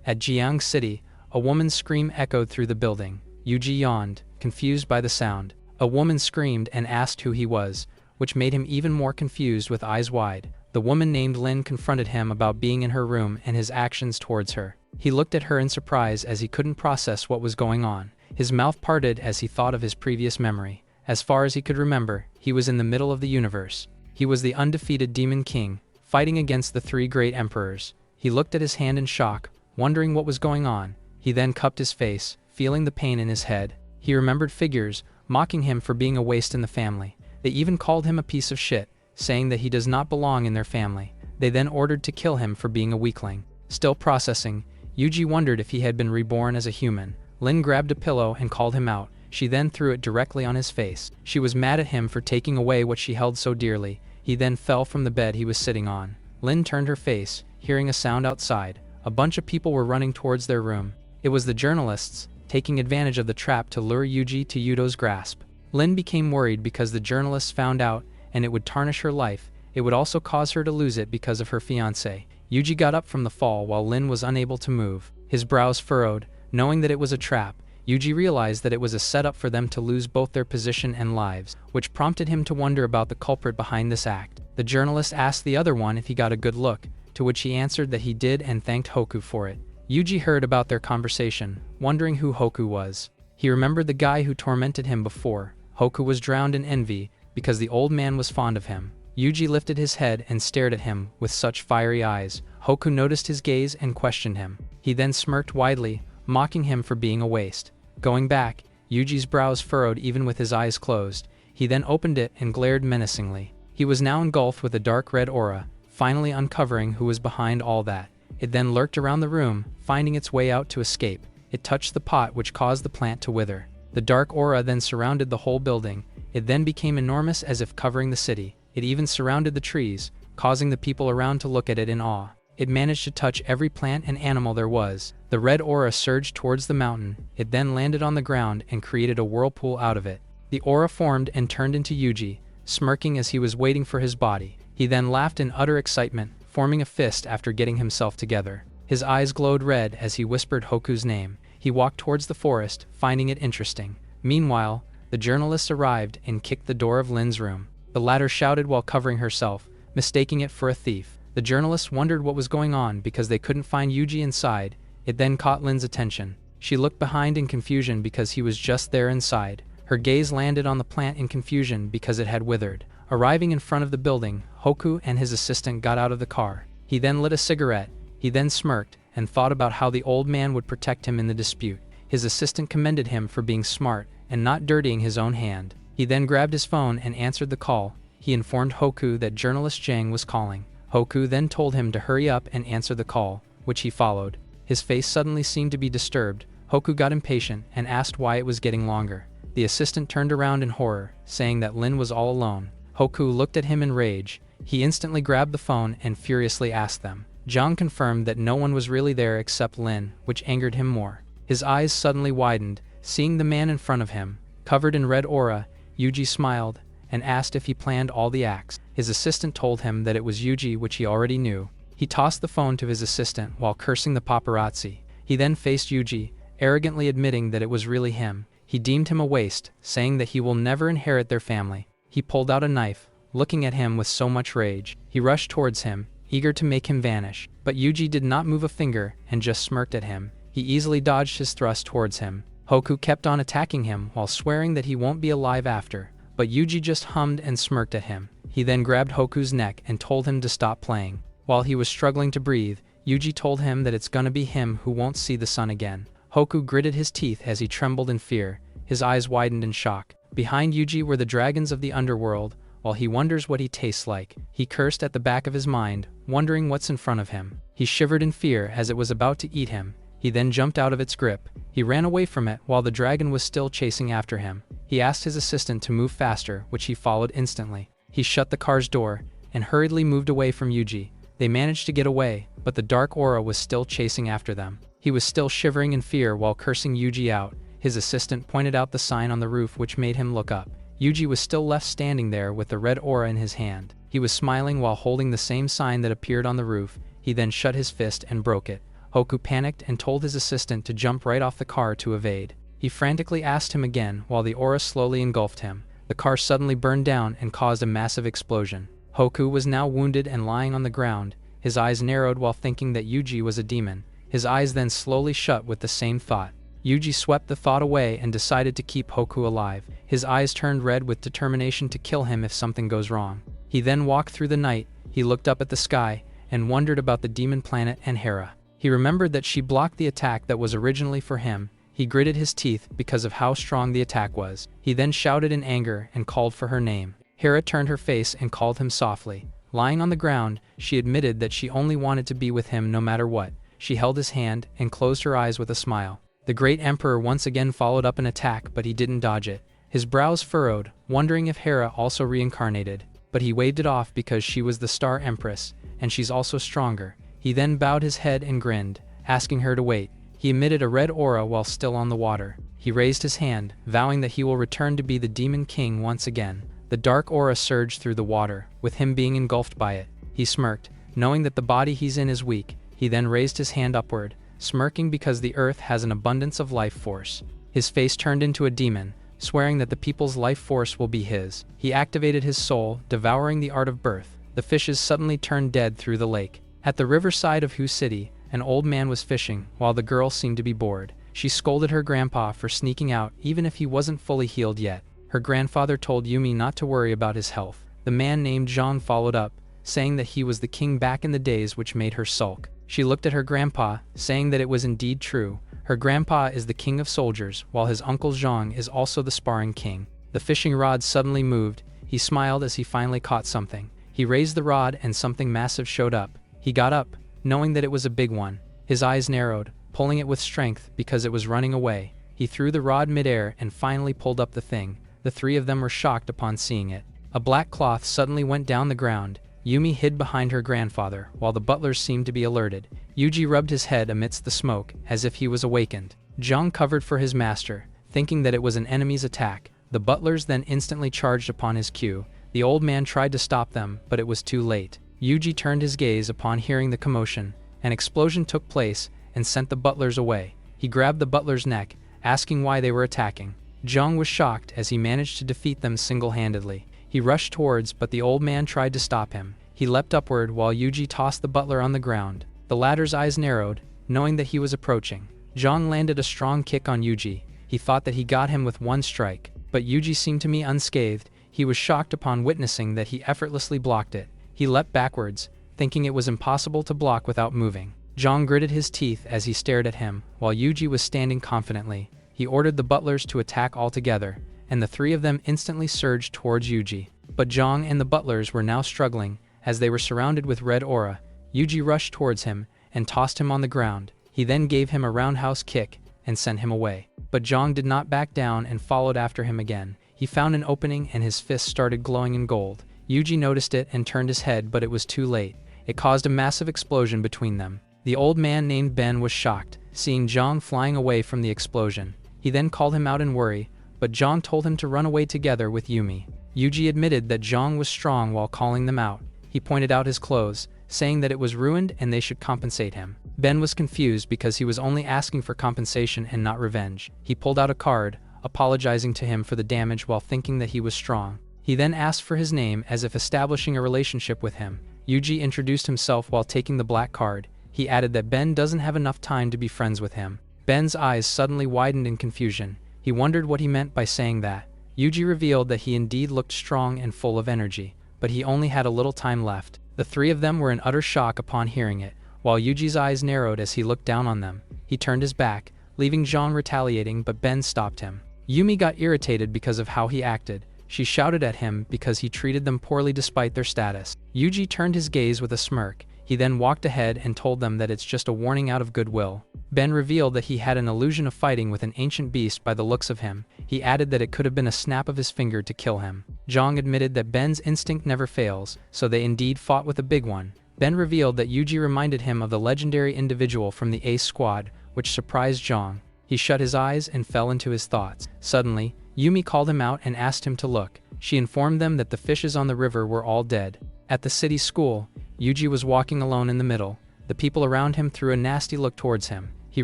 At Jiang City, a woman's scream echoed through the building. Yuji yawned, confused by the sound. A woman screamed and asked who he was, which made him even more confused with eyes wide. The woman named Lin confronted him about being in her room and his actions towards her. He looked at her in surprise as he couldn't process what was going on. His mouth parted as he thought of his previous memory. As far as he could remember, he was in the middle of the universe. He was the undefeated Demon King, fighting against the three great emperors. He looked at his hand in shock, wondering what was going on. He then cupped his face, feeling the pain in his head. He remembered figures, mocking him for being a waste in the family. They even called him a piece of shit, saying that he does not belong in their family. They then ordered to kill him for being a weakling. Still processing, Yuji wondered if he had been reborn as a human. Lin grabbed a pillow and called him out. She then threw it directly on his face. She was mad at him for taking away what she held so dearly. He then fell from the bed he was sitting on. Lin turned her face, hearing a sound outside. A bunch of people were running towards their room. It was the journalists, taking advantage of the trap to lure Yuji to Yudo's grasp. Lin became worried because the journalists found out, and it would tarnish her life. It would also cause her to lose it because of her fiancé. Yuji got up from the fall while Lin was unable to move. His brows furrowed, knowing that it was a trap. Yuji realized that it was a setup for them to lose both their position and lives, which prompted him to wonder about the culprit behind this act. The journalist asked the other one if he got a good look, to which he answered that he did and thanked Hoku for it. Yuji heard about their conversation, wondering who Hoku was. He remembered the guy who tormented him before. Hoku was drowned in envy because the old man was fond of him. Yuji lifted his head and stared at him with such fiery eyes. Hoku noticed his gaze and questioned him. He then smirked widely, mocking him for being a waste. Going back, Yuji's brows furrowed even with his eyes closed. He then opened it and glared menacingly. He was now engulfed with a dark red aura, finally uncovering who was behind all that. It then lurked around the room, finding its way out to escape. It touched the pot, which caused the plant to wither. The dark aura then surrounded the whole building. It then became enormous, as if covering the city. It even surrounded the trees, causing the people around to look at it in awe. It managed to touch every plant and animal there was. The red aura surged towards the mountain. It then landed on the ground and created a whirlpool out of it. The aura formed and turned into Yuji, smirking as he was waiting for his body. He then laughed in utter excitement, forming a fist after getting himself together. His eyes glowed red as he whispered Hoku's name. He walked towards the forest, finding it interesting. Meanwhile, the journalists arrived and kicked the door of Lin's room. The latter shouted while covering herself, mistaking it for a thief. The journalists wondered what was going on because they couldn't find Yuji inside. It then caught Lin's attention. She looked behind in confusion because he was just there inside. Her gaze landed on the plant in confusion because it had withered. Arriving in front of the building, Hoku and his assistant got out of the car. He then lit a cigarette. He then smirked and thought about how the old man would protect him in the dispute. His assistant commended him for being smart and not dirtying his own hand. He then grabbed his phone and answered the call. He informed Hoku that journalist Jang was calling. Hoku then told him to hurry up and answer the call, which he followed. His face suddenly seemed to be disturbed. Hoku got impatient and asked why it was getting longer. The assistant turned around in horror, saying that Lin was all alone. Hoku looked at him in rage. He instantly grabbed the phone and furiously asked them. Jang confirmed that no one was really there except Lin, which angered him more. His eyes suddenly widened, seeing the man in front of him. Covered in red aura, Yuji smiled and asked if he planned all the acts. His assistant told him that it was Yuji, which he already knew. He tossed the phone to his assistant while cursing the paparazzi. He then faced Yuji, arrogantly admitting that it was really him. He deemed him a waste, saying that he will never inherit their family. He pulled out a knife, looking at him with so much rage. He rushed towards him, eager to make him vanish. But Yuji did not move a finger and just smirked at him. He easily dodged his thrust towards him. Hoku kept on attacking him while swearing that he won't be alive after. But Yuji just hummed and smirked at him. He then grabbed Hoku's neck and told him to stop playing. While he was struggling to breathe, Yuji told him that it's gonna be him who won't see the sun again. Hoku gritted his teeth as he trembled in fear. His eyes widened in shock. Behind Yuji were the dragons of the underworld. While he wonders what he tastes like, he cursed at the back of his mind, wondering what's in front of him. He shivered in fear as it was about to eat him. He then jumped out of its grip. He ran away from it while the dragon was still chasing after him. He asked his assistant to move faster, which he followed instantly. He shut the car's door and hurriedly moved away from Yuji. They managed to get away, but the dark aura was still chasing after them. He was still shivering in fear while cursing Yuji out. His assistant pointed out the sign on the roof, which made him look up. Yuji was still left standing there with the red aura in his hand. He was smiling while holding the same sign that appeared on the roof. He then shut his fist and broke it. Hoku panicked and told his assistant to jump right off the car to evade. He frantically asked him again while the aura slowly engulfed him. The car suddenly burned down and caused a massive explosion. Hoku was now wounded and lying on the ground, his eyes narrowed while thinking that Yuji was a demon. His eyes then slowly shut with the same thought. Yuji swept the thought away and decided to keep Hoku alive. His eyes turned red with determination to kill him if something goes wrong. He then walked through the night, he looked up at the sky, and wondered about the demon planet and Hera. He remembered that she blocked the attack that was originally for him. He gritted his teeth because of how strong the attack was. He then shouted in anger and called for her name. Hera turned her face and called him softly. Lying on the ground, she admitted that she only wanted to be with him no matter what. She held his hand and closed her eyes with a smile. The great emperor once again followed up an attack, but he didn't dodge it. His brows furrowed, wondering if Hera also reincarnated, but he waved it off because she was the Star Empress, and she's also stronger. He then bowed his head and grinned, asking her to wait. He emitted a red aura while still on the water. He raised his hand, vowing that he will return to be the Demon King once again. The dark aura surged through the water, with him being engulfed by it. He smirked, knowing that the body he's in is weak. He then raised his hand upward, smirking because the earth has an abundance of life force. His face turned into a demon, swearing that the people's life force will be his. He activated his soul, devouring the art of birth. The fishes suddenly turned dead through the lake. At the riverside of Hu City, an old man was fishing, while the girl seemed to be bored. She scolded her grandpa for sneaking out even if he wasn't fully healed yet. Her grandfather told Yumi not to worry about his health. The man named Zhang followed up, saying that he was the king back in the days, which made her sulk. She looked at her grandpa, saying that it was indeed true. Her grandpa is the king of soldiers, while his uncle Zhang is also the sparring king. The fishing rod suddenly moved. He smiled as he finally caught something. He raised the rod and something massive showed up. He got up, knowing that it was a big one. His eyes narrowed, pulling it with strength because it was running away. He threw the rod midair and finally pulled up the thing. The three of them were shocked upon seeing it. A black cloth suddenly went down the ground. Yumi hid behind her grandfather, while the butlers seemed to be alerted. Yuji rubbed his head amidst the smoke, as if he was awakened. Zhang covered for his master, thinking that it was an enemy's attack. The butlers then instantly charged upon his cue. The old man tried to stop them, but it was too late. Yuji turned his gaze upon hearing the commotion. An explosion took place and sent the butlers away. He grabbed the butler's neck, asking why they were attacking. Zhang was shocked as he managed to defeat them single-handedly. He rushed towards, but the old man tried to stop him. He leapt upward while Yuji tossed the butler on the ground. The latter's eyes narrowed, knowing that he was approaching. Zhang landed a strong kick on Yuji. He thought that he got him with one strike, but Yuji seemed to be unscathed. He was shocked upon witnessing that he effortlessly blocked it. He leapt backwards, thinking it was impossible to block without moving. Zhang gritted his teeth as he stared at him, while Yuji was standing confidently. He ordered the butlers to attack all together, and the three of them instantly surged towards Yuji. But Zhang and the butlers were now struggling, as they were surrounded with red aura. Yuji rushed towards him and tossed him on the ground. He then gave him a roundhouse kick and sent him away. But Zhang did not back down and followed after him again. He found an opening and his fist started glowing in gold. Yuji noticed it and turned his head, but it was too late. It caused a massive explosion between them. The old man named Ben was shocked, seeing Zhang flying away from the explosion. He then called him out in worry, but Zhang told him to run away together with Yumi. Yuji admitted that Zhang was strong while calling them out. He pointed out his clothes, saying that it was ruined and they should compensate him. Ben was confused because he was only asking for compensation and not revenge. He pulled out a card, apologizing to him for the damage while thinking that he was strong. He then asked for his name as if establishing a relationship with him. Yuji introduced himself while taking the black card. He added that Ben doesn't have enough time to be friends with him. Ben's eyes suddenly widened in confusion. He wondered what he meant by saying that. Yuji revealed that he indeed looked strong and full of energy, but he only had a little time left. The three of them were in utter shock upon hearing it, while Yuji's eyes narrowed as he looked down on them. He turned his back, leaving Zhang retaliating, but Ben stopped him. Yumi got irritated because of how he acted. She shouted at him because he treated them poorly despite their status. Yuji turned his gaze with a smirk. He then walked ahead and told them that it's just a warning out of goodwill. Ben revealed that he had an illusion of fighting with an ancient beast by the looks of him. He added that it could have been a snap of his finger to kill him. Zhang admitted that Ben's instinct never fails, so they indeed fought with a big one. Ben revealed that Yuji reminded him of the legendary individual from the Ace Squad, which surprised Zhang. He shut his eyes and fell into his thoughts. Suddenly, Yumi called him out and asked him to look. She informed them that the fishes on the river were all dead. At the city school, Yuji was walking alone in the middle. The people around him threw a nasty look towards him. He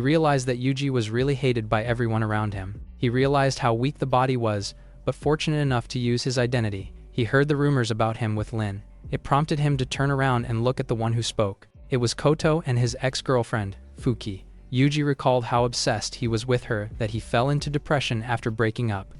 realized that Yuji was really hated by everyone around him. He realized how weak the body was, but fortunate enough to use his identity. He heard the rumors about him with Lin. It prompted him to turn around and look at the one who spoke. It was Koto and his ex-girlfriend, Fuki. Yuji recalled how obsessed he was with her that he fell into depression after breaking up.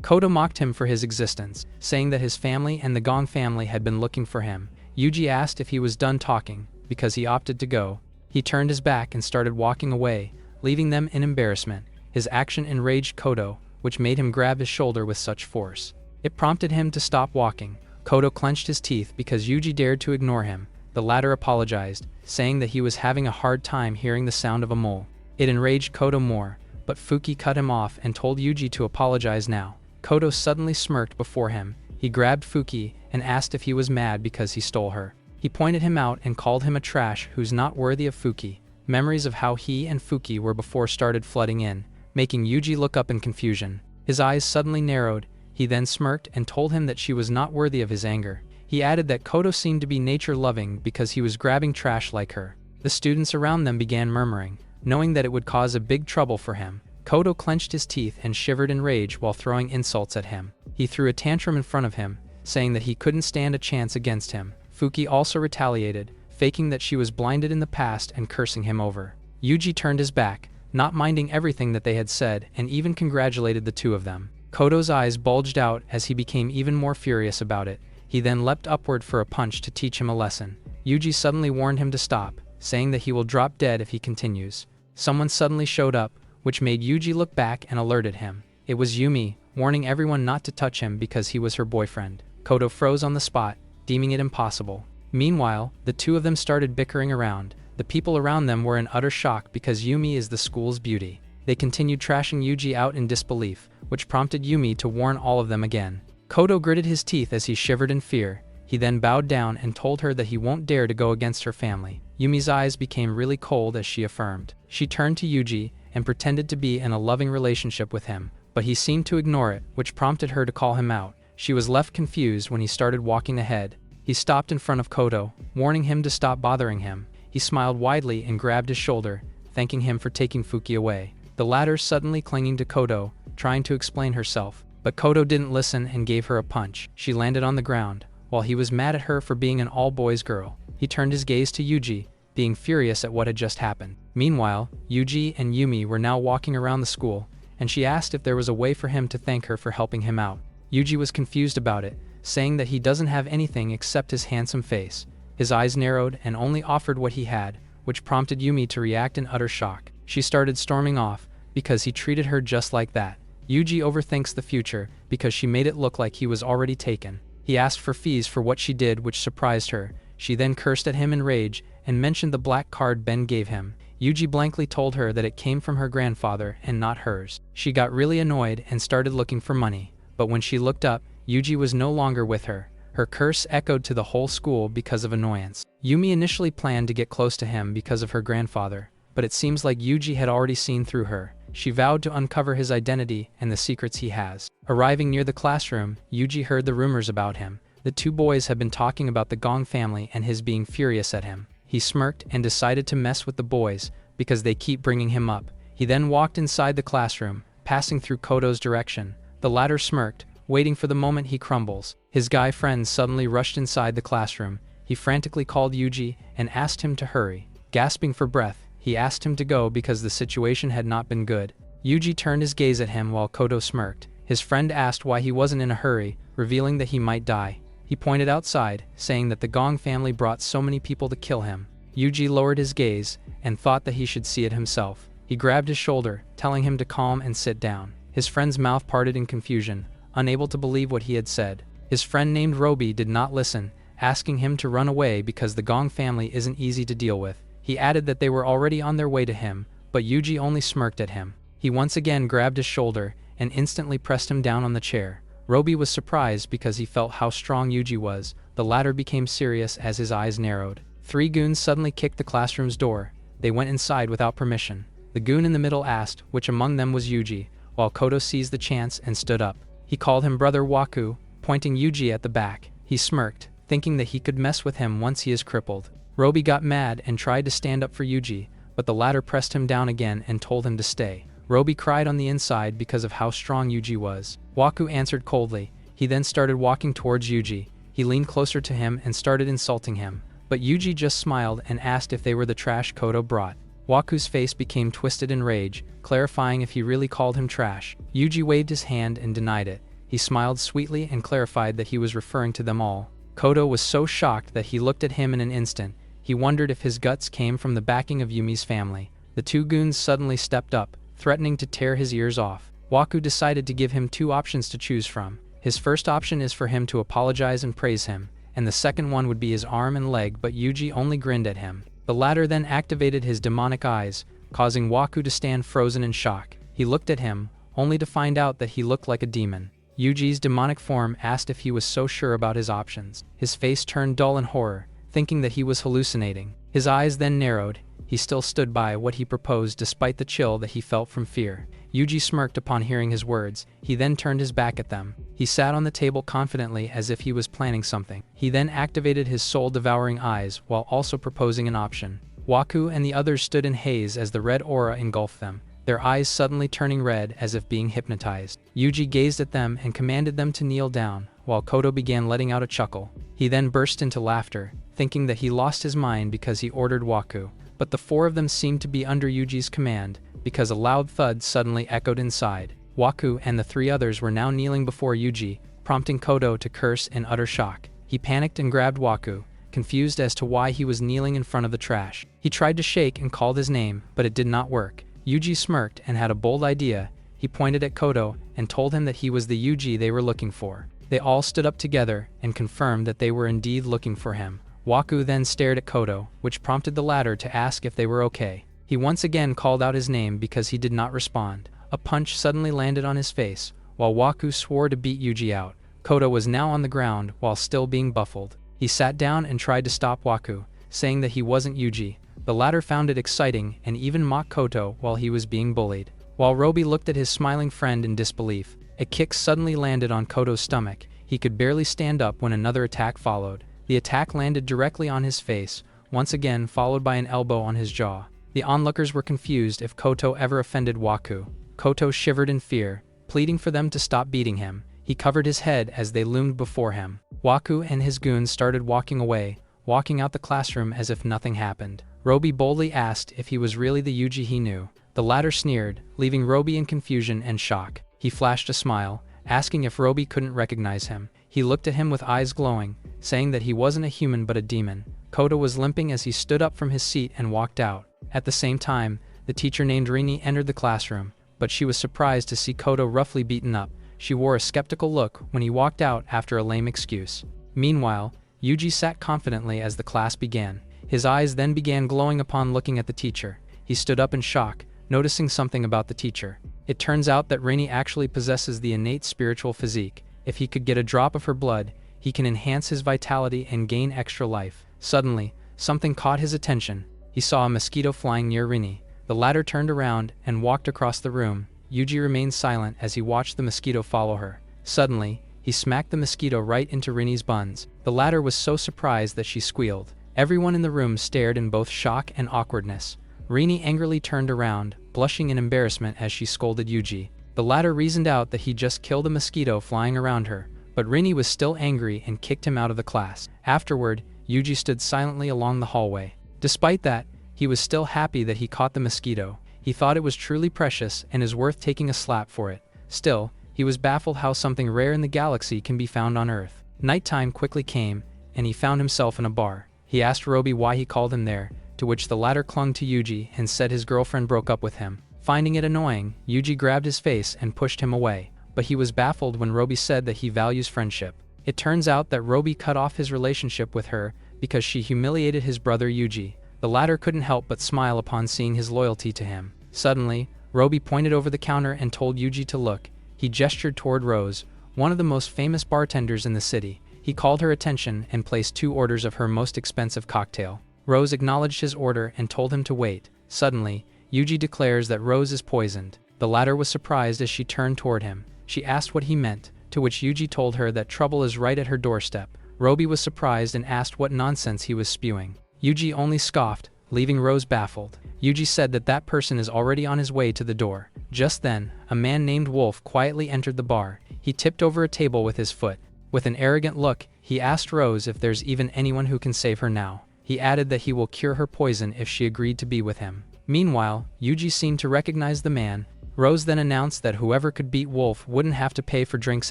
Koto mocked him for his existence, saying that his family and the Gong family had been looking for him. Yuji asked if he was done talking, because he opted to go. He turned his back and started walking away, leaving them in embarrassment. His action enraged Koto, which made him grab his shoulder with such force. It prompted him to stop walking. Koto clenched his teeth because Yuji dared to ignore him. The latter apologized, saying that he was having a hard time hearing the sound of a mole. It enraged Koto more, but Fuki cut him off and told Yuji to apologize now. Koto suddenly smirked before him. He grabbed Fuki and asked if he was mad because he stole her. He pointed him out and called him a trash who's not worthy of Fuki. Memories of how he and Fuki were before started flooding in, making Yuji look up in confusion. His eyes suddenly narrowed. He then smirked and told him that she was not worthy of his anger. He added that Koto seemed to be nature-loving because he was grabbing trash like her. The students around them began murmuring, knowing that it would cause a big trouble for him. Koto clenched his teeth and shivered in rage while throwing insults at him. He threw a tantrum in front of him, saying that he couldn't stand a chance against him. Fuki also retaliated, faking that she was blinded in the past and cursing him over. Yuji turned his back, not minding everything that they had said, and even congratulated the two of them. Koto's eyes bulged out as he became even more furious about it. He then leapt upward for a punch to teach him a lesson. Yuji suddenly warned him to stop, saying that he will drop dead if he continues. Someone suddenly showed up, which made Yuji look back and alerted him. It was Yumi, warning everyone not to touch him because he was her boyfriend. Koto froze on the spot, deeming it impossible. Meanwhile, the two of them started bickering around. The people around them were in utter shock because Yumi is the school's beauty. They continued trashing Yuji out in disbelief, which prompted Yumi to warn all of them again. Koto gritted his teeth as he shivered in fear. He then bowed down and told her that he won't dare to go against her family. Yumi's eyes became really cold as she affirmed. She turned to Yuji and pretended to be in a loving relationship with him, but he seemed to ignore it, which prompted her to call him out. She was left confused when he started walking ahead. He stopped in front of Koto, warning him to stop bothering him. He smiled widely and grabbed his shoulder, thanking him for taking Fuki away. The latter suddenly clinging to Koto, trying to explain herself. But Koto didn't listen and gave her a punch. She landed on the ground, while he was mad at her for being an all-boys girl. He turned his gaze to Yuji, being furious at what had just happened. Meanwhile, Yuji and Yumi were now walking around the school, and she asked if there was a way for him to thank her for helping him out. Yuji was confused about it, saying that he doesn't have anything except his handsome face. His eyes narrowed and only offered what he had, which prompted Yumi to react in utter shock. She started storming off, because he treated her just like that. Yuji overthinks the future because she made it look like he was already taken. He asked for fees for what she did, which surprised her. She then cursed at him in rage and mentioned the black card Ben gave him. Yuji blankly told her that it came from her grandfather and not hers. She got really annoyed and started looking for money, but when she looked up, Yuji was no longer with her. Her curse echoed to the whole school because of annoyance. Yumi initially planned to get close to him because of her grandfather, but it seems like Yuji had already seen through her. She vowed to uncover his identity and the secrets he has. Arriving near the classroom, Yuji heard the rumors about him. The two boys had been talking about the Gong family and his being furious at him. He smirked and decided to mess with the boys because they keep bringing him up. He then walked inside the classroom, passing through Koto's direction. The latter smirked, waiting for the moment he crumbles. His guy friends suddenly rushed inside the classroom. He frantically called Yuji and asked him to hurry. Gasping for breath, he asked him to go because the situation had not been good. Yuji turned his gaze at him while Koto smirked. His friend asked why he wasn't in a hurry, revealing that he might die. He pointed outside, saying that the Gong family brought so many people to kill him. Yuji lowered his gaze and thought that he should see it himself. He grabbed his shoulder, telling him to calm and sit down. His friend's mouth parted in confusion, unable to believe what he had said. His friend named Robi did not listen, asking him to run away because the Gong family isn't easy to deal with. He added that they were already on their way to him, but Yuji only smirked at him. He once again grabbed his shoulder and instantly pressed him down on the chair. Robi was surprised because he felt how strong Yuji was. The latter became serious as his eyes narrowed. 3 goons suddenly kicked the classroom's door. They went inside without permission. The goon in the middle asked which among them was Yuji, while Koto seized the chance and stood up. He called him Brother Waku, pointing Yuji at the back. He smirked, thinking that he could mess with him once he is crippled. Roby got mad and tried to stand up for Yuji, but the latter pressed him down again and told him to stay. Roby cried on the inside because of how strong Yuji was. Waku answered coldly. He then started walking towards Yuji. He leaned closer to him and started insulting him, but Yuji just smiled and asked if they were the trash Kodo brought. Waku's face became twisted in rage, clarifying if he really called him trash. Yuji waved his hand and denied it. He smiled sweetly and clarified that he was referring to them all. Kodo was so shocked that he looked at him in an instant. He wondered if his guts came from the backing of Yumi's family. The two goons suddenly stepped up, threatening to tear his ears off. Waku decided to give him two options to choose from. His first option is for him to apologize and praise him, and the second one would be his arm and leg, but Yuji only grinned at him. The latter then activated his demonic eyes, causing Waku to stand frozen in shock. He looked at him, only to find out that he looked like a demon. Yuji's demonic form asked if he was so sure about his options. His face turned dull in horror, thinking that he was hallucinating. His eyes then narrowed. He still stood by what he proposed despite the chill that he felt from fear. Yuji smirked upon hearing his words. He then turned his back at them. He sat on the table confidently as if he was planning something. He then activated his soul-devouring eyes while also proposing an option. Waku and the others stood in haze as the red aura engulfed them, their eyes suddenly turning red as if being hypnotized. Yuji gazed at them and commanded them to kneel down, while Kodo began letting out a chuckle. He then burst into laughter, thinking that he lost his mind because he ordered Waku. But the four of them seemed to be under Yuji's command, because a loud thud suddenly echoed inside. Waku and the three others were now kneeling before Yuji, prompting Kodo to curse in utter shock. He panicked and grabbed Waku, confused as to why he was kneeling in front of the trash. He tried to shake and called his name, but it did not work. Yuji smirked and had a bold idea. He pointed at Kodo and told him that he was the Yuji they were looking for. They all stood up together and confirmed that they were indeed looking for him. Waku then stared at Kodo, which prompted the latter to ask if they were okay. He once again called out his name because he did not respond. A punch suddenly landed on his face, while Waku swore to beat Yuji out. Kodo was now on the ground while still being buffled. He sat down and tried to stop Waku, saying that he wasn't Yuji. The latter found it exciting and even mocked Kodo while he was being bullied. While Roby looked at his smiling friend in disbelief, a kick suddenly landed on Kodo's stomach. He could barely stand up when another attack followed. The attack landed directly on his face, once again followed by an elbow on his jaw. The onlookers were confused if Kodo ever offended Waku. Kodo shivered in fear, pleading for them to stop beating him. He covered his head as they loomed before him. Waku and his goons started walking away, walking out the classroom as if nothing happened. Roby boldly asked if he was really the Yuji he knew. The latter sneered, leaving Roby in confusion and shock. He flashed a smile, asking if Roby couldn't recognize him. He looked at him with eyes glowing, saying that he wasn't a human but a demon. Kodo was limping as he stood up from his seat and walked out. At the same time, the teacher named Rini entered the classroom, but she was surprised to see Kodo roughly beaten up. She wore a skeptical look when he walked out after a lame excuse. Meanwhile, Yuji sat confidently as the class began. His eyes then began glowing upon looking at the teacher. He stood up in shock, noticing something about the teacher. It turns out that Rini actually possesses the innate spiritual physique. If he could get a drop of her blood, he can enhance his vitality and gain extra life. Suddenly, something caught his attention. He saw a mosquito flying near Rini. The latter turned around and walked across the room. Yuji remained silent as he watched the mosquito follow her. Suddenly, he smacked the mosquito right into Rini's buns. The latter was so surprised that she squealed. Everyone in the room stared in both shock and awkwardness. Rini angrily turned around, blushing in embarrassment as she scolded Yuji. The latter reasoned out that he just killed a mosquito flying around her, but Rini was still angry and kicked him out of the class. Afterward, Yuji stood silently along the hallway. Despite that, he was still happy that he caught the mosquito. He thought it was truly precious and is worth taking a slap for it. Still, he was baffled how something rare in the galaxy can be found on Earth. Nighttime quickly came, and he found himself in a bar. He asked Roby why he called him there, to which the latter clung to Yuji and said his girlfriend broke up with him. Finding it annoying, Yuji grabbed his face and pushed him away, but he was baffled when Roby said that he values friendship. It turns out that Roby cut off his relationship with her because she humiliated his brother Yuji. The latter couldn't help but smile upon seeing his loyalty to him. Suddenly, Roby pointed over the counter and told Yuji to look. He gestured toward Rose, one of the most famous bartenders in the city. He called her attention and placed 2 orders of her most expensive cocktail. Rose acknowledged his order and told him to wait. Suddenly, Yuji declares that Rose is poisoned. The latter was surprised as she turned toward him. She asked what he meant, to which Yuji told her that trouble is right at her doorstep. Roby was surprised and asked what nonsense he was spewing. Yuji only scoffed, leaving Rose baffled. Yuji said that that person is already on his way to the door. Just then, a man named Wolf quietly entered the bar. He tipped over a table with his foot. With an arrogant look, he asked Rose if there's even anyone who can save her now. He added that he will cure her poison if she agreed to be with him. Meanwhile, Yuji seemed to recognize the man. Rose then announced that whoever could beat Wolf wouldn't have to pay for drinks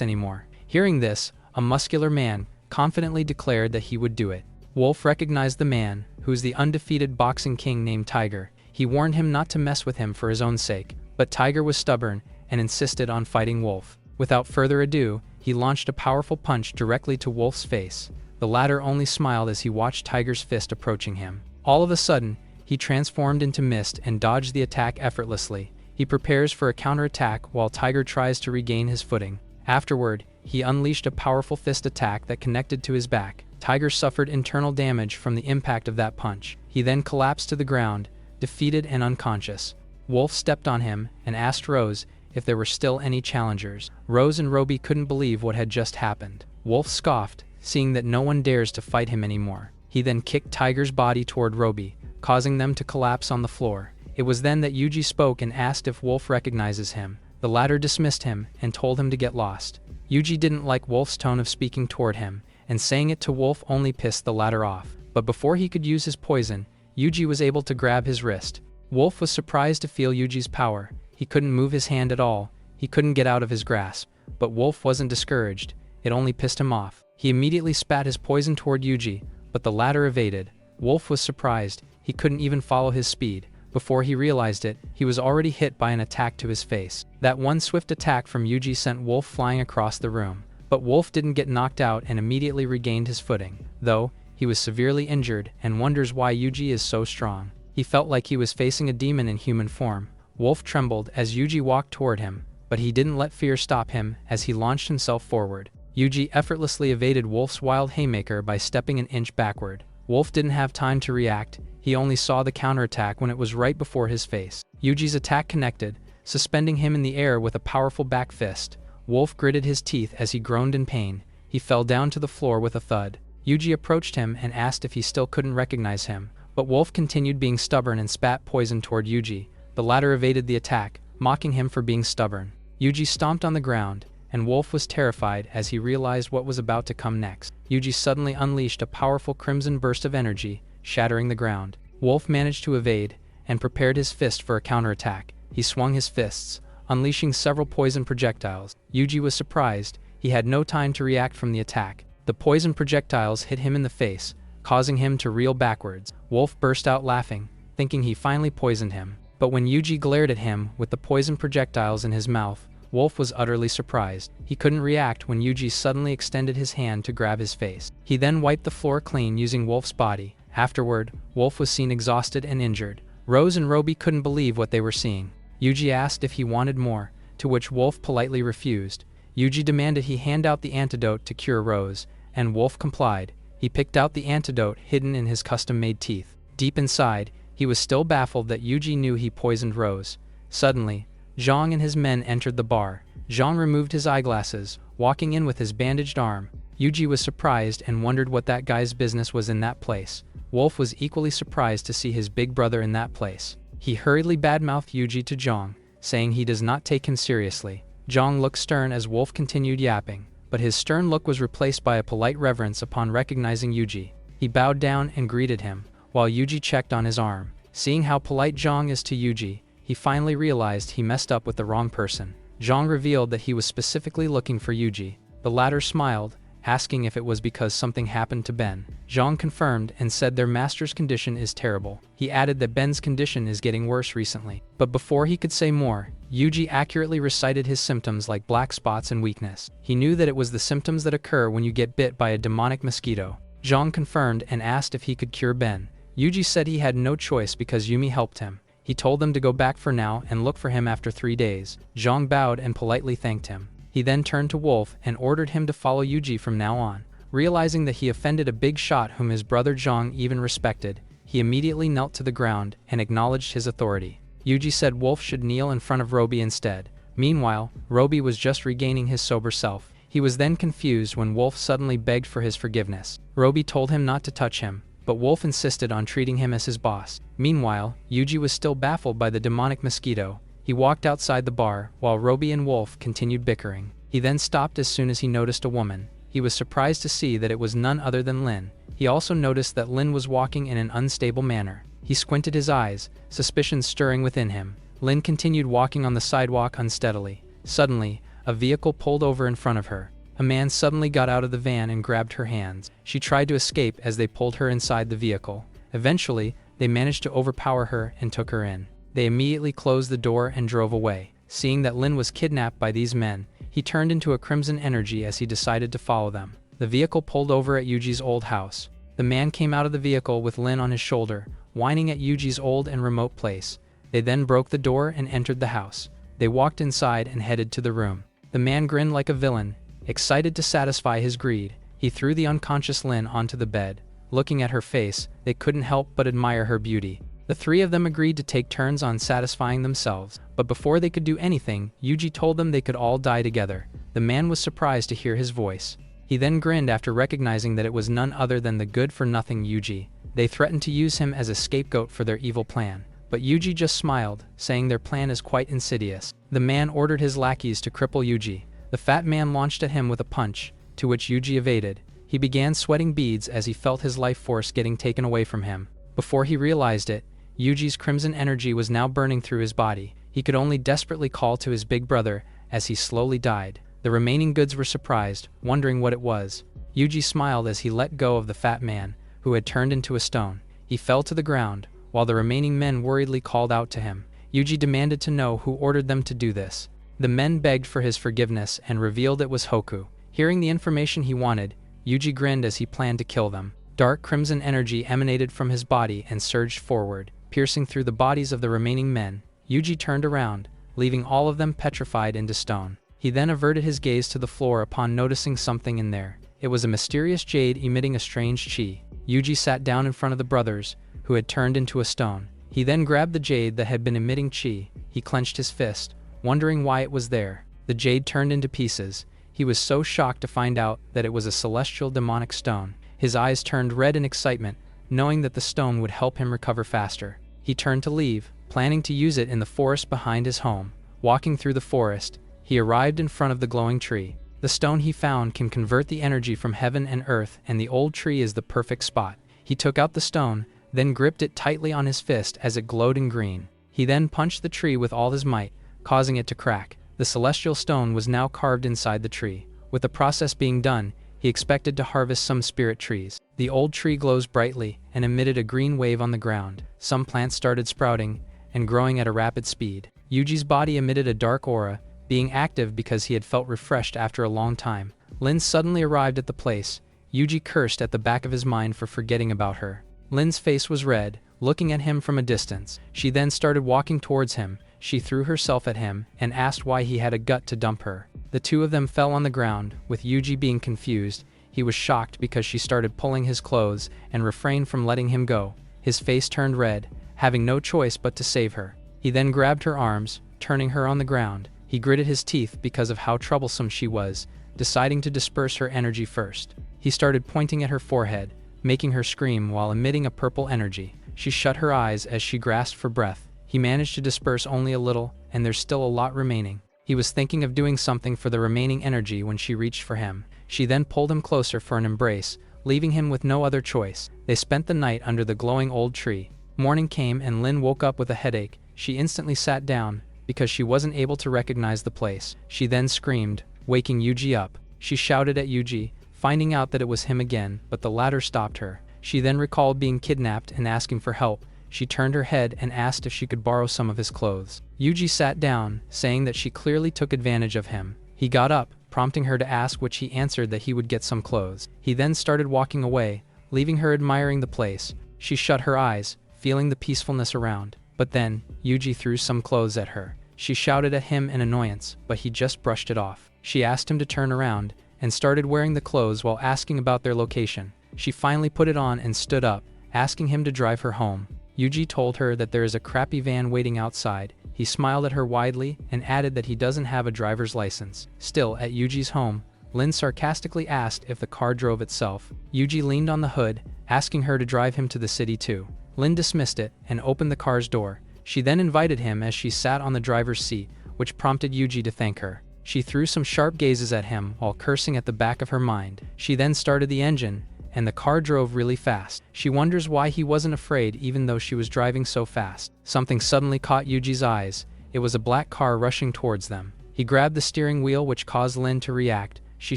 anymore. Hearing this, a muscular man confidently declared that he would do it. Wolf recognized the man, who's the undefeated boxing king named Tiger. He warned him not to mess with him for his own sake, but Tiger was stubborn and insisted on fighting Wolf. Without further ado, he launched a powerful punch directly to Wolf's face. The latter only smiled as he watched Tiger's fist approaching him. All of a sudden, he transformed into mist and dodged the attack effortlessly. He prepares for a counterattack while Tiger tries to regain his footing. Afterward, he unleashed a powerful fist attack that connected to his back. Tiger suffered internal damage from the impact of that punch. He then collapsed to the ground, defeated and unconscious. Wolf stepped on him and asked Rose if there were still any challengers. Rose and Roby couldn't believe what had just happened. Wolf scoffed, seeing that no one dares to fight him anymore. He then kicked Tiger's body toward Roby, causing them to collapse on the floor. It was then that Yuji spoke and asked if Wolf recognizes him. The latter dismissed him and told him to get lost. Yuji didn't like Wolf's tone of speaking toward him, and saying it to Wolf only pissed the latter off. But before he could use his poison, Yuji was able to grab his wrist. Wolf was surprised to feel Yuji's power. He couldn't move his hand at all. He couldn't get out of his grasp. But Wolf wasn't discouraged. It only pissed him off. He immediately spat his poison toward Yuji, but the latter evaded. Wolf was surprised. He couldn't even follow his speed. Before he realized it, he was already hit by an attack to his face. That one swift attack from Yuji sent Wolf flying across the room. But Wolf didn't get knocked out and immediately regained his footing. Though, he was severely injured and wonders why Yuji is so strong. He felt like he was facing a demon in human form. Wolf trembled as Yuji walked toward him, but he didn't let fear stop him as he launched himself forward. Yuji effortlessly evaded Wolf's wild haymaker by stepping an inch backward. Wolf didn't have time to react. He only saw the counterattack when it was right before his face. Yuji's attack connected, suspending him in the air with a powerful back fist. Wolf gritted his teeth as he groaned in pain. He fell down to the floor with a thud. Yuji approached him and asked if he still couldn't recognize him, but Wolf continued being stubborn and spat poison toward Yuji. The latter evaded the attack, mocking him for being stubborn. Yuji stomped on the ground, and Wolf was terrified as he realized what was about to come next. Yuji suddenly unleashed a powerful crimson burst of energy, shattering the ground. Wolf managed to evade and prepared his fist for a counterattack. He swung his fists, unleashing several poison projectiles. Yuji was surprised. He had no time to react from the attack. The poison projectiles hit him in the face, causing him to reel backwards. Wolf burst out laughing, thinking he finally poisoned him. But when Yuji glared at him with the poison projectiles in his mouth, Wolf was utterly surprised. He couldn't react when Yuji suddenly extended his hand to grab his face. He then wiped the floor clean using Wolf's body. Afterward, Wolf was seen exhausted and injured. Rose and Roby couldn't believe what they were seeing. Yuji asked if he wanted more, to which Wolf politely refused. Yuji demanded he hand out the antidote to cure Rose, and Wolf complied. He picked out the antidote hidden in his custom-made teeth. Deep inside, he was still baffled that Yuji knew he poisoned Rose. Suddenly, Zhang and his men entered the bar. Zhang removed his eyeglasses, walking in with his bandaged arm. Yuji was surprised and wondered what that guy's business was in that place. Wolf was equally surprised to see his big brother in that place. He hurriedly badmouthed Yuji to Zhang, saying he does not take him seriously. Zhang looked stern as Wolf continued yapping, but his stern look was replaced by a polite reverence upon recognizing Yuji. He bowed down and greeted him, while Yuji checked on his arm. Seeing how polite Zhang is to Yuji, he finally realized he messed up with the wrong person. Zhang revealed that he was specifically looking for Yuji. The latter smiled, asking if it was because something happened to Ben. Zhang confirmed and said their master's condition is terrible. He added that Ben's condition is getting worse recently. But before he could say more, Yuji accurately recited his symptoms like black spots and weakness. He knew that it was the symptoms that occur when you get bit by a demonic mosquito. Zhang confirmed and asked if he could cure Ben. Yuji said he had no choice because Yumi helped him. He told them to go back for now and look for him after 3 days. Zhang bowed and politely thanked him. He then turned to Wolf and ordered him to follow Yuji from now on. Realizing that he offended a big shot whom his brother Zhang even respected, he immediately knelt to the ground and acknowledged his authority. Yuji said Wolf should kneel in front of Roby instead. Meanwhile, Roby was just regaining his sober self. He was then confused when Wolf suddenly begged for his forgiveness. Roby told him not to touch him, but Wolf insisted on treating him as his boss. Meanwhile, Yuji was still baffled by the demonic mosquito. He walked outside the bar, while Roby and Wolf continued bickering. He then stopped as soon as he noticed a woman. He was surprised to see that it was none other than Lin. He also noticed that Lin was walking in an unstable manner. He squinted his eyes, suspicion stirring within him. Lin continued walking on the sidewalk unsteadily. Suddenly, a vehicle pulled over in front of her. A man suddenly got out of the van and grabbed her hands. She tried to escape as they pulled her inside the vehicle. Eventually, they managed to overpower her and took her in. They immediately closed the door and drove away. Seeing that Lin was kidnapped by these men, he turned into a crimson energy as he decided to follow them. The vehicle pulled over at Yuji's old house. The man came out of the vehicle with Lin on his shoulder, whining at Yuji's old and remote place. They then broke the door and entered the house. They walked inside and headed to the room. The man grinned like a villain, excited to satisfy his greed. He threw the unconscious Lin onto the bed. Looking at her face, they couldn't help but admire her beauty. The three of them agreed to take turns on satisfying themselves, but before they could do anything, Yuji told them they could all die together. The man was surprised to hear his voice. He then grinned after recognizing that it was none other than the good-for-nothing Yuji. They threatened to use him as a scapegoat for their evil plan, but Yuji just smiled, saying their plan is quite insidious. The man ordered his lackeys to cripple Yuji. The fat man launched at him with a punch, to which Yuji evaded. He began sweating beads as he felt his life force getting taken away from him. Before he realized it, Yuji's crimson energy was now burning through his body. He could only desperately call to his big brother as he slowly died. The remaining goods were surprised, wondering what it was. Yuji smiled as he let go of the fat man, who had turned into a stone. He fell to the ground, while the remaining men worriedly called out to him. Yuji demanded to know who ordered them to do this. The men begged for his forgiveness and revealed it was Hoku. Hearing the information he wanted, Yuji grinned as he planned to kill them. Dark crimson energy emanated from his body and surged forward, piercing through the bodies of the remaining men. Yuji turned around, leaving all of them petrified into stone. He then averted his gaze to the floor upon noticing something in there. It was a mysterious jade emitting a strange chi. Yuji sat down in front of the brothers, who had turned into a stone. He then grabbed the jade that had been emitting chi. He clenched his fist, wondering why it was there. The jade turned into pieces. He was so shocked to find out that it was a celestial demonic stone. His eyes turned red in excitement, knowing that the stone would help him recover faster. He turned to leave, planning to use it in the forest behind his home. Walking through the forest, he arrived in front of the glowing tree. The stone he found can convert the energy from heaven and earth, and the old tree is the perfect spot. He took out the stone, then gripped it tightly on his fist as it glowed in green. He then punched the tree with all his might, causing it to crack. The celestial stone was now carved inside the tree. With the process being done, he expected to harvest some spirit trees. The old tree glows brightly and emitted a green wave on the ground. Some plants started sprouting and growing at a rapid speed. Yuji's body emitted a dark aura, being active because he had felt refreshed after a long time. Lin suddenly arrived at the place. Yuji cursed at the back of his mind for forgetting about her. Lin's face was red, looking at him from a distance. She then started walking towards him. She threw herself at him and asked why he had a gut to dump her. The two of them fell on the ground, with Yuji being confused. He was shocked because she started pulling his clothes and refrained from letting him go. His face turned red, having no choice but to save her. He then grabbed her arms, turning her on the ground. He gritted his teeth because of how troublesome she was, deciding to disperse her energy first. He started pointing at her forehead, making her scream while emitting a purple energy. She shut her eyes as she grasped for breath. He managed to disperse only a little, and there's still a lot remaining. He was thinking of doing something for the remaining energy when she reached for him. She then pulled him closer for an embrace, leaving him with no other choice. They spent the night under the glowing old tree. Morning came and Lin woke up with a headache. She instantly sat down, because she wasn't able to recognize the place. She then screamed, waking Yuji up. She shouted at Yuji, finding out that it was him again, but the latter stopped her. She then recalled being kidnapped and asking for help. She turned her head and asked if she could borrow some of his clothes. Yuji sat down, saying that she clearly took advantage of him. He got up, prompting her to ask, which he answered that he would get some clothes. He then started walking away, leaving her admiring the place. She shut her eyes, feeling the peacefulness around. But then, Yuji threw some clothes at her. She shouted at him in annoyance, but he just brushed it off. She asked him to turn around, and started wearing the clothes while asking about their location. She finally put it on and stood up, asking him to drive her home. Yuji told her that there is a crappy van waiting outside. He smiled at her widely and added that he doesn't have a driver's license. Still, at Yuji's home, Lin sarcastically asked if the car drove itself. Yuji leaned on the hood, asking her to drive him to the city too. Lin dismissed it and opened the car's door. She then invited him as she sat on the driver's seat, which prompted Yuji to thank her. She threw some sharp gazes at him while cursing at the back of her mind. She then started the engine, and the car drove really fast. She wonders why he wasn't afraid even though she was driving so fast. Something suddenly caught Yuji's eyes. It was a black car rushing towards them. He grabbed the steering wheel, which caused Lin to react. She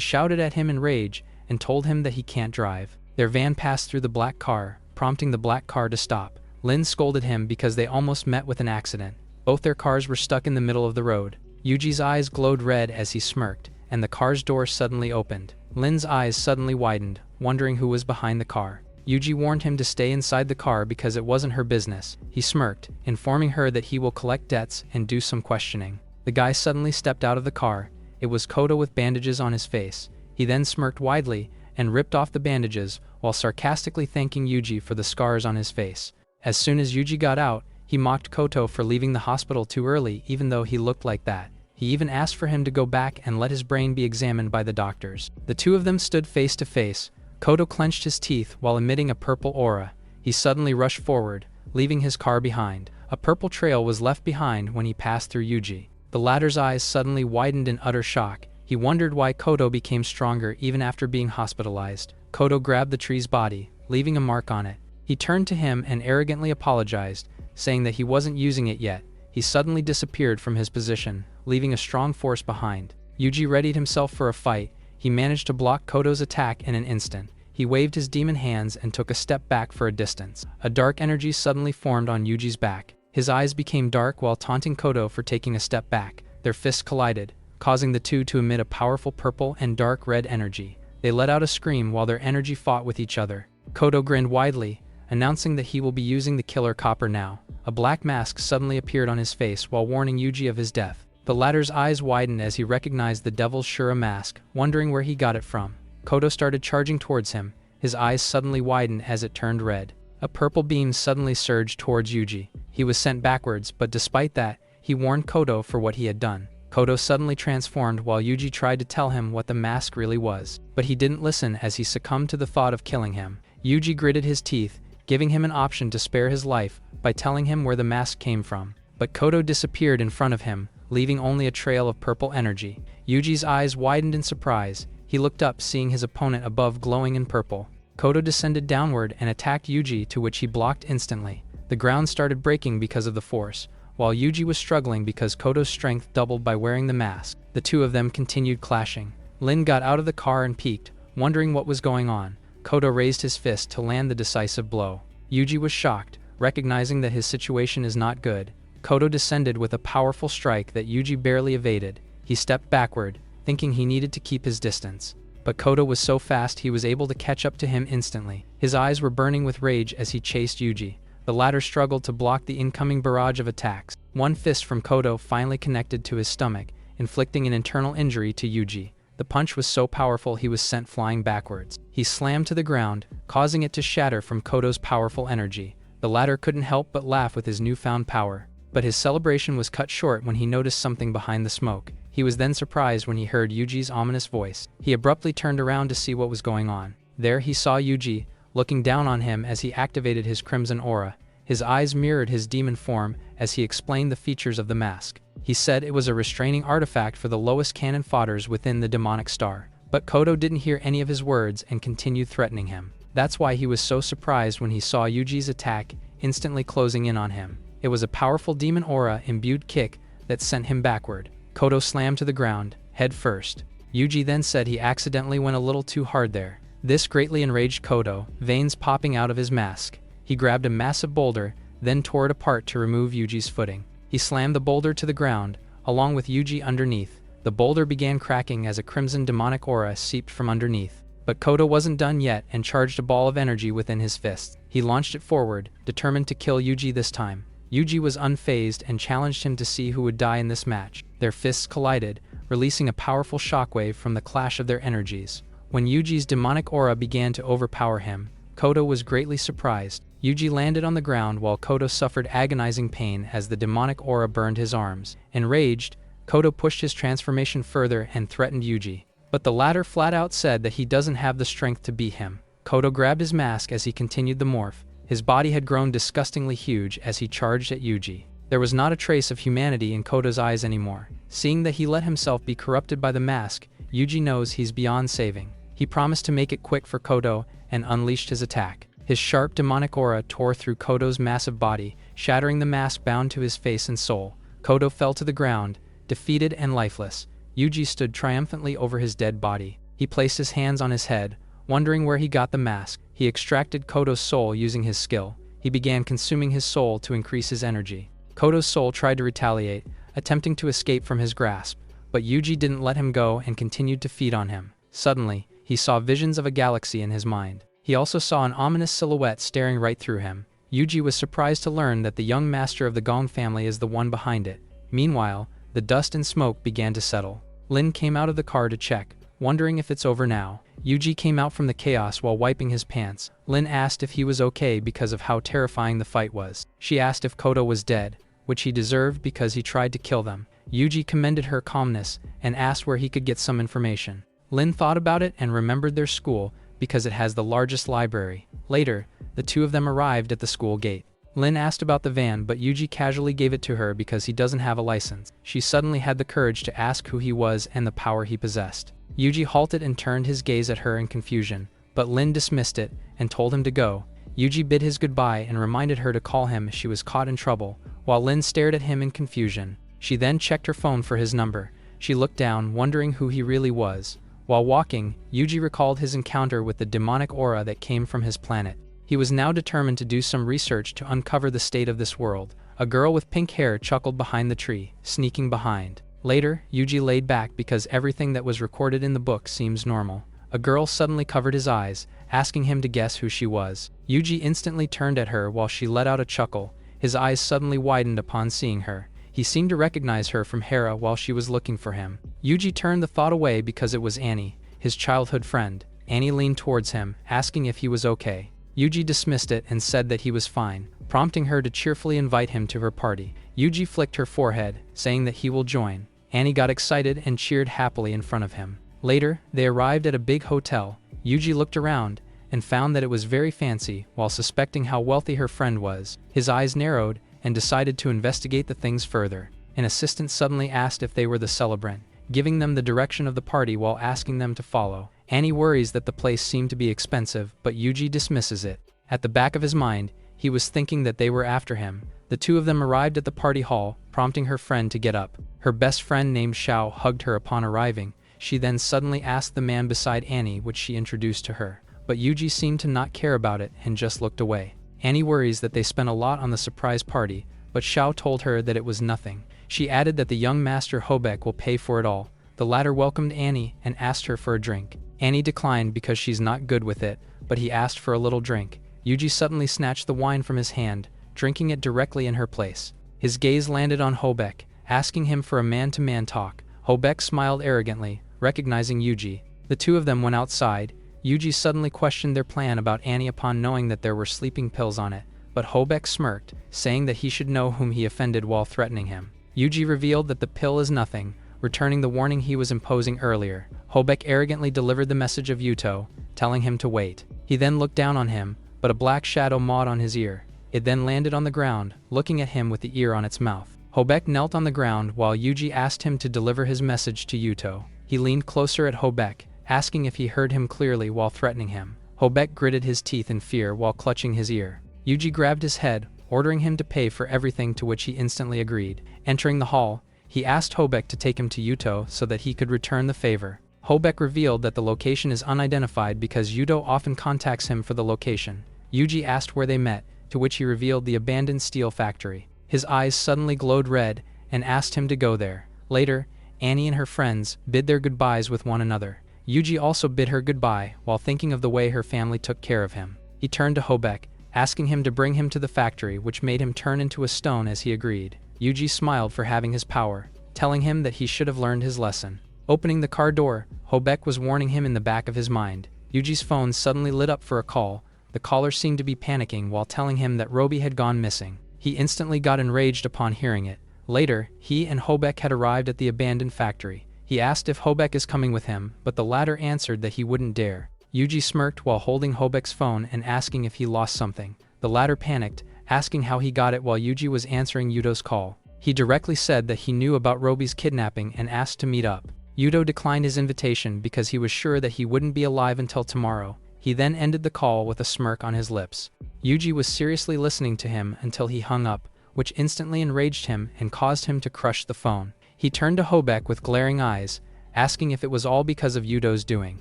shouted at him in rage and told him that he can't drive. Their van passed through the black car, prompting the black car to stop. Lin scolded him because they almost met with an accident. Both their cars were stuck in the middle of the road. Yuji's eyes glowed red as he smirked, and the car's door suddenly opened. Lin's eyes suddenly widened, wondering who was behind the car. Yuji warned him to stay inside the car because it wasn't her business. He smirked, informing her that he will collect debts and do some questioning. The guy suddenly stepped out of the car. It was Kodo with bandages on his face. He then smirked widely and ripped off the bandages while sarcastically thanking Yuji for the scars on his face. As soon as Yuji got out, he mocked Koto for leaving the hospital too early even though he looked like that. He even asked for him to go back and let his brain be examined by the doctors. The two of them stood face to face. Koto clenched his teeth while emitting a purple aura. He suddenly rushed forward, leaving his car behind. A purple trail was left behind when he passed through Yuji. The latter's eyes suddenly widened in utter shock. He wondered why Koto became stronger even after being hospitalized. Koto grabbed the tree's body, leaving a mark on it. He turned to him and arrogantly apologized, saying that he wasn't using it yet. He suddenly disappeared from his position, leaving a strong force behind. Yuji readied himself for a fight. He managed to block Koto's attack in an instant. He waved his demon hands and took a step back for a distance. A dark energy suddenly formed on Yuji's back. His eyes became dark while taunting Koto for taking a step back. Their fists collided, causing the two to emit a powerful purple and dark red energy. They let out a scream while their energy fought with each other. Koto grinned widely, announcing that he will be using the killer copper now. A black mask suddenly appeared on his face while warning Yuji of his death. The latter's eyes widened as he recognized the Devil's Shura mask, wondering where he got it from. Koto started charging towards him. His eyes suddenly widened as it turned red. A purple beam suddenly surged towards Yuji. He was sent backwards, but despite that, he warned Koto for what he had done. Koto suddenly transformed while Yuji tried to tell him what the mask really was. But he didn't listen as he succumbed to the thought of killing him. Yuji gritted his teeth, giving him an option to spare his life by telling him where the mask came from. But Koto disappeared in front of him, leaving only a trail of purple energy. Yuji's eyes widened in surprise. He looked up, seeing his opponent above glowing in purple. Koto descended downward and attacked Yuji, to which he blocked instantly. The ground started breaking because of the force, while Yuji was struggling because Koto's strength doubled by wearing the mask. The two of them continued clashing. Lin got out of the car and peeked, wondering what was going on. Koto raised his fist to land the decisive blow. Yuji was shocked, recognizing that his situation is not good. Koto descended with a powerful strike that Yuji barely evaded. He stepped backward, thinking he needed to keep his distance. But Koto was so fast he was able to catch up to him instantly. His eyes were burning with rage as he chased Yuji. The latter struggled to block the incoming barrage of attacks. One fist from Koto finally connected to his stomach, inflicting an internal injury to Yuji. The punch was so powerful he was sent flying backwards. He slammed to the ground, causing it to shatter from Koto's powerful energy. The latter couldn't help but laugh with his newfound power. But his celebration was cut short when he noticed something behind the smoke. He was then surprised when he heard Yuji's ominous voice. He abruptly turned around to see what was going on. There he saw Yuji, looking down on him as he activated his crimson aura. His eyes mirrored his demon form as he explained the features of the mask. He said it was a restraining artifact for the lowest cannon fodders within the demonic star. But Koto didn't hear any of his words and continued threatening him. That's why he was so surprised when he saw Yuji's attack instantly closing in on him. It was a powerful demon aura-imbued kick that sent him backward. Koto slammed to the ground, head first. Yuji then said he accidentally went a little too hard there. This greatly enraged Koto, veins popping out of his mask. He grabbed a massive boulder, then tore it apart to remove Yuji's footing. He slammed the boulder to the ground, along with Yuji underneath. The boulder began cracking as a crimson demonic aura seeped from underneath. But Koto wasn't done yet and charged a ball of energy within his fist. He launched it forward, determined to kill Yuji this time. Yuji was unfazed and challenged him to see who would die in this match. Their fists collided, releasing a powerful shockwave from the clash of their energies. When Yuji's demonic aura began to overpower him, Koto was greatly surprised. Yuji landed on the ground while Koto suffered agonizing pain as the demonic aura burned his arms. Enraged, Koto pushed his transformation further and threatened Yuji. But the latter flat out said that he doesn't have the strength to beat him. Kodo grabbed his mask as he continued the morph. His body had grown disgustingly huge as he charged at Yuji. There was not a trace of humanity in Kodo's eyes anymore. Seeing that he let himself be corrupted by the mask, Yuji knows he's beyond saving. He promised to make it quick for Kodo and unleashed his attack. His sharp demonic aura tore through Kodo's massive body, shattering the mask bound to his face and soul. Kodo fell to the ground, defeated and lifeless. Yuji stood triumphantly over his dead body. He placed his hands on his head, wondering where he got the mask. He extracted Kodo's soul using his skill. He began consuming his soul to increase his energy. Kodo's soul tried to retaliate, attempting to escape from his grasp, but Yuji didn't let him go and continued to feed on him. Suddenly, he saw visions of a galaxy in his mind. He also saw an ominous silhouette staring right through him. Yuji was surprised to learn that the young master of the Gong family is the one behind it. Meanwhile, the dust and smoke began to settle. Lin came out of the car to check, wondering if it's over now. Yuji came out from the chaos while wiping his pants. Lin asked if he was okay because of how terrifying the fight was. She asked if Kodo was dead, which he deserved because he tried to kill them. Yuji commended her calmness and asked where he could get some information. Lin thought about it and remembered their school because it has the largest library. Later, the two of them arrived at the school gate. Lin asked about the van, but Yuji casually gave it to her because he doesn't have a license. She suddenly had the courage to ask who he was and the power he possessed. Yuji halted and turned his gaze at her in confusion, but Lin dismissed it and told him to go. Yuji bid his goodbye and reminded her to call him if she was caught in trouble, while Lin stared at him in confusion. She then checked her phone for his number. She looked down, wondering who he really was. While walking, Yuji recalled his encounter with the demonic aura that came from his planet. He was now determined to do some research to uncover the state of this world. A girl with pink hair chuckled behind the tree, sneaking behind. Later, Yuji laid back because everything that was recorded in the book seems normal. A girl suddenly covered his eyes, asking him to guess who she was. Yuji instantly turned at her while she let out a chuckle. His eyes suddenly widened upon seeing her. He seemed to recognize her from Hera while she was looking for him. Yuji turned the thought away because it was Annie, his childhood friend. Annie leaned towards him, asking if he was okay. Yuji dismissed it and said that he was fine, prompting her to cheerfully invite him to her party. Yuji flicked her forehead, saying that he will join. Annie got excited and cheered happily in front of him. Later, they arrived at a big hotel. Yuji looked around and found that it was very fancy. While suspecting how wealthy her friend was, his eyes narrowed and decided to investigate the things further. An assistant suddenly asked if they were the celebrant, giving them the direction of the party while asking them to follow. Annie worries that the place seemed to be expensive, but Yuji dismisses it. At the back of his mind, he was thinking that they were after him. The two of them arrived at the party hall, prompting her friend to get up. Her best friend named Xiao hugged her upon arriving. She then suddenly asked the man beside Annie, which she introduced to her. But Yuji seemed to not care about it and just looked away. Annie worries that they spent a lot on the surprise party, but Xiao told her that it was nothing. She added that the young master Hobek will pay for it all. The latter welcomed Annie and asked her for a drink. Annie declined because she's not good with it, but he asked for a little drink. Yuji suddenly snatched the wine from his hand, drinking it directly in her place. His gaze landed on Hobek, asking him for a man-to-man talk. Hobek smiled arrogantly, recognizing Yuji. The two of them went outside. Yuji suddenly questioned their plan about Annie upon knowing that there were sleeping pills on it, but Hobek smirked, saying that he should know whom he offended while threatening him. Yuji revealed that the pill is nothing, returning the warning he was imposing earlier. Hobek arrogantly delivered the message of Yuto, telling him to wait. He then looked down on him, but a black shadow mawed on his ear. It then landed on the ground, looking at him with the ear on its mouth. Hobek knelt on the ground while Yuji asked him to deliver his message to Yuto. He leaned closer at Hobek, asking if he heard him clearly while threatening him. Hobek gritted his teeth in fear while clutching his ear. Yuji grabbed his head, ordering him to pay for everything, to which he instantly agreed. Entering the hall, he asked Hobek to take him to Yuto so that he could return the favor. Hobek revealed that the location is unidentified because Yuto often contacts him for the location. Yuji asked where they met, to which he revealed the abandoned steel factory. His eyes suddenly glowed red and asked him to go there. Later, Annie and her friends bid their goodbyes with one another. Yuji also bid her goodbye while thinking of the way her family took care of him. He turned to Hobek, asking him to bring him to the factory, which made him turn into a stone as he agreed. Yuji smiled for having his power, telling him that he should have learned his lesson. Opening the car door, Hobek was warning him in the back of his mind. Yuji's phone suddenly lit up for a call. The caller seemed to be panicking while telling him that Roby had gone missing. He instantly got enraged upon hearing it. Later, he and Hobek had arrived at the abandoned factory. He asked if Hobek is coming with him, but the latter answered that he wouldn't dare. Yuji smirked while holding Hobek's phone and asking if he lost something. The latter panicked, asking how he got it while Yuji was answering Yudo's call. He directly said that he knew about Robi's kidnapping and asked to meet up. Yudo declined his invitation because he was sure that he wouldn't be alive until tomorrow. He then ended the call with a smirk on his lips. Yuji was seriously listening to him until he hung up, which instantly enraged him and caused him to crush the phone. He turned to Hobek with glaring eyes, asking if it was all because of Yudo's doing,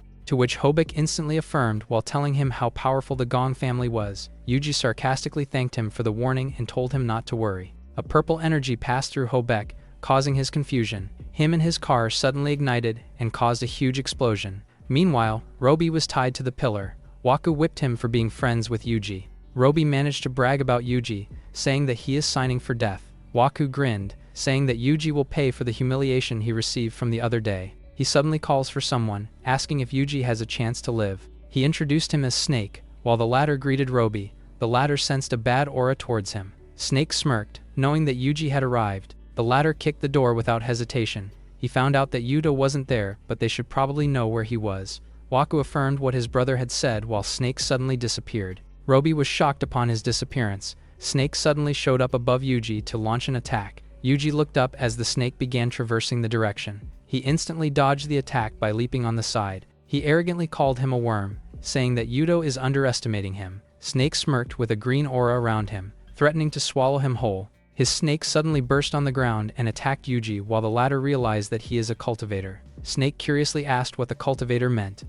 to which Hobek instantly affirmed while telling him how powerful the Gong family was. Yuji sarcastically thanked him for the warning and told him not to worry. A purple energy passed through Hobek, causing his confusion. Him and his car suddenly ignited and caused a huge explosion. Meanwhile, Robi was tied to the pillar. Waku whipped him for being friends with Yuji. Robi managed to brag about Yuji, saying that he is signing for death. Waku grinned, saying that Yuji will pay for the humiliation he received from the other day. He suddenly calls for someone, asking if Yuji has a chance to live. He introduced him as Snake, while the latter greeted Robi. The latter sensed a bad aura towards him. Snake smirked, knowing that Yuji had arrived. The latter kicked the door without hesitation. He found out that Yudo wasn't there, but they should probably know where he was. Waku affirmed what his brother had said while Snake suddenly disappeared. Robi was shocked upon his disappearance. Snake suddenly showed up above Yuji to launch an attack. Yuji looked up as the snake began traversing the direction. He instantly dodged the attack by leaping on the side. He arrogantly called him a worm, saying that Yudo is underestimating him. Snake smirked with a green aura around him, threatening to swallow him whole. His snake suddenly burst on the ground and attacked Yuji while the latter realized that he is a cultivator. Snake curiously asked what the cultivator meant.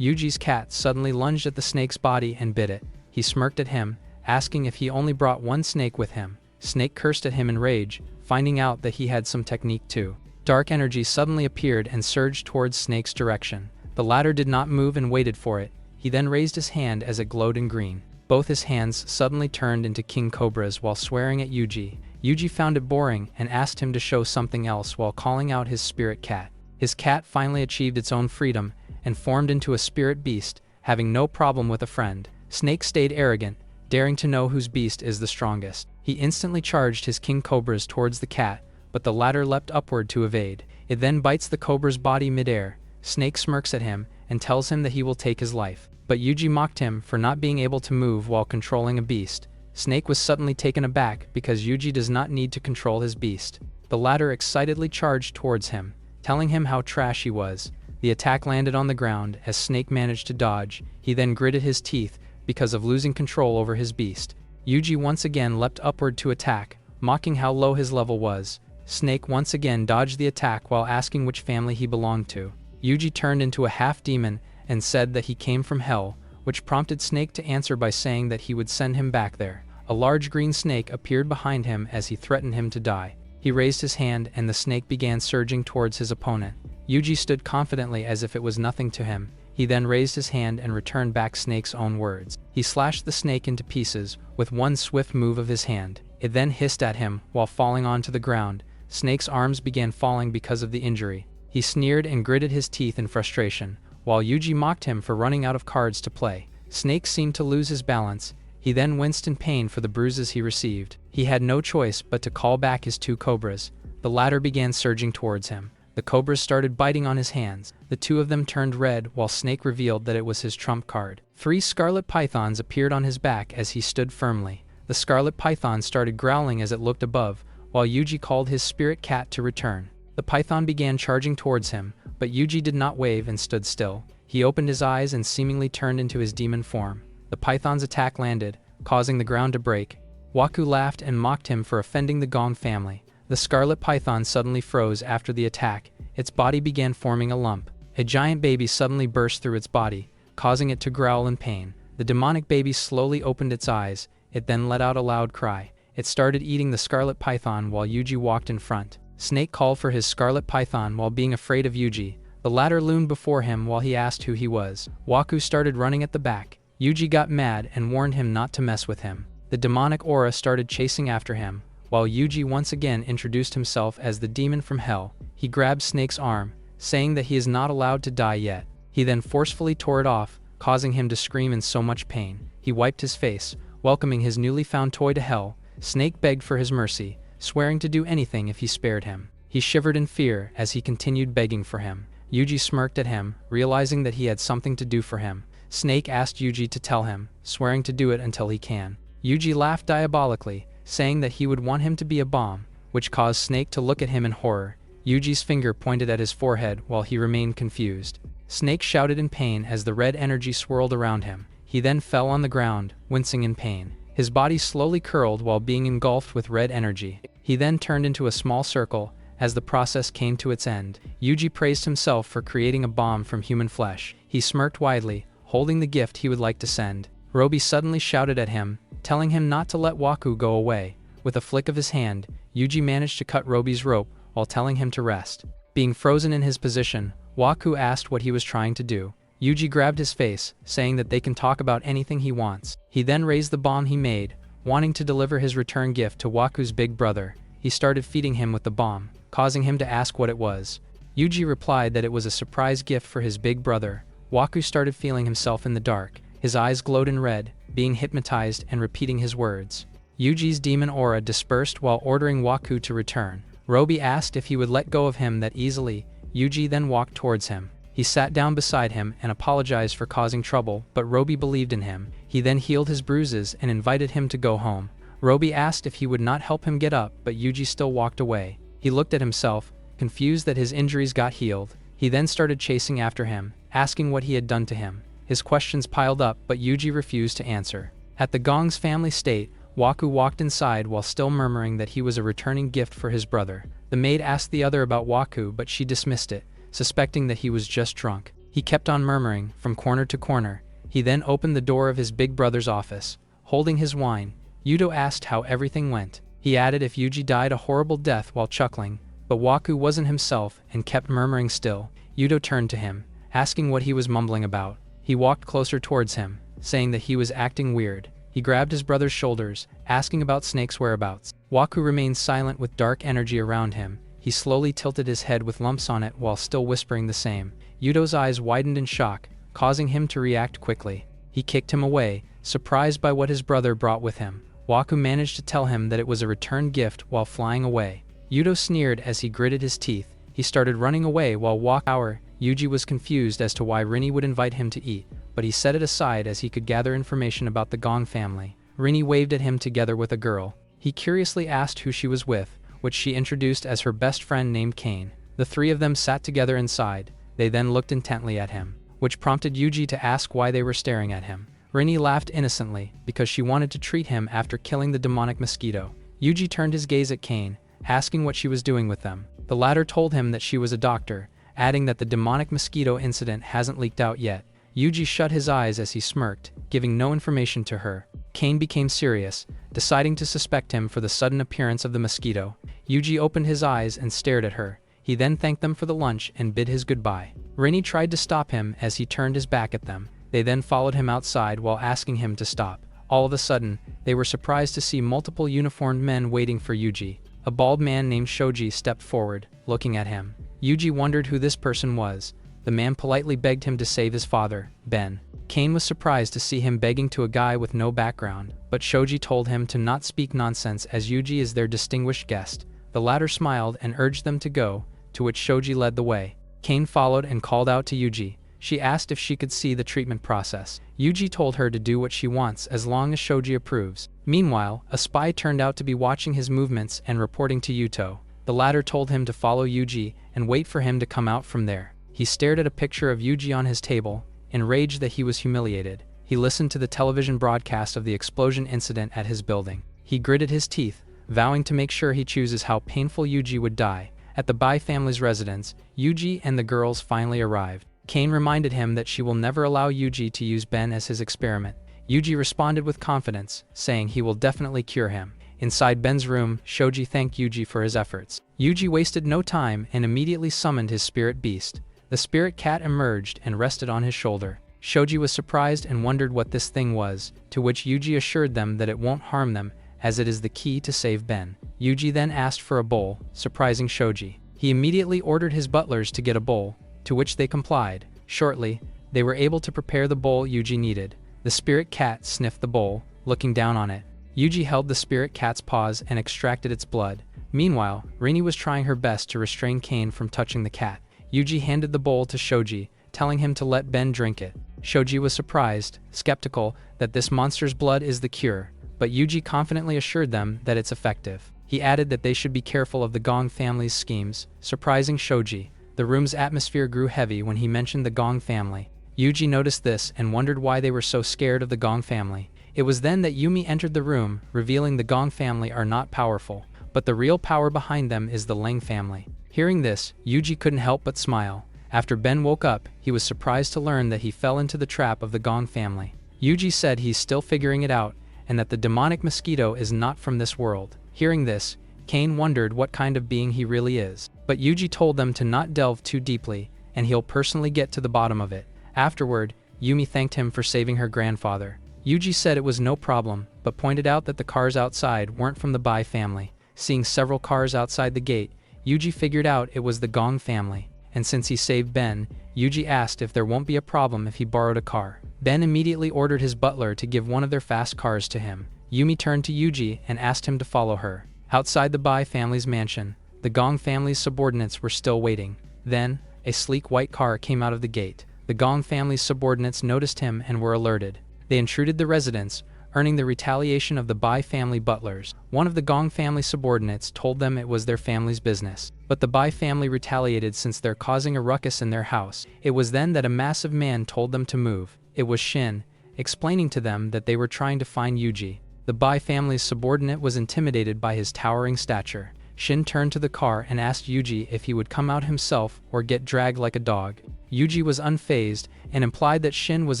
Yuji's cat suddenly lunged at the snake's body and bit it. He smirked at him, asking if he only brought one snake with him. Snake cursed at him in rage, finding out that he had some technique too. Dark energy suddenly appeared and surged towards Snake's direction. The latter did not move and waited for it. He then raised his hand as it glowed in green. Both his hands suddenly turned into king cobras while swearing at Yuji. Yuji found it boring and asked him to show something else while calling out his spirit cat. His cat finally achieved its own freedom and formed into a spirit beast, having no problem with a friend. Snake stayed arrogant, daring to know whose beast is the strongest. He instantly charged his king cobras towards the cat, but the latter leapt upward to evade. It then bites the cobra's body midair. Snake smirks at him and tells him that he will take his life. But Yuji mocked him for not being able to move while controlling a beast. Snake was suddenly taken aback because Yuji does not need to control his beast. The latter excitedly charged towards him, telling him how trash he was. The attack landed on the ground as Snake managed to dodge. He then gritted his teeth because of losing control over his beast. Yuji once again leapt upward to attack, mocking how low his level was. Snake once again dodged the attack while asking which family he belonged to. Yuji turned into a half-demon and said that he came from hell, which prompted Snake to answer by saying that he would send him back there. A large green snake appeared behind him as he threatened him to die. He raised his hand and the snake began surging towards his opponent. Yuji stood confidently as if it was nothing to him. He then raised his hand and returned back Snake's own words. He slashed the snake into pieces with one swift move of his hand. It then hissed at him while falling onto the ground. Snake's arms began falling because of the injury. He sneered and gritted his teeth in frustration, while Yuji mocked him for running out of cards to play. Snake seemed to lose his balance. He then winced in pain for the bruises he received. He had no choice but to call back his two cobras. The latter began surging towards him. The cobras started biting on his hands. The two of them turned red while Snake revealed that it was his trump card. 3 scarlet pythons appeared on his back as he stood firmly. The scarlet python started growling as it looked above, while Yuji called his spirit cat to return. The python began charging towards him, but Yuji did not wave and stood still. He opened his eyes and seemingly turned into his demon form. The python's attack landed, causing the ground to break. Waku laughed and mocked him for offending the Gong family. The scarlet python suddenly froze after the attack. Its body began forming a lump. A giant baby suddenly burst through its body, causing it to growl in pain. The demonic baby slowly opened its eyes. It then let out a loud cry. It started eating the scarlet python while Yuji walked in front. Snake called for his scarlet python while being afraid of Yuji. The latter loomed before him while he asked who he was. Waku started running at the back. Yuji got mad and warned him not to mess with him. The demonic aura started chasing after him, while Yuji once again introduced himself as the demon from hell. He grabbed Snake's arm, saying that he is not allowed to die yet. He then forcefully tore it off, causing him to scream in so much pain. He wiped his face, welcoming his newly found toy to hell. Snake begged for his mercy, swearing to do anything if he spared him. He shivered in fear as he continued begging for him. Yuji smirked at him, realizing that he had something to do for him. Snake asked Yuji to tell him, swearing to do it until he can. Yuji laughed diabolically, saying that he would want him to be a bomb, which caused Snake to look at him in horror. Yuji's finger pointed at his forehead while he remained confused. Snake shouted in pain as the red energy swirled around him. He then fell on the ground, wincing in pain. His body slowly curled while being engulfed with red energy. He then turned into a small circle as the process came to its end. Yuji praised himself for creating a bomb from human flesh. He smirked widely, holding the gift he would like to send. Robi suddenly shouted at him, telling him not to let Waku go away. With a flick of his hand, Yuji managed to cut Robi's rope while telling him to rest. Being frozen in his position, Waku asked what he was trying to do. Yuji grabbed his face, saying that they can talk about anything he wants. He then raised the bomb he made, wanting to deliver his return gift to Waku's big brother. He started feeding him with the bomb, causing him to ask what it was. Yuji replied that it was a surprise gift for his big brother. Waku started feeling himself in the dark. His eyes glowed in red, being hypnotized and repeating his words. Yuji's demon aura dispersed while ordering Waku to return. Robi asked if he would let go of him that easily. Yuji then walked towards him. He sat down beside him and apologized for causing trouble, but Robi believed in him. He then healed his bruises and invited him to go home. Robi asked if he would not help him get up, but Yuji still walked away. He looked at himself, confused that his injuries got healed. He then started chasing after him, asking what he had done to him. His questions piled up, but Yuji refused to answer. At the Gong's family estate, Waku walked inside while still murmuring that he was a returning gift for his brother. The maid asked the other about Waku, but she dismissed it, suspecting that he was just drunk. He kept on murmuring, from corner to corner. He then opened the door of his big brother's office. Holding his wine, Yuto asked how everything went. He added if Yuji died a horrible death while chuckling, but Waku wasn't himself and kept murmuring still. Yuto turned to him, asking what he was mumbling about. He walked closer towards him, saying that he was acting weird. He grabbed his brother's shoulders, asking about Snake's whereabouts. Waku remained silent with dark energy around him. He slowly tilted his head with lumps on it while still whispering the same. Yuto's eyes widened in shock, causing him to react quickly. He kicked him away, surprised by what his brother brought with him. Waku managed to tell him that it was a return gift while flying away. Yuto sneered as he gritted his teeth. He started running away while Yuji was confused as to why Rini would invite him to eat, but he set it aside as he could gather information about the Gong family. Rini waved at him together with a girl. He curiously asked who she was with, which she introduced as her best friend named Kane. The three of them sat together inside. They then looked intently at him, which prompted Yuji to ask why they were staring at him. Rini laughed innocently because she wanted to treat him after killing the demonic mosquito. Yuji turned his gaze at Kane, asking what she was doing with them. The latter told him that she was a doctor, adding that the demonic mosquito incident hasn't leaked out yet. Yuji shut his eyes as he smirked, giving no information to her. Kane became serious, deciding to suspect him for the sudden appearance of the mosquito. Yuji opened his eyes and stared at her. He then thanked them for the lunch and bid his goodbye. Rini tried to stop him as he turned his back at them. They then followed him outside while asking him to stop. All of a sudden, they were surprised to see multiple uniformed men waiting for Yuji. A bald man named Shoji stepped forward, looking at him. Yuji wondered who this person was. The man politely begged him to save his father, Ben. Kane was surprised to see him begging to a guy with no background, but Shoji told him to not speak nonsense as Yuji is their distinguished guest. The latter smiled and urged them to go, to which Shoji led the way. Kane followed and called out to Yuji. She asked if she could see the treatment process. Yuji told her to do what she wants as long as Shoji approves. Meanwhile, a spy turned out to be watching his movements and reporting to Yuto. The latter told him to follow Yuji and wait for him to come out from there. He stared at a picture of Yuji on his table, enraged that he was humiliated. He listened to the television broadcast of the explosion incident at his building. He gritted his teeth, vowing to make sure he chooses how painful Yuji would die. At the Bai family's residence, Yuji and the girls finally arrived. Kane reminded him that she will never allow Yuji to use Ben as his experiment. Yuji responded with confidence, saying he will definitely cure him. Inside Ben's room, Shoji thanked Yuji for his efforts. Yuji wasted no time and immediately summoned his spirit beast. The spirit cat emerged and rested on his shoulder. Shoji was surprised and wondered what this thing was, to which Yuji assured them that it won't harm them, as it is the key to save Ben. Yuji then asked for a bowl, surprising Shoji. He immediately ordered his butlers to get a bowl, to which they complied. Shortly, they were able to prepare the bowl Yuji needed. The spirit cat sniffed the bowl, looking down on it. Yuji held the spirit cat's paws and extracted its blood. Meanwhile, Rini was trying her best to restrain Kane from touching the cat. Yuji handed the bowl to Shoji, telling him to let Ben drink it. Shoji was surprised, skeptical, that this monster's blood is the cure, but Yuji confidently assured them that it's effective. He added that they should be careful of the Gong family's schemes, surprising Shoji. The room's atmosphere grew heavy when he mentioned the Gong family. Yuji noticed this and wondered why they were so scared of the Gong family. It was then that Yumi entered the room, revealing the Gong family are not powerful, but the real power behind them is the Ling family. Hearing this, Yuji couldn't help but smile. After Ben woke up, he was surprised to learn that he fell into the trap of the Gong family. Yuji said he's still figuring it out, and that the demonic mosquito is not from this world. Hearing this, Kane wondered what kind of being he really is. But Yuji told them to not delve too deeply, and he'll personally get to the bottom of it. Afterward, Yumi thanked him for saving her grandfather. Yuji said it was no problem, but pointed out that the cars outside weren't from the Bai family. Seeing several cars outside the gate, Yuji figured out it was the Gong family. And since he saved Ben, Yuji asked if there won't be a problem if he borrowed a car. Ben immediately ordered his butler to give one of their fast cars to him. Yumi turned to Yuji and asked him to follow her. Outside the Bai family's mansion, the Gong family's subordinates were still waiting. Then, a sleek white car came out of the gate. The Gong family's subordinates noticed him and were alerted. They intruded the residence, earning the retaliation of the Bai family butlers. One of the Gong family subordinates told them it was their family's business. But the Bai family retaliated since they're causing a ruckus in their house. It was then that a massive man told them to move. It was Shin, explaining to them that they were trying to find Yuji. The Bai family's subordinate was intimidated by his towering stature. Shin turned to the car and asked Yuji if he would come out himself or get dragged like a dog. Yuji was unfazed and implied that Shin was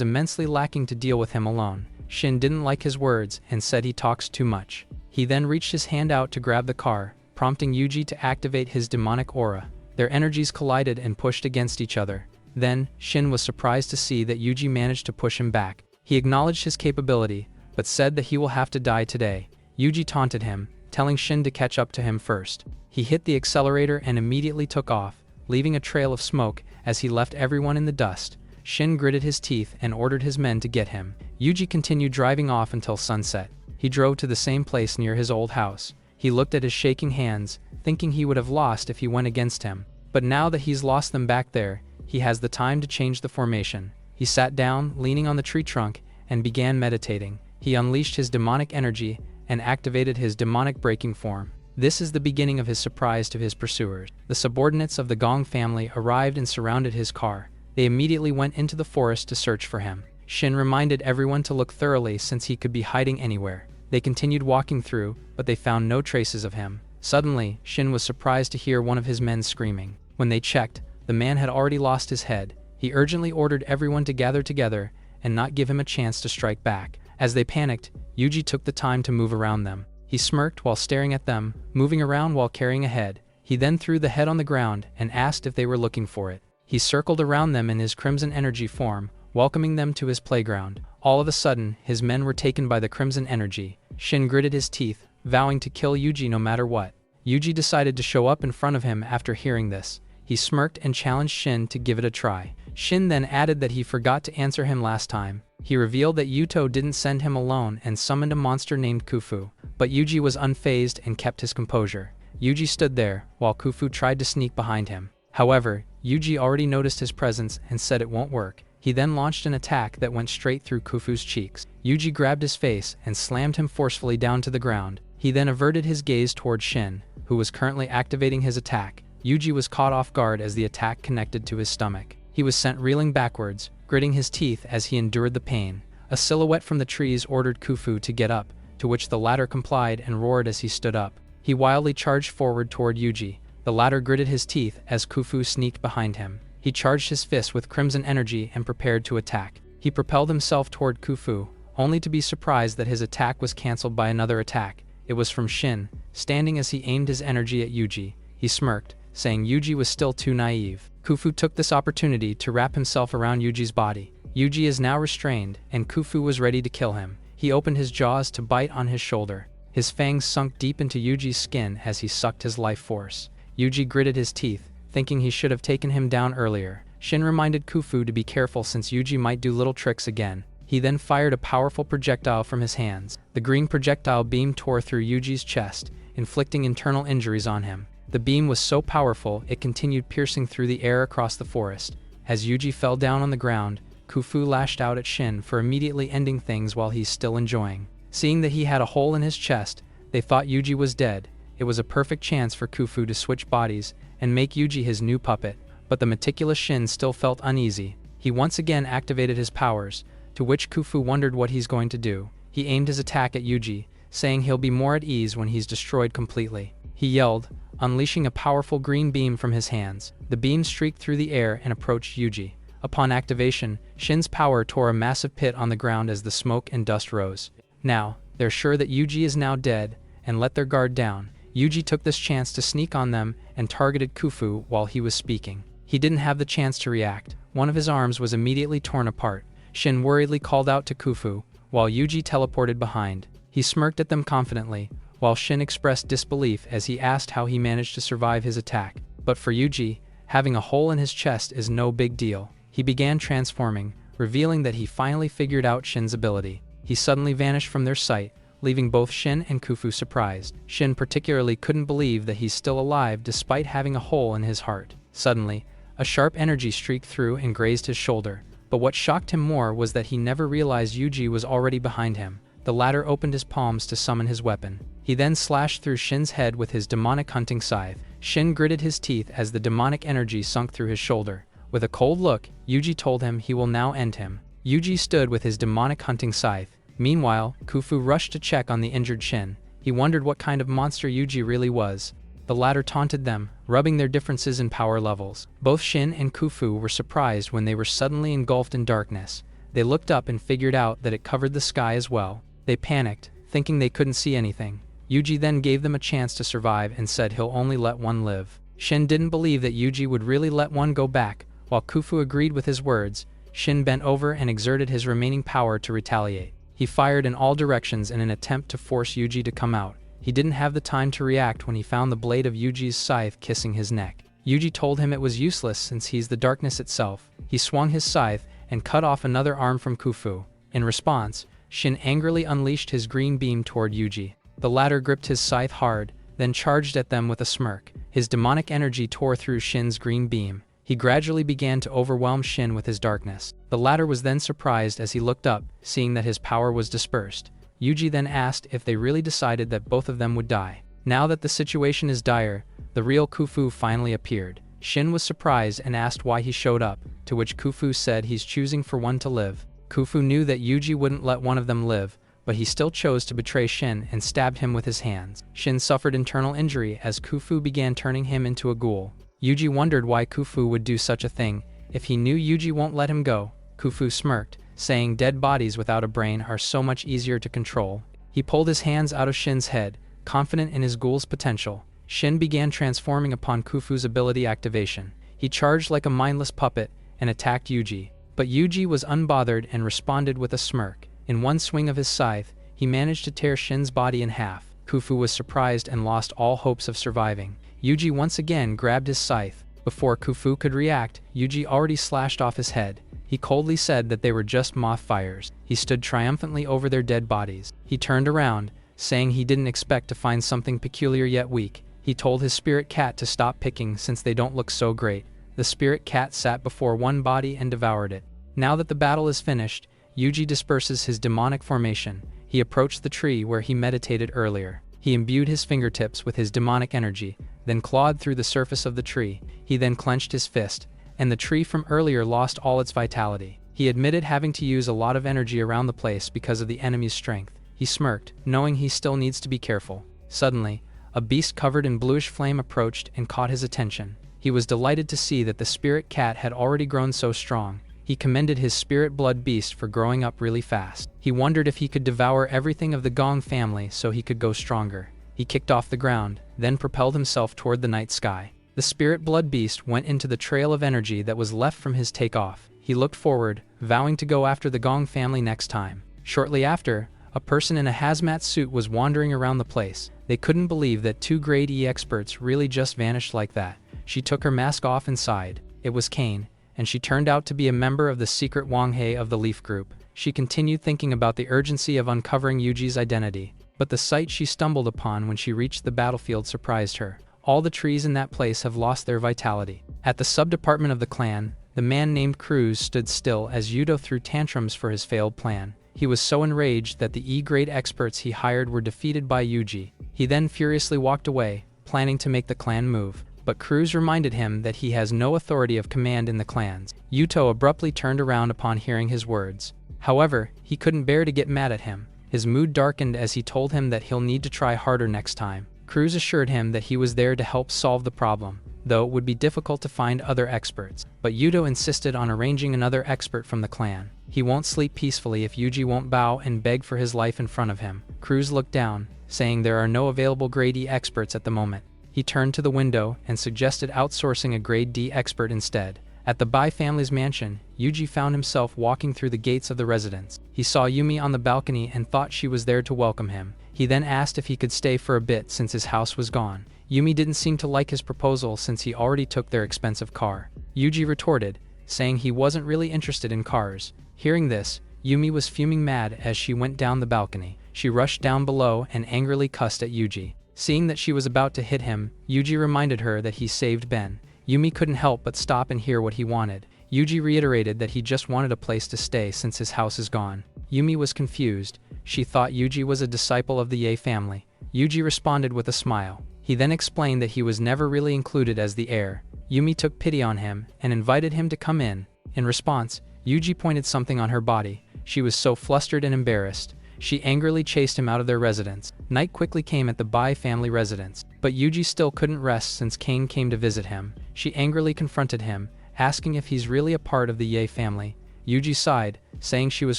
immensely lacking to deal with him alone. Shin didn't like his words and said he talks too much. He then reached his hand out to grab the car, prompting Yuji to activate his demonic aura. Their energies collided and pushed against each other. Then, Shin was surprised to see that Yuji managed to push him back. He acknowledged his capability, but said that he will have to die today. Yuji taunted him, telling Shin to catch up to him first. He hit the accelerator and immediately took off, leaving a trail of smoke as he left everyone in the dust. Shin gritted his teeth and ordered his men to get him. Yuji continued driving off until sunset. He drove to the same place near his old house. He looked at his shaking hands, thinking he would have lost if he went against him. But now that he's lost them back there, he has the time to change the formation. He sat down, leaning on the tree trunk, and began meditating. He unleashed his demonic energy and activated his demonic breaking form. This is the beginning of his surprise to his pursuers. The subordinates of the Gong family arrived and surrounded his car. They immediately went into the forest to search for him. Shin reminded everyone to look thoroughly since he could be hiding anywhere. They continued walking through, but they found no traces of him. Suddenly, Shin was surprised to hear one of his men screaming. When they checked, the man had already lost his head. He urgently ordered everyone to gather together and not give him a chance to strike back. As they panicked, Yuji took the time to move around them. He smirked while staring at them, moving around while carrying a head. He then threw the head on the ground and asked if they were looking for it. He circled around them in his crimson energy form, welcoming them to his playground. All of a sudden, his men were taken by the crimson energy. Shin gritted his teeth, vowing to kill Yuji no matter what. Yuji decided to show up in front of him after hearing this. He smirked and challenged Shin to give it a try. Shin then added that he forgot to answer him last time. He revealed that Yuto didn't send him alone and summoned a monster named Kufu. But Yuji was unfazed and kept his composure. Yuji stood there, while Kufu tried to sneak behind him. However, Yuji already noticed his presence and said it won't work. He then launched an attack that went straight through Kufu's cheeks. Yuji grabbed his face and slammed him forcefully down to the ground. He then averted his gaze toward Shin, who was currently activating his attack. Yuji was caught off guard as the attack connected to his stomach. He was sent reeling backwards, gritting his teeth as he endured the pain. A silhouette from the trees ordered Kufu to get up, to which the latter complied and roared as he stood up. He wildly charged forward toward Yuji. The latter gritted his teeth as Kufu sneaked behind him. He charged his fist with crimson energy and prepared to attack. He propelled himself toward Kufu, only to be surprised that his attack was cancelled by another attack. It was from Shin. Standing as he aimed his energy at Yuji, he smirked, saying Yuji was still too naive. Kufu took this opportunity to wrap himself around Yuji's body. Yuji is now restrained, and Kufu was ready to kill him. He opened his jaws to bite on his shoulder. His fangs sunk deep into Yuji's skin as he sucked his life force. Yuji gritted his teeth, thinking he should have taken him down earlier. Shin reminded Kufu to be careful since Yuji might do little tricks again. He then fired a powerful projectile from his hands. The green projectile beam tore through Yuji's chest, inflicting internal injuries on him. The beam was so powerful it continued piercing through the air across the forest. As Yuji fell down on the ground, Khufu lashed out at Shin for immediately ending things while he's still enjoying. Seeing that he had a hole in his chest, they thought Yuji was dead. It was a perfect chance for Khufu to switch bodies and make Yuji his new puppet, but the meticulous Shin still felt uneasy. He once again activated his powers, to which Khufu wondered what he's going to do. He aimed his attack at Yuji, saying he'll be more at ease when he's destroyed completely. He yelled, unleashing a powerful green beam from his hands. The beam streaked through the air and approached Yuji. Upon activation, Shin's power tore a massive pit on the ground as the smoke and dust rose. Now, they're sure that Yuji is now dead, and let their guard down. Yuji took this chance to sneak on them and targeted Khufu while he was speaking. He didn't have the chance to react. One of his arms was immediately torn apart. Shin worriedly called out to Khufu, while Yuji teleported behind. He smirked at them confidently, while Shin expressed disbelief as he asked how he managed to survive his attack. But for Yuji, having a hole in his chest is no big deal. He began transforming, revealing that he finally figured out Shin's ability. He suddenly vanished from their sight, leaving both Shin and Khufu surprised. Shin particularly couldn't believe that he's still alive despite having a hole in his heart. Suddenly, a sharp energy streaked through and grazed his shoulder, but what shocked him more was that he never realized Yuji was already behind him. The latter opened his palms to summon his weapon. He then slashed through Shin's head with his demonic hunting scythe. Shin gritted his teeth as the demonic energy sunk through his shoulder. With a cold look, Yuji told him he will now end him. Yuji stood with his demonic hunting scythe. Meanwhile, Khufu rushed to check on the injured Shin. He wondered what kind of monster Yuji really was. The latter taunted them, rubbing their differences in power levels. Both Shin and Khufu were surprised when they were suddenly engulfed in darkness. They looked up and figured out that it covered the sky as well. They panicked, thinking they couldn't see anything. Yuji then gave them a chance to survive and said he'll only let one live. Shin didn't believe that Yuji would really let one go back. While Khufu agreed with his words, Shin bent over and exerted his remaining power to retaliate. He fired in all directions in an attempt to force Yuji to come out. He didn't have the time to react when he found the blade of Yuji's scythe kissing his neck. Yuji told him it was useless since he's the darkness itself. He swung his scythe and cut off another arm from Khufu. In response, Shin angrily unleashed his green beam toward Yuji. The latter gripped his scythe hard, then charged at them with a smirk. His demonic energy tore through Shin's green beam. He gradually began to overwhelm Shin with his darkness. The latter was then surprised as he looked up, seeing that his power was dispersed. Yuji then asked if they really decided that both of them would die. Now that the situation is dire, the real Khufu finally appeared. Shin was surprised and asked why he showed up, to which Khufu said he's choosing for one to live. Khufu knew that Yuji wouldn't let one of them live, but he still chose to betray Shin and stabbed him with his hands. Shin suffered internal injury as Khufu began turning him into a ghoul. Yuji wondered why Khufu would do such a thing if he knew Yuji won't let him go. Khufu smirked, saying dead bodies without a brain are so much easier to control. He pulled his hands out of Shin's head, confident in his ghoul's potential. Shin began transforming upon Khufu's ability activation. He charged like a mindless puppet and attacked Yuji, but Yuji was unbothered and responded with a smirk. In one swing of his scythe, he managed to tear Shin's body in half. Khufu was surprised and lost all hopes of surviving. Yuji once again grabbed his scythe. Before Khufu could react, Yuji already slashed off his head. He coldly said that they were just moth fires. He stood triumphantly over their dead bodies. He turned around, saying he didn't expect to find something peculiar yet weak. He told his spirit cat to stop picking since they don't look so great. The spirit cat sat before one body and devoured it. Now that the battle is finished, Yuji disperses his demonic formation. He approached the tree where he meditated earlier. He imbued his fingertips with his demonic energy, then clawed through the surface of the tree. He then clenched his fist, and the tree from earlier lost all its vitality. He admitted having to use a lot of energy around the place because of the enemy's strength. He smirked, knowing he still needs to be careful. Suddenly, a beast covered in bluish flame approached and caught his attention. He was delighted to see that the spirit cat had already grown so strong. He commended his spirit blood beast for growing up really fast. He wondered if he could devour everything of the Gong family so he could go stronger. He kicked off the ground, then propelled himself toward the night sky. The spirit blood beast went into the trail of energy that was left from his takeoff. He looked forward, vowing to go after the Gong family next time. Shortly after, a person in a hazmat suit was wandering around the place. They couldn't believe that two grade E experts really just vanished like that. She took her mask off and sighed. It was Kane, and she turned out to be a member of the secret Wanghae of the Leaf Group. She continued thinking about the urgency of uncovering Yuji's identity, but the sight she stumbled upon when she reached the battlefield surprised her. All the trees in that place have lost their vitality. At the sub-department of the clan, The man named Cruz stood still as Yuto threw tantrums for his failed plan. He was so enraged that the E-grade experts he hired were defeated by Yuji. He then furiously walked away, planning to make the clan move. But Cruz reminded him that he has no authority of command in the clans. Yuto abruptly turned around upon hearing his words. However, he couldn't bear to get mad at him. His mood darkened as he told him that he'll need to try harder next time. Cruz assured him that he was there to help solve the problem, though it would be difficult to find other experts. But Yuto insisted on arranging another expert from the clan. He won't sleep peacefully if Yuji won't bow and beg for his life in front of him. Cruz looked down, saying there are no available grade E experts at the moment. He turned to the window and suggested outsourcing a grade D expert instead. At the Bai family's mansion, Yuji found himself walking through the gates of the residence. He saw Yumi on the balcony and thought she was there to welcome him. He then asked if he could stay for a bit since his house was gone. Yumi didn't seem to like his proposal since he already took their expensive car. Yuji retorted, saying he wasn't really interested in cars. Hearing this, Yumi was fuming mad as she went down the balcony. She rushed down below and angrily cussed at Yuji. Seeing that she was about to hit him, Yuji reminded her that he saved Ben. Yumi couldn't help but stop and hear what he wanted. Yuji reiterated that he just wanted a place to stay since his house is gone. Yumi was confused. She thought Yuji was a disciple of the Ye family. Yuji responded with a smile. He then explained that he was never really included as the heir. Yumi took pity on him and invited him to come in. In response, Yuji pointed something on her body. She was so flustered and embarrassed. She angrily chased him out of their residence. Night quickly came at the Bai family residence, but Yuji still couldn't rest since Kane came to visit him. She angrily confronted him, asking if he's really a part of the Ye family. Yuji sighed, saying she was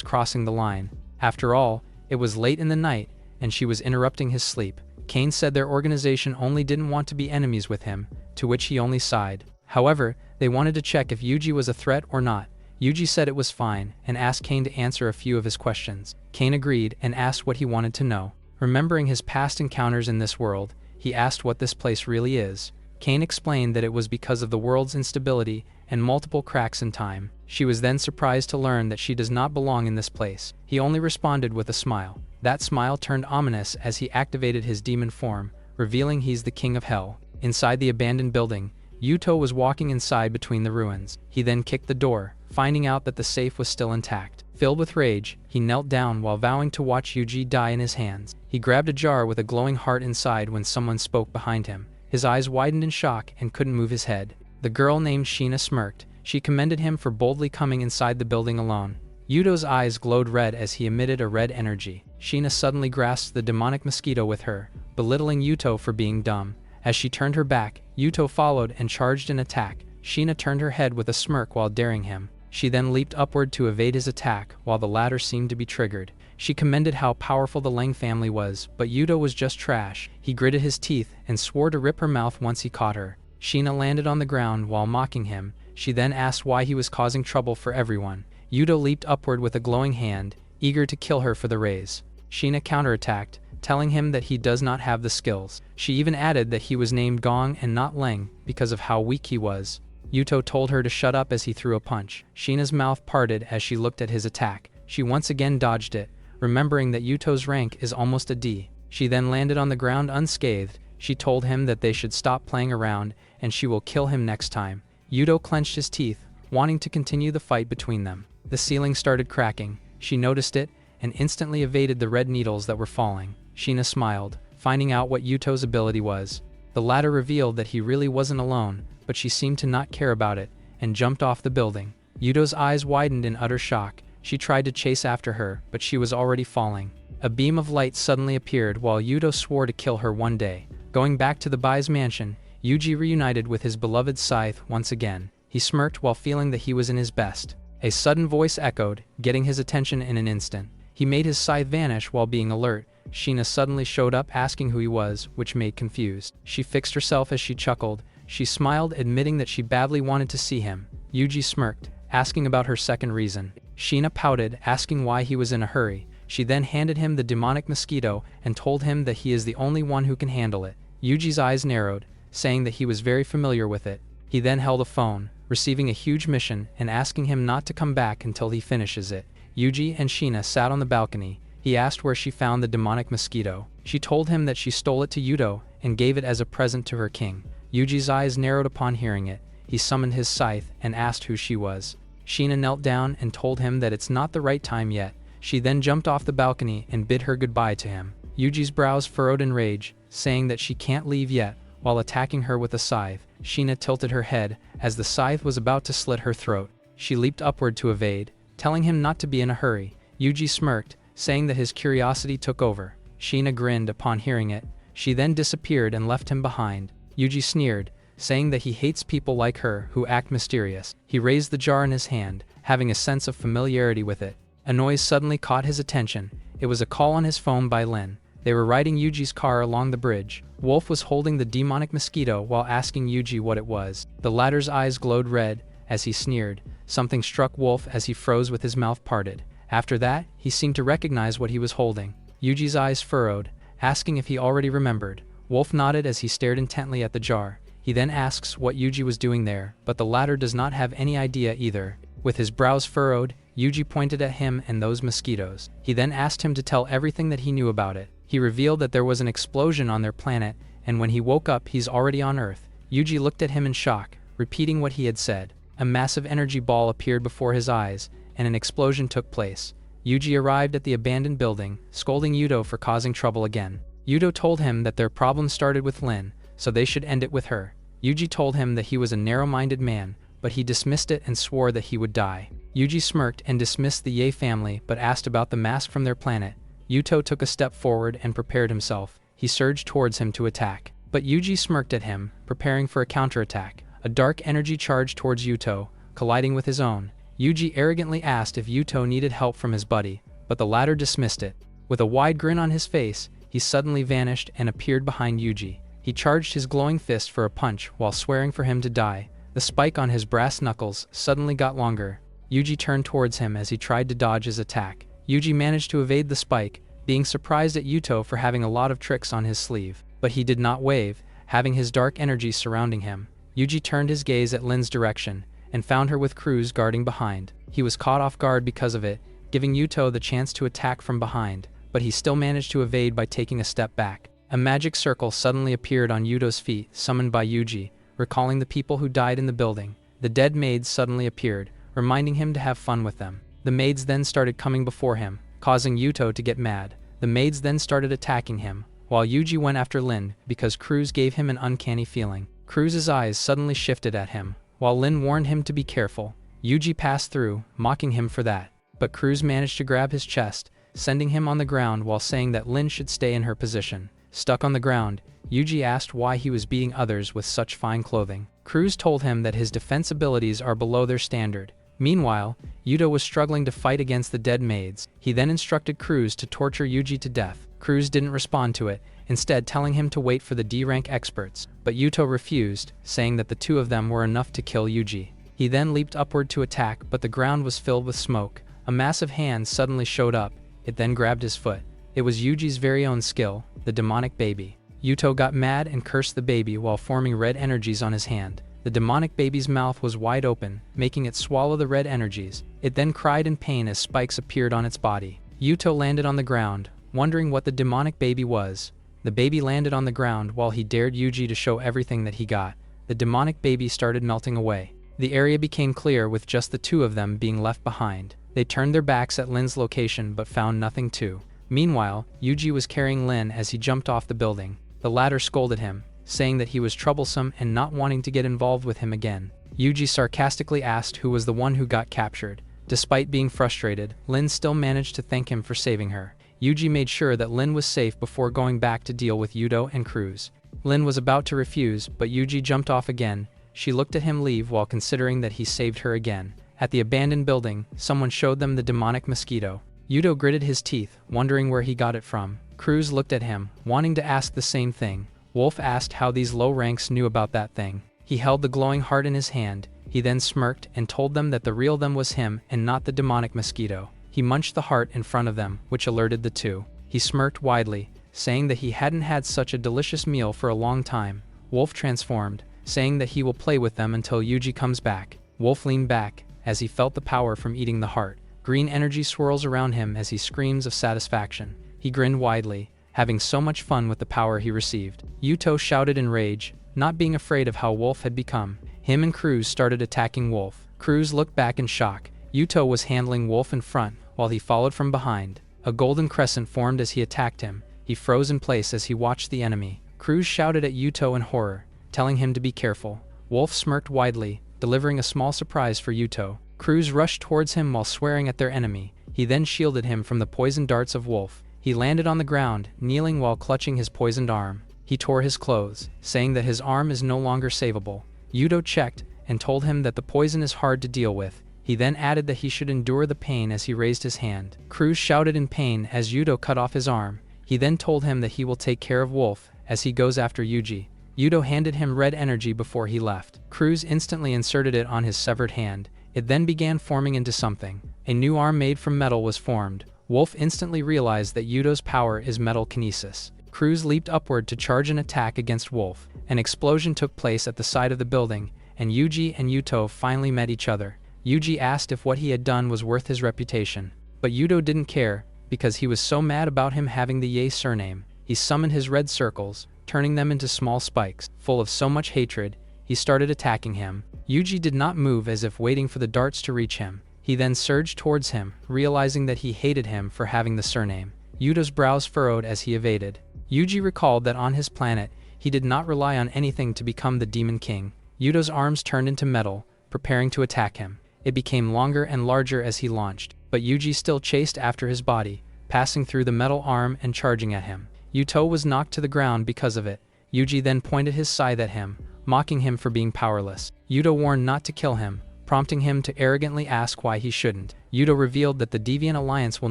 crossing the line. After all, it was late in the night, and she was interrupting his sleep. Kane said their organization only didn't want to be enemies with him, to which he only sighed. However, they wanted to check if Yuji was a threat or not. Yuji said it was fine, and asked Kane to answer a few of his questions. Kane agreed and asked what he wanted to know. Remembering his past encounters in this world, he asked what this place really is. Kane explained that it was because of the world's instability and multiple cracks in time. She was then surprised to learn that she does not belong in this place. He only responded with a smile. That smile turned ominous as he activated his demon form, revealing he's the king of hell. Inside the abandoned building, Yuto was walking inside between the ruins. He then kicked the door, finding out that the safe was still intact. Filled with rage, he knelt down while vowing to watch Yuji die in his hands. He grabbed a jar with a glowing heart inside when someone spoke behind him. His eyes widened in shock and couldn't move his head. The girl named Sheena smirked. She commended him for boldly coming inside the building alone. Yuto's eyes glowed red as he emitted a red energy. Sheena suddenly grasped the demonic mosquito with her, belittling Yuto for being dumb. As she turned her back, Yuto followed and charged an attack. Sheena turned her head with a smirk while daring him. She then leaped upward to evade his attack, while the latter seemed to be triggered. She commended how powerful the Lang family was, but Yuto was just trash. He gritted his teeth and swore to rip her mouth once he caught her. Sheena landed on the ground while mocking him. She then asked why he was causing trouble for everyone. Yuto leaped upward with a glowing hand, eager to kill her for the raise. Sheena counterattacked, telling him that he does not have the skills. She even added that he was named Gong and not Lang because of how weak he was. Yuto told her to shut up as he threw a punch. Sheena's mouth parted as she looked at his attack. She once again dodged it, remembering that Yuto's rank is almost a D. She then landed on the ground unscathed. She told him that they should stop playing around and she will kill him next time. Yuto clenched his teeth, wanting to continue the fight between them. The ceiling started cracking. She noticed it and instantly evaded the red needles that were falling. Sheena smiled, finding out what Yuto's ability was. The latter revealed that he really wasn't alone, but she seemed to not care about it, and jumped off the building. Yuto's eyes widened in utter shock. She tried to chase after her, but she was already falling. A beam of light suddenly appeared while Yuto swore to kill her one day. Going back to the Bai's mansion, Yuji reunited with his beloved scythe once again. He smirked while feeling that he was in his best. A sudden voice echoed, getting his attention in an instant. He made his scythe vanish while being alert. Sheena suddenly showed up asking who he was, which made confused. She fixed herself as she chuckled. She smiled, admitting that she badly wanted to see him. Yuji smirked, asking about her second reason. Sheena pouted, asking why he was in a hurry. She then handed him the demonic mosquito and told him that he is the only one who can handle it. Yuji's eyes narrowed, saying that he was very familiar with it. He then held a phone, receiving a huge mission and asking him not to come back until he finishes it. Yuji and Sheena sat on the balcony. He asked where she found the demonic mosquito. She told him that she stole it to Yuto and gave it as a present to her king. Yuji's eyes narrowed upon hearing it. he summoned his scythe and asked who she was. Sheena knelt down and told him that it's not the right time yet. She then jumped off the balcony and bid her goodbye to him. Yuji's brows furrowed in rage, saying that she can't leave yet. While attacking her with a scythe, Sheena tilted her head as the scythe was about to slit her throat. She leaped upward to evade, telling him not to be in a hurry. Yuji smirked, saying that his curiosity took over. Sheena grinned upon hearing it. She then disappeared and left him behind. Yuji sneered, saying that he hates people like her who act mysterious. He raised the jar in his hand, having a sense of familiarity with it. A noise suddenly caught his attention. It was a call on his phone by Lin. They were riding Yuji's car along the bridge. Wolf was holding the demonic mosquito while asking Yuji what it was. The latter's eyes glowed red as he sneered. Something struck Wolf as he froze with his mouth parted. After that, he seemed to recognize what he was holding. Yuji's eyes furrowed, asking if he already remembered. Wolf nodded as he stared intently at the jar. He then asks what Yuji was doing there, but the latter does not have any idea either. With his brows furrowed, Yuji pointed at him and those mosquitoes. He then asked him to tell everything that he knew about it. He revealed that there was an explosion on their planet, and when he woke up he's already on Earth. Yuji looked at him in shock, repeating what he had said. A massive energy ball appeared before his eyes, and an explosion took place. Yuji arrived at the abandoned building, scolding Yuto for causing trouble again. Yuto told him that their problem started with Lin, so they should end it with her. Yuji told him that he was a narrow-minded man, but he dismissed it and swore that he would die. Yuji smirked and dismissed the Ye family but asked about the mask from their planet. Yuto took a step forward and prepared himself. He surged towards him to attack. But Yuji smirked at him, preparing for a counterattack. A dark energy charged towards Yuto, colliding with his own. Yuji arrogantly asked if Yuto needed help from his buddy, but the latter dismissed it. With a wide grin on his face, he suddenly vanished and appeared behind Yuji. He charged his glowing fist for a punch while swearing for him to die. The spike on his brass knuckles suddenly got longer. Yuji turned towards him as he tried to dodge his attack. Yuji managed to evade the spike, being surprised at Yuto for having a lot of tricks on his sleeve. But he did not wave, having his dark energy surrounding him. Yuji turned his gaze at Lin's direction, and found her with Cruz guarding behind. He was caught off guard because of it, giving Yuto the chance to attack from behind, but he still managed to evade by taking a step back. A magic circle suddenly appeared on Yuto's feet, summoned by Yuji, recalling the people who died in the building. The dead maids suddenly appeared, reminding him to have fun with them. The maids then started coming before him, causing Yuto to get mad. The maids then started attacking him, while Yuji went after Lin because Cruz gave him an uncanny feeling. Cruz's eyes suddenly shifted at him, while Lin warned him to be careful. Yuji passed through, mocking him for that. But Cruz managed to grab his chest, sending him on the ground while saying that Lin should stay in her position. Stuck on the ground, Yuji asked why he was beating others with such fine clothing. Cruz told him that his defense abilities are below their standard. Meanwhile, Yuto was struggling to fight against the dead maids. He then instructed Cruz to torture Yuji to death. Cruz didn't respond to it, instead telling him to wait for the D-rank experts. But Yuto refused, saying that the two of them were enough to kill Yuji. He then leaped upward to attack, but the ground was filled with smoke. A massive hand suddenly showed up. It then grabbed his foot. It was Yuji's very own skill, the demonic baby. Yuto got mad and cursed the baby while forming red energies on his hand. The demonic baby's mouth was wide open, making it swallow the red energies. It then cried in pain as spikes appeared on its body. Yuto landed on the ground, wondering what the demonic baby was. The baby landed on the ground while he dared Yuji to show everything that he got. The demonic baby started melting away. The area became clear with just the two of them being left behind. They turned their backs at Lin's location but found nothing too. Meanwhile, Yuji was carrying Lin as he jumped off the building. The latter scolded him, saying that he was troublesome and not wanting to get involved with him again. Yuji sarcastically asked who was the one who got captured. Despite being frustrated, Lin still managed to thank him for saving her. Yuji made sure that Lin was safe before going back to deal with Yuto and Cruz. Lin was about to refuse, but Yuji jumped off again. She looked at him leave while considering that he saved her again. At the abandoned building, someone showed them the demonic mosquito. Yuto gritted his teeth, wondering where he got it from. Cruz looked at him, wanting to ask the same thing. Wolf asked how these low ranks knew about that thing. He held the glowing heart in his hand. He then smirked and told them that the real them was him and not the demonic mosquito. He munched the heart in front of them, which alerted the two. He smirked widely, saying that he hadn't had such a delicious meal for a long time. Wolf transformed, saying that he will play with them until Yuji comes back. Wolf leaned back, as he felt the power from eating the heart. Green energy swirls around him as he screams of satisfaction. He grinned widely, having so much fun with the power he received. Yuto shouted in rage, not being afraid of how Wolf had become. Him and Cruz started attacking Wolf. Cruz looked back in shock. Yuto was handling Wolf in front, while he followed from behind. A golden crescent formed as he attacked him. He froze in place as he watched the enemy. Cruz shouted at Yuto in horror, telling him to be careful. Wolf smirked widely, delivering a small surprise for Yuto. Cruz rushed towards him while swearing at their enemy. He then shielded him from the poison darts of Wolf. He landed on the ground, kneeling while clutching his poisoned arm. He tore his clothes, saying that his arm is no longer savable. Yuto checked and told him that the poison is hard to deal with. He then added that he should endure the pain as he raised his hand. Cruz shouted in pain as Yuto cut off his arm. He then told him that he will take care of Wolf as he goes after Yuji. Yuto handed him red energy before he left. Cruz instantly inserted it on his severed hand. It then began forming into something. A new arm made from metal was formed. Wolf instantly realized that Yuto's power is metal kinesis. Cruz leaped upward to charge an attack against Wolf. An explosion took place at the side of the building, and Yuji and Yuto finally met each other. Yuji asked if what he had done was worth his reputation. But Yuto didn't care, because he was so mad about him having the Ye surname. He summoned his red circles, turning them into small spikes. Full of so much hatred, he started attacking him. Yuji did not move, as if waiting for the darts to reach him. He then surged towards him, realizing that he hated him for having the surname. Yuto's brows furrowed as he evaded. Yuji recalled that on his planet, he did not rely on anything to become the Demon King. Yuto's arms turned into metal, preparing to attack him. It became longer and larger as he launched, but Yuji still chased after his body, passing through the metal arm and charging at him. Yuto was knocked to the ground because of it. Yuji then pointed his scythe at him, mocking him for being powerless. Yuto warned not to kill him, prompting him to arrogantly ask why he shouldn't. Yuto revealed that the Deviant Alliance will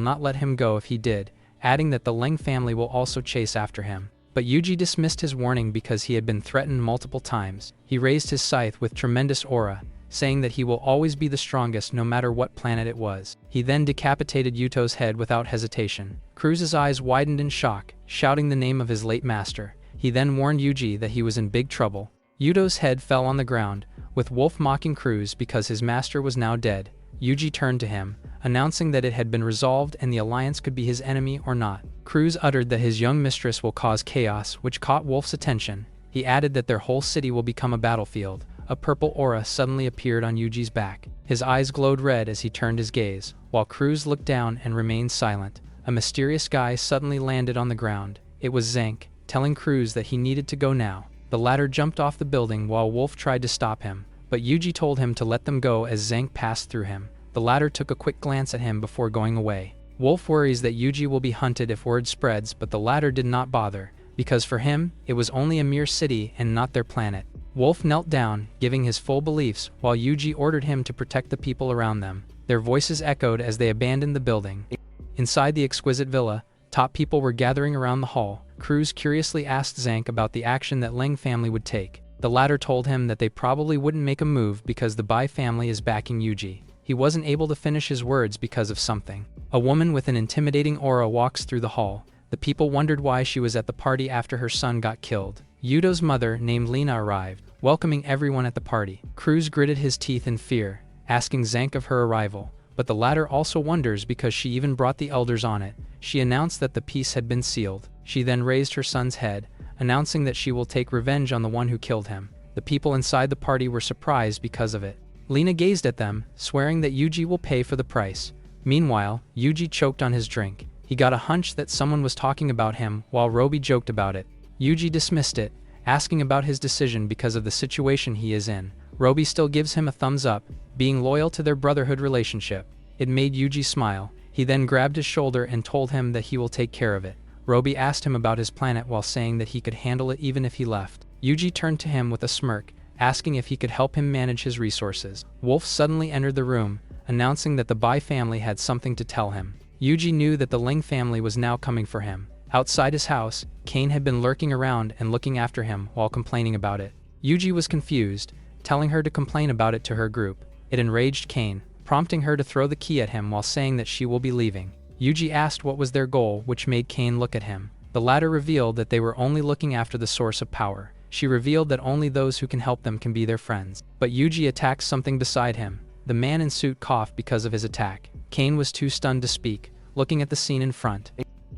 not let him go if he did, adding that the Leng family will also chase after him. But Yuji dismissed his warning because he had been threatened multiple times. He raised his scythe with tremendous aura, saying that he will always be the strongest no matter what planet it was. He then decapitated Yuto's head without hesitation. Cruz's eyes widened in shock, shouting the name of his late master. He then warned Yuji that he was in big trouble. Yuto's head fell on the ground, with Wolf mocking Cruz because his master was now dead. Yuji turned to him, announcing that it had been resolved and the alliance could be his enemy or not. Cruz uttered that his young mistress will cause chaos, which caught Wolf's attention. He added that their whole city will become a battlefield. A purple aura suddenly appeared on Yuji's back. His eyes glowed red as he turned his gaze, while Cruz looked down and remained silent. A mysterious guy suddenly landed on the ground. It was Zank, telling Cruz that he needed to go now. The latter jumped off the building while Wolf tried to stop him, but Yuji told him to let them go as Zank passed through him. The latter took a quick glance at him before going away. Wolf worries that Yuji will be hunted if word spreads, but the latter did not bother, because for him, it was only a mere city and not their planet. Wolf knelt down, giving his full beliefs, while Yuji ordered him to protect the people around them. Their voices echoed as they abandoned the building. Inside the exquisite villa, top people were gathering around the hall. Cruz curiously asked Zank about the action that Leng family would take. The latter told him that they probably wouldn't make a move because the Bai family is backing Yuji. He wasn't able to finish his words because of something. A woman with an intimidating aura walks through the hall. The people wondered why she was at the party after her son got killed. Yuto's mother, named Lena, arrived, welcoming everyone at the party. Cruz gritted his teeth in fear, asking Zank of her arrival, but the latter also wonders because she even brought the elders on it. She announced that the peace had been sealed. She then raised her son's head, announcing that she will take revenge on the one who killed him. The people inside the party were surprised because of it. Lena gazed at them, swearing that Yuji will pay for the price. Meanwhile, Yuji choked on his drink. He got a hunch that someone was talking about him while Robi joked about it. Yuji dismissed it, asking about his decision because of the situation he is in. Robi still gives him a thumbs up, being loyal to their brotherhood relationship. It made Yuji smile. He then grabbed his shoulder and told him that he will take care of it. Robi asked him about his planet while saying that he could handle it even if he left. Yuji turned to him with a smirk, asking if he could help him manage his resources. Wolf suddenly entered the room, announcing that the Bai family had something to tell him. Yuji knew that the Ling family was now coming for him. Outside his house, Kane had been lurking around and looking after him while complaining about it. Yuji was confused, telling her to complain about it to her group. It enraged Kane, prompting her to throw the key at him while saying that she will be leaving. Yuji asked what was their goal, which made Kane look at him. The latter revealed that they were only looking after the source of power. She revealed that only those who can help them can be their friends. But Yuji attacked something beside him. The man in suit coughed because of his attack. Kane was too stunned to speak, looking at the scene in front.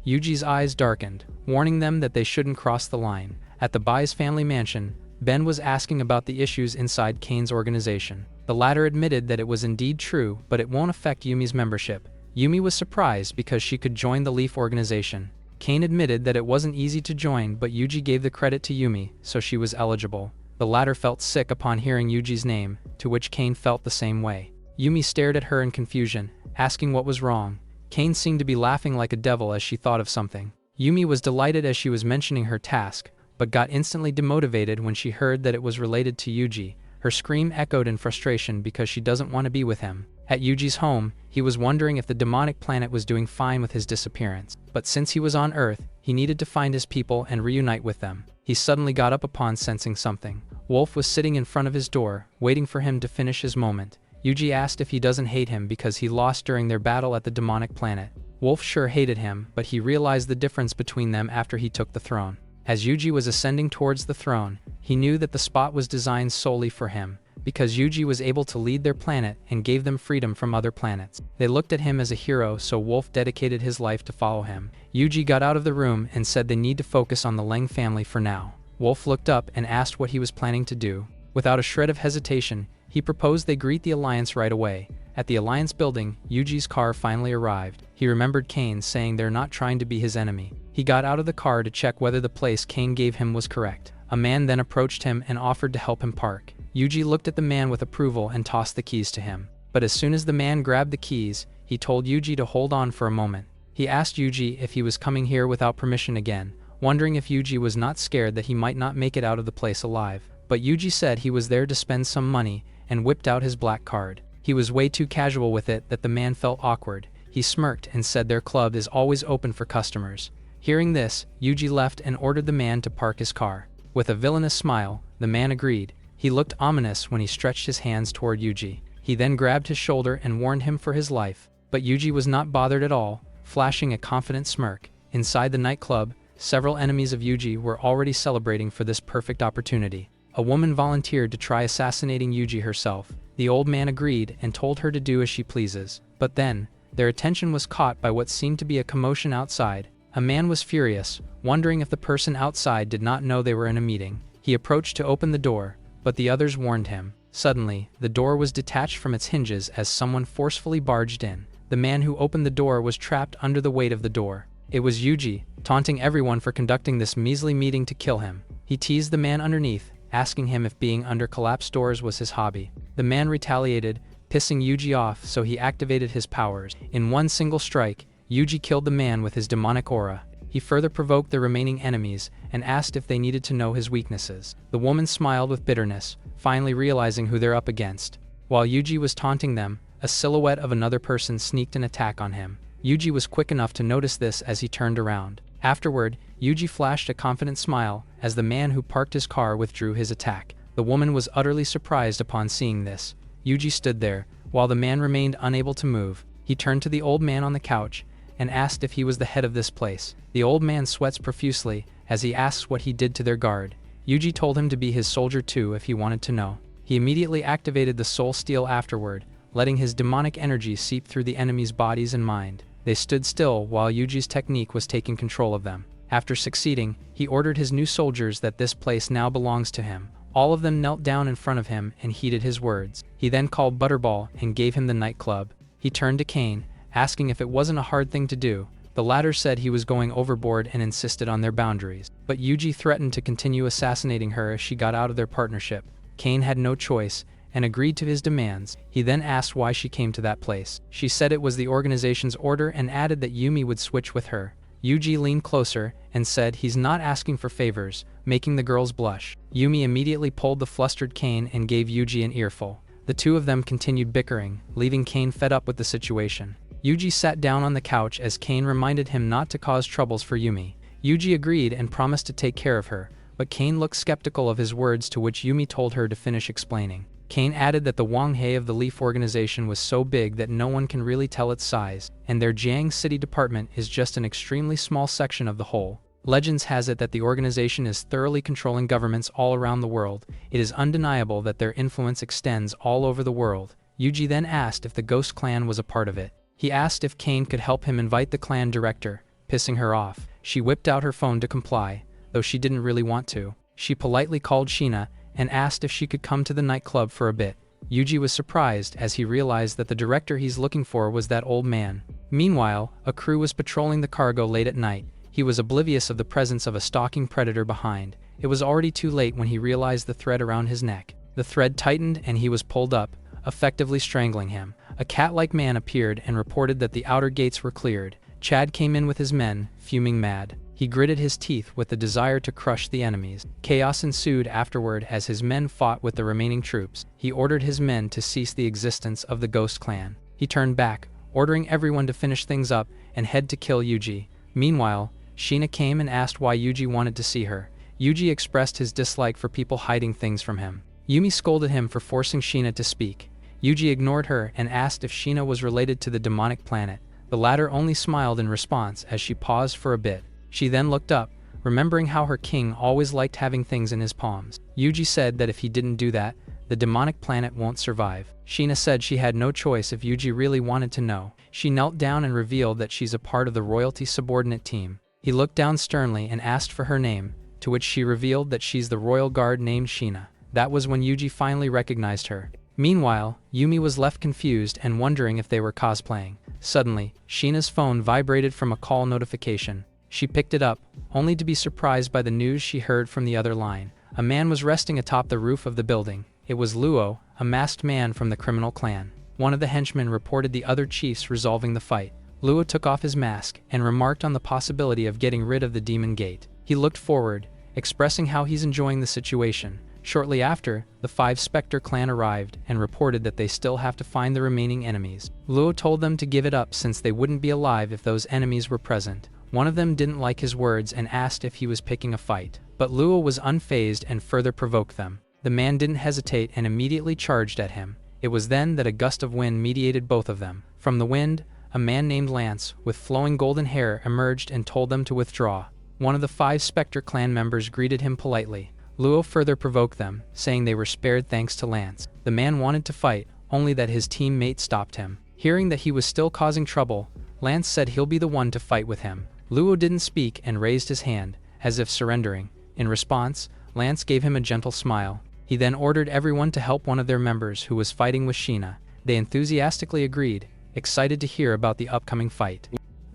Yuji's eyes darkened, warning them that they shouldn't cross the line. At the Bai's family mansion, Ben was asking about the issues inside Kane's organization. The latter admitted that it was indeed true, but it won't affect Yumi's membership. Yumi was surprised because she could join the Leaf organization. Kane admitted that it wasn't easy to join, but Yuji gave the credit to Yumi, so she was eligible. The latter felt sick upon hearing Yuji's name, to which Kane felt the same way. Yumi stared at her in confusion, asking what was wrong. Kane seemed to be laughing like a devil as she thought of something. Yumi was delighted as she was mentioning her task, but got instantly demotivated when she heard that it was related to Yuji. Her scream echoed in frustration because she doesn't want to be with him. At Yuji's home, he was wondering if the demonic planet was doing fine with his disappearance. But since he was on Earth, he needed to find his people and reunite with them. He suddenly got up upon sensing something. Wolf was sitting in front of his door, waiting for him to finish his moment. Yuji asked if he doesn't hate him because he lost during their battle at the demonic planet. Wolf sure hated him, but he realized the difference between them after he took the throne. As Yuji was ascending towards the throne, he knew that the spot was designed solely for him, because Yuji was able to lead their planet and gave them freedom from other planets. They looked at him as a hero, so Wolf dedicated his life to follow him. Yuji got out of the room and said they need to focus on the Leng family for now. Wolf looked up and asked what he was planning to do. Without a shred of hesitation, he proposed they greet the Alliance right away. At the Alliance building, Yuji's car finally arrived. He remembered Kane saying they're not trying to be his enemy. He got out of the car to check whether the place Kane gave him was correct. A man then approached him and offered to help him park. Yuji looked at the man with approval and tossed the keys to him. But as soon as the man grabbed the keys, he told Yuji to hold on for a moment. He asked Yuji if he was coming here without permission again, wondering if Yuji was not scared that he might not make it out of the place alive. But Yuji said he was there to spend some money and whipped out his black card. He was way too casual with it that the man felt awkward. He smirked and said their club is always open for customers. Hearing this, Yuji left and ordered the man to park his car. With a villainous smile, the man agreed. He looked ominous when he stretched his hands toward Yuji. He then grabbed his shoulder and warned him for his life. But Yuji was not bothered at all, flashing a confident smirk. Inside the nightclub, several enemies of Yuji were already celebrating for this perfect opportunity. A woman volunteered to try assassinating Yuji herself. The old man agreed and told her to do as she pleases. But then, their attention was caught by what seemed to be a commotion outside. A man was furious, wondering if the person outside did not know they were in a meeting. He approached to open the door, but the others warned him. Suddenly, the door was detached from its hinges as someone forcefully barged in. The man who opened the door was trapped under the weight of the door. It was Yuji, taunting everyone for conducting this measly meeting to kill him. He teased the man underneath, asking him if being under collapsed doors was his hobby. The man retaliated, pissing Yuji off, so he activated his powers. In one single strike, Yuji killed the man with his demonic aura. He further provoked the remaining enemies and asked if they needed to know his weaknesses. The woman smiled with bitterness, finally realizing who they're up against. While Yuji was taunting them, a silhouette of another person sneaked an attack on him. Yuji was quick enough to notice this as he turned around. Afterward, Yuji flashed a confident smile as the man who parked his car withdrew his attack. The woman was utterly surprised upon seeing this. Yuji stood there, while the man remained unable to move. He turned to the old man on the couch and asked if he was the head of this place. The old man sweats profusely as he asks what he did to their guard. Yuji told him to be his soldier too if he wanted to know. He immediately activated the soul steel afterward, letting his demonic energy seep through the enemy's bodies and mind. They stood still while Yuji's technique was taking control of them. After succeeding, he ordered his new soldiers that this place now belongs to him. All of them knelt down in front of him and heeded his words. He then called Butterball and gave him the nightclub. He turned to Kane, asking if it wasn't a hard thing to do. The latter said he was going overboard and insisted on their boundaries. But Yuji threatened to continue assassinating her if she got out of their partnership. Kane had no choice and agreed to his demands. He then asked why she came to that place. She said it was the organization's order and added that Yumi would switch with her. Yuji leaned closer and said he's not asking for favors, making the girls blush. Yumi immediately pulled the flustered Kane and gave Yuji an earful. The two of them continued bickering, leaving Kane fed up with the situation. Yuji sat down on the couch as Kane reminded him not to cause troubles for Yumi. Yuji agreed and promised to take care of her, but Kane looked skeptical of his words, to which Yumi told her to finish explaining. Kane added that the Wanghae of the Leaf organization was so big that no one can really tell its size, and their Jiang City department is just an extremely small section of the whole. Legends has it that the organization is thoroughly controlling governments all around the world. It is undeniable that their influence extends all over the world. Yuji then asked if the Ghost Clan was a part of it. He asked if Kane could help him invite the clan director, pissing her off. She whipped out her phone to comply, though she didn't really want to. she politely called Sheena and asked if she could come to the nightclub for a bit. Yuji was surprised as he realized that the director he's looking for was that old man. Meanwhile, a crew was patrolling the cargo late at night. He was oblivious of the presence of a stalking predator behind. It was already too late when he realized the thread around his neck. The thread tightened and he was pulled up, effectively strangling him. A cat-like man appeared and reported that the outer gates were cleared. Chad came in with his men, fuming mad. He gritted his teeth with the desire to crush the enemies. Chaos ensued afterward as his men fought with the remaining troops. He ordered his men to cease the existence of the Ghost Clan. He turned back, ordering everyone to finish things up and head to kill Yuji. Meanwhile, Sheena came and asked why Yuji wanted to see her. Yuji expressed his dislike for people hiding things from him. Yumi scolded him for forcing Sheena to speak. Yuji ignored her and asked if Sheena was related to the demonic planet. The latter only smiled in response as she paused for a bit. She then looked up, remembering how her king always liked having things in his palms. Yuji said that if he didn't do that, the demonic planet won't survive. Sheena said she had no choice if Yuji really wanted to know. She knelt down and revealed that she's a part of the royalty subordinate team. He looked down sternly and asked for her name, to which she revealed that she's the royal guard named Sheena. That was when Yuji finally recognized her. Meanwhile, Yumi was left confused and wondering if they were cosplaying. Suddenly, Sheena's phone vibrated from a call notification. She picked it up, only to be surprised by the news she heard from the other line. A man was resting atop the roof of the building. It was Luo, a masked man from the criminal clan. One of the henchmen reported the other chiefs resolving the fight. Luo took off his mask and remarked on the possibility of getting rid of the demon gate. He looked forward, expressing how he's enjoying the situation. Shortly after, the 5 Spectre clan arrived and reported that they still have to find the remaining enemies. Luo told them to give it up since they wouldn't be alive if those enemies were present. One of them didn't like his words and asked if he was picking a fight, but Luo was unfazed and further provoked them. The man didn't hesitate and immediately charged at him. It was then that a gust of wind mediated both of them. From the wind, a man named Lance, with flowing golden hair, emerged and told them to withdraw. One of the 5 Spectre clan members greeted him politely. Luo further provoked them, saying they were spared thanks to Lance. The man wanted to fight, only that his teammate stopped him. Hearing that he was still causing trouble, Lance said he'll be the one to fight with him. Luo didn't speak and raised his hand, as if surrendering. In response, Lance gave him a gentle smile. He then ordered everyone to help one of their members who was fighting with Sheena. They enthusiastically agreed, excited to hear about the upcoming fight.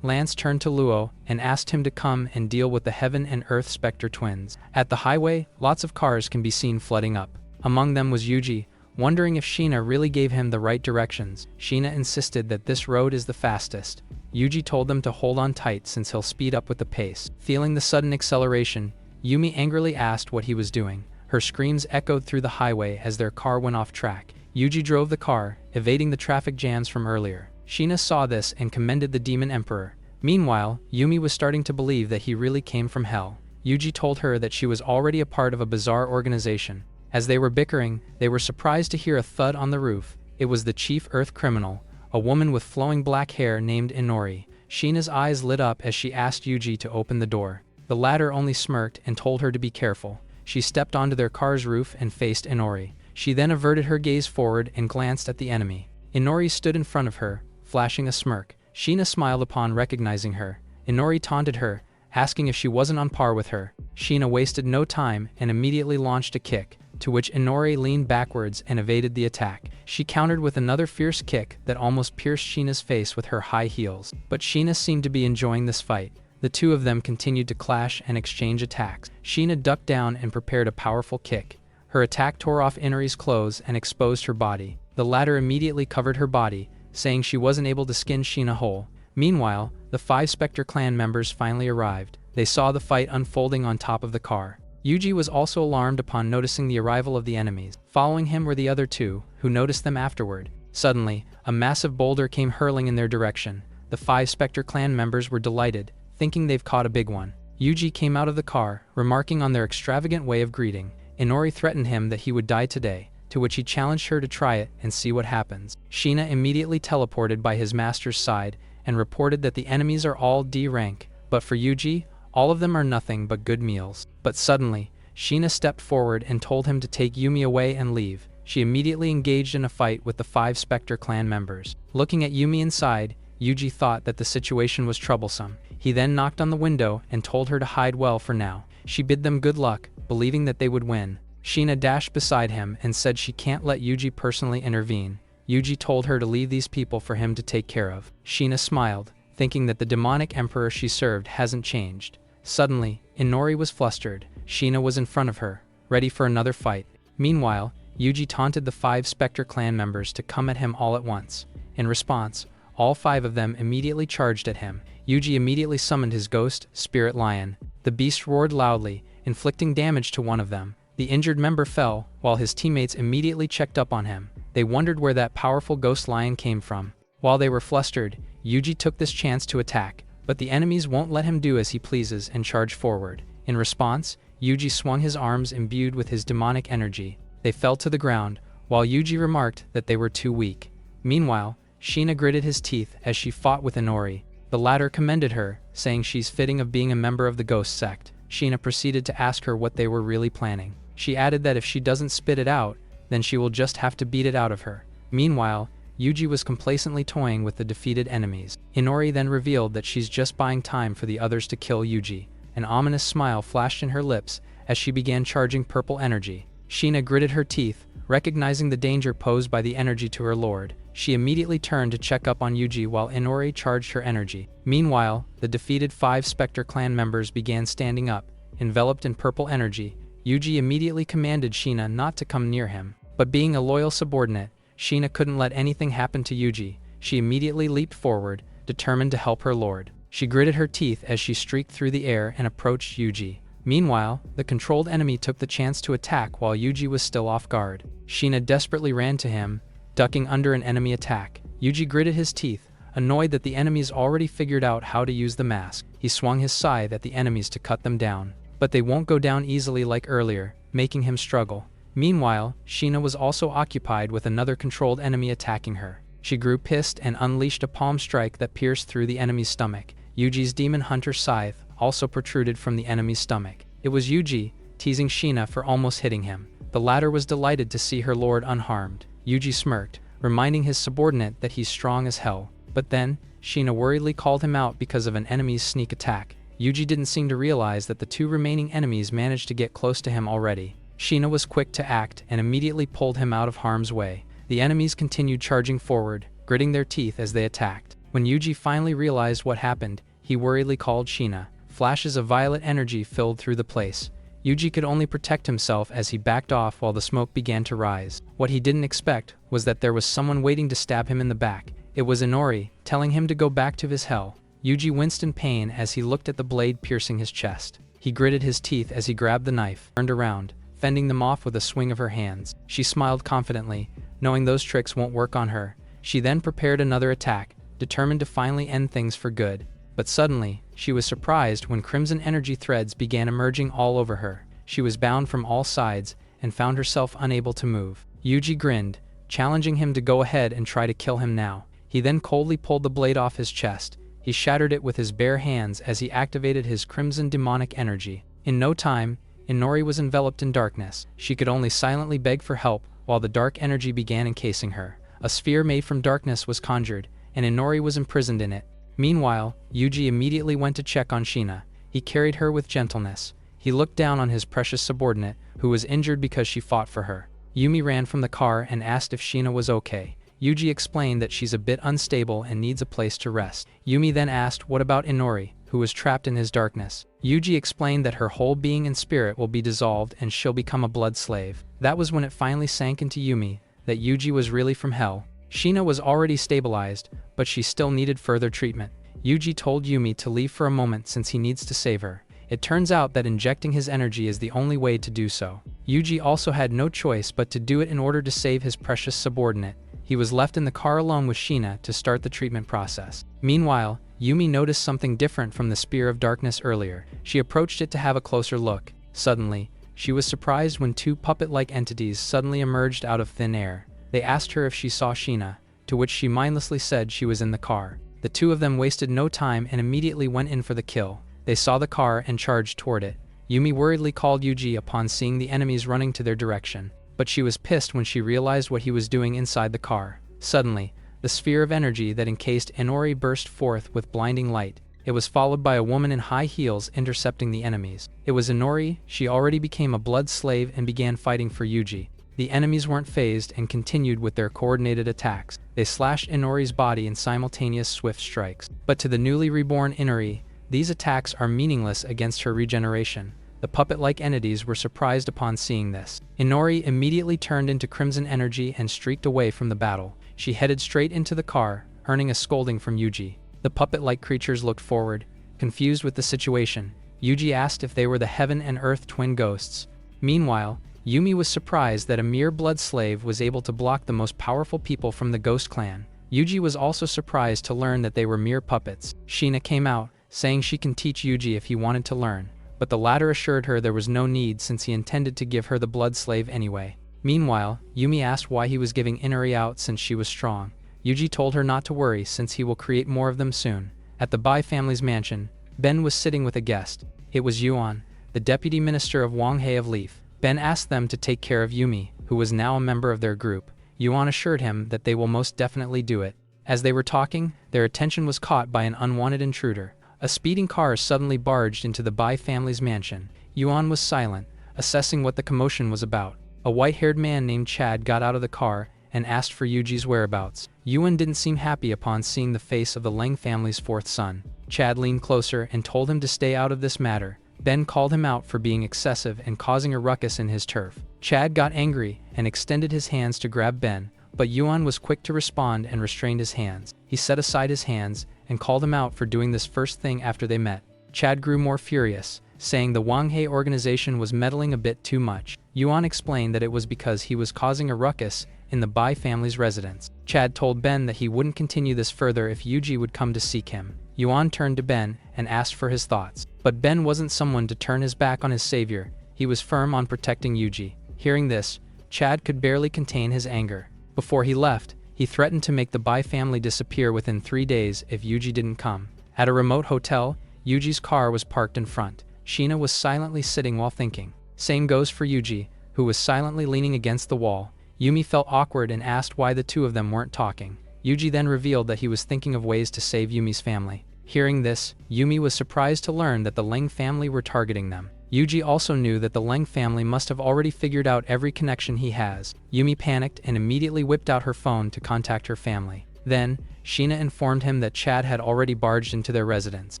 Lance turned to Luo and asked him to come and deal with the Heaven and Earth Spectre twins. At the highway, lots of cars can be seen flooding up. Among them was Yuji, wondering if Sheena really gave him the right directions. Sheena insisted that this road is the fastest. Yuji told them to hold on tight since he'll speed up with the pace. Feeling the sudden acceleration, Yumi angrily asked what he was doing. Her screams echoed through the highway as their car went off track. Yuji drove the car, evading the traffic jams from earlier. Sheena saw this and commended the Demon Emperor. Meanwhile, Yumi was starting to believe that he really came from hell. Yuji told her that she was already a part of a bizarre organization. As they were bickering, they were surprised to hear a thud on the roof. It was the chief Earth criminal, a woman with flowing black hair named Inori. Sheena's eyes lit up as she asked Yuji to open the door. The latter only smirked and told her to be careful. She stepped onto their car's roof and faced Inori. She then averted her gaze forward and glanced at the enemy. Inori stood in front of her, flashing a smirk. Sheena smiled upon recognizing her. Inori taunted her, asking if she wasn't on par with her. Sheena wasted no time and immediately launched a kick, to which Inori leaned backwards and evaded the attack. She countered with another fierce kick that almost pierced Sheena's face with her high heels. But Sheena seemed to be enjoying this fight. The two of them continued to clash and exchange attacks. Sheena ducked down and prepared a powerful kick. Her attack tore off Inori's clothes and exposed her body. The latter immediately covered her body, saying she wasn't able to skin Sheena whole. Meanwhile, the 5 Spectre clan members finally arrived. They saw the fight unfolding on top of the car. Yuji was also alarmed upon noticing the arrival of the enemies. Following him were the other two, who noticed them afterward. Suddenly, a massive boulder came hurling in their direction. The 5 Spectre clan members were delighted, thinking they've caught a big one. Yuji came out of the car, remarking on their extravagant way of greeting. Inori threatened him that he would die today, to which he challenged her to try it and see what happens. Sheena immediately teleported by his master's side and reported that the enemies are all D rank, but for Yuji, all of them are nothing but good meals. But suddenly, Sheena stepped forward and told him to take Yumi away and leave. She immediately engaged in a fight with the 5 Spectre clan members. Looking at Yumi inside, Yuji thought that the situation was troublesome. He then knocked on the window and told her to hide well for now. She bid them good luck, believing that they would win. Sheena dashed beside him and said she can't let Yuji personally intervene. Yuji told her to leave these people for him to take care of. Sheena smiled, thinking that the demonic emperor she served hasn't changed. Suddenly, Inori was flustered. Sheena was in front of her, ready for another fight. Meanwhile, Yuji taunted the 5 Spectre clan members to come at him all at once. In response, all 5 of them immediately charged at him. Yuji immediately summoned his ghost, Spirit Lion. The beast roared loudly, inflicting damage to one of them. The injured member fell, while his teammates immediately checked up on him. They wondered where that powerful ghost lion came from. While they were flustered, Yuji took this chance to attack, but the enemies won't let him do as he pleases and charge forward. In response, Yuji swung his arms imbued with his demonic energy. They fell to the ground, while Yuji remarked that they were too weak. Meanwhile, Sheena gritted his teeth as she fought with Inori. The latter commended her, saying she's fitting of being a member of the ghost sect. Sheena proceeded to ask her what they were really planning. She added that if she doesn't spit it out, then she will just have to beat it out of her. Meanwhile, Yuji was complacently toying with the defeated enemies. Inori then revealed that she's just buying time for the others to kill Yuji. An ominous smile flashed in her lips as she began charging purple energy. Sheena gritted her teeth, recognizing the danger posed by the energy to her lord. She immediately turned to check up on Yuji while Inori charged her energy. Meanwhile, the defeated 5 Spectre clan members began standing up, enveloped in purple energy. Yuji immediately commanded Sheena not to come near him. But being a loyal subordinate, Sheena couldn't let anything happen to Yuji. She immediately leaped forward, determined to help her lord. She gritted her teeth as she streaked through the air and approached Yuji. Meanwhile, the controlled enemy took the chance to attack while Yuji was still off guard. Sheena desperately ran to him, ducking under an enemy attack. Yuji gritted his teeth, annoyed that the enemies already figured out how to use the mask. He swung his scythe at the enemies to cut them down. But they won't go down easily like earlier, making him struggle. Meanwhile, Sheena was also occupied with another controlled enemy attacking her. She grew pissed and unleashed a palm strike that pierced through the enemy's stomach. Yuji's demon hunter scythe also protruded from the enemy's stomach. It was Yuji, teasing Sheena for almost hitting him. The latter was delighted to see her lord unharmed. Yuji smirked, reminding his subordinate that he's strong as hell. But then, Sheena worriedly called him out because of an enemy's sneak attack. Yuji didn't seem to realize that the 2 remaining enemies managed to get close to him already. Sheena was quick to act and immediately pulled him out of harm's way. The enemies continued charging forward, gritting their teeth as they attacked. When Yuji finally realized what happened, he worriedly called Sheena. Flashes of violet energy filled through the place. Yuji could only protect himself as he backed off while the smoke began to rise. What he didn't expect was that there was someone waiting to stab him in the back. It was Inori, telling him to go back to his hell. Yuji winced in pain as he looked at the blade piercing his chest. He gritted his teeth as he grabbed the knife, turned around, fending them off with a swing of her hands. She smiled confidently, knowing those tricks won't work on her. She then prepared another attack, determined to finally end things for good. But suddenly, she was surprised when crimson energy threads began emerging all over her. She was bound from all sides and found herself unable to move. Yuji grinned, challenging him to go ahead and try to kill him now. He then coldly pulled the blade off his chest. He shattered it with his bare hands as he activated his crimson demonic energy. In no time, Inori was enveloped in darkness. She could only silently beg for help while the dark energy began encasing her. A sphere made from darkness was conjured, and Inori was imprisoned in it. Meanwhile, Yuji immediately went to check on Sheena. He carried her with gentleness. He looked down on his precious subordinate, who was injured because she fought for her. Yumi ran from the car and asked if Sheena was okay. Yuji explained that she's a bit unstable and needs a place to rest. Yumi then asked what about Inori, who was trapped in his darkness. Yuji explained that her whole being and spirit will be dissolved and she'll become a blood slave. That was when it finally sank into Yumi that Yuji was really from hell. Sheena was already stabilized, but she still needed further treatment. Yuji told Yumi to leave for a moment since he needs to save her. It turns out that injecting his energy is the only way to do so. Yuji also had no choice but to do it in order to save his precious subordinate. He was left in the car alone with Sheena to start the treatment process. Meanwhile, Yumi noticed something different from the Spear of Darkness earlier. She approached it to have a closer look. Suddenly, she was surprised when 2 puppet-like entities suddenly emerged out of thin air. They asked her if she saw Sheena, to which she mindlessly said she was in the car. The 2 of them wasted no time and immediately went in for the kill. They saw the car and charged toward it. Yumi worriedly called Yuji upon seeing the enemies running to their direction, but she was pissed when she realized what he was doing inside the car. Suddenly, the sphere of energy that encased Inori burst forth with blinding light. It was followed by a woman in high heels intercepting the enemies. It was Inori. She already became a blood slave and began fighting for Yuji. The enemies weren't phased and continued with their coordinated attacks. They slashed Inori's body in simultaneous swift strikes. But to the newly reborn Inori, these attacks are meaningless against her regeneration. The puppet-like entities were surprised upon seeing this. Inori immediately turned into crimson energy and streaked away from the battle. She headed straight into the car, earning a scolding from Yuji. The puppet-like creatures looked forward, confused with the situation. Yuji asked if they were the heaven and earth twin ghosts. Meanwhile, Yumi was surprised that a mere blood slave was able to block the most powerful people from the ghost clan. Yuji was also surprised to learn that they were mere puppets. Sheena came out, saying she can teach Yuji if he wanted to learn, but the latter assured her there was no need since he intended to give her the blood slave anyway. Meanwhile, Yumi asked why he was giving Inori out since she was strong. Yuji told her not to worry since he will create more of them soon. At the Bai family's mansion, Ben was sitting with a guest. It was Yuan, the deputy minister of Wanghae of Leaf. Ben asked them to take care of Yumi, who was now a member of their group. Yuan assured him that they will most definitely do it. As they were talking, their attention was caught by an unwanted intruder. A speeding car suddenly barged into the Bai family's mansion. Yuan was silent, assessing what the commotion was about. A white-haired man named Chad got out of the car and asked for Yuji's whereabouts. Yuan didn't seem happy upon seeing the face of the Leng family's fourth son. Chad leaned closer and told him to stay out of this matter. Ben called him out for being excessive and causing a ruckus in his turf. Chad got angry and extended his hands to grab Ben, but Yuan was quick to respond and restrained his hands. He set aside his hands and called him out for doing this first thing after they met. Chad grew more furious, saying the Wanghae organization was meddling a bit too much. Yuan explained that it was because he was causing a ruckus in the Bai family's residence. Chad told Ben that he wouldn't continue this further if Yuji would come to seek him. Yuan turned to Ben and asked for his thoughts. But Ben wasn't someone to turn his back on his savior. He was firm on protecting Yuji. Hearing this, Chad could barely contain his anger. Before he left, he threatened to make the Bai family disappear within 3 days if Yuji didn't come. At a remote hotel, Yuji's car was parked in front. Sheena was silently sitting while thinking. Same goes for Yuji, who was silently leaning against the wall. Yumi felt awkward and asked why the two of them weren't talking. Yuji then revealed that he was thinking of ways to save Yumi's family. Hearing this, Yumi was surprised to learn that the Leng family were targeting them. Yuji also knew that the Leng family must have already figured out every connection he has. Yumi panicked and immediately whipped out her phone to contact her family. Then, Sheena informed him that Chad had already barged into their residence.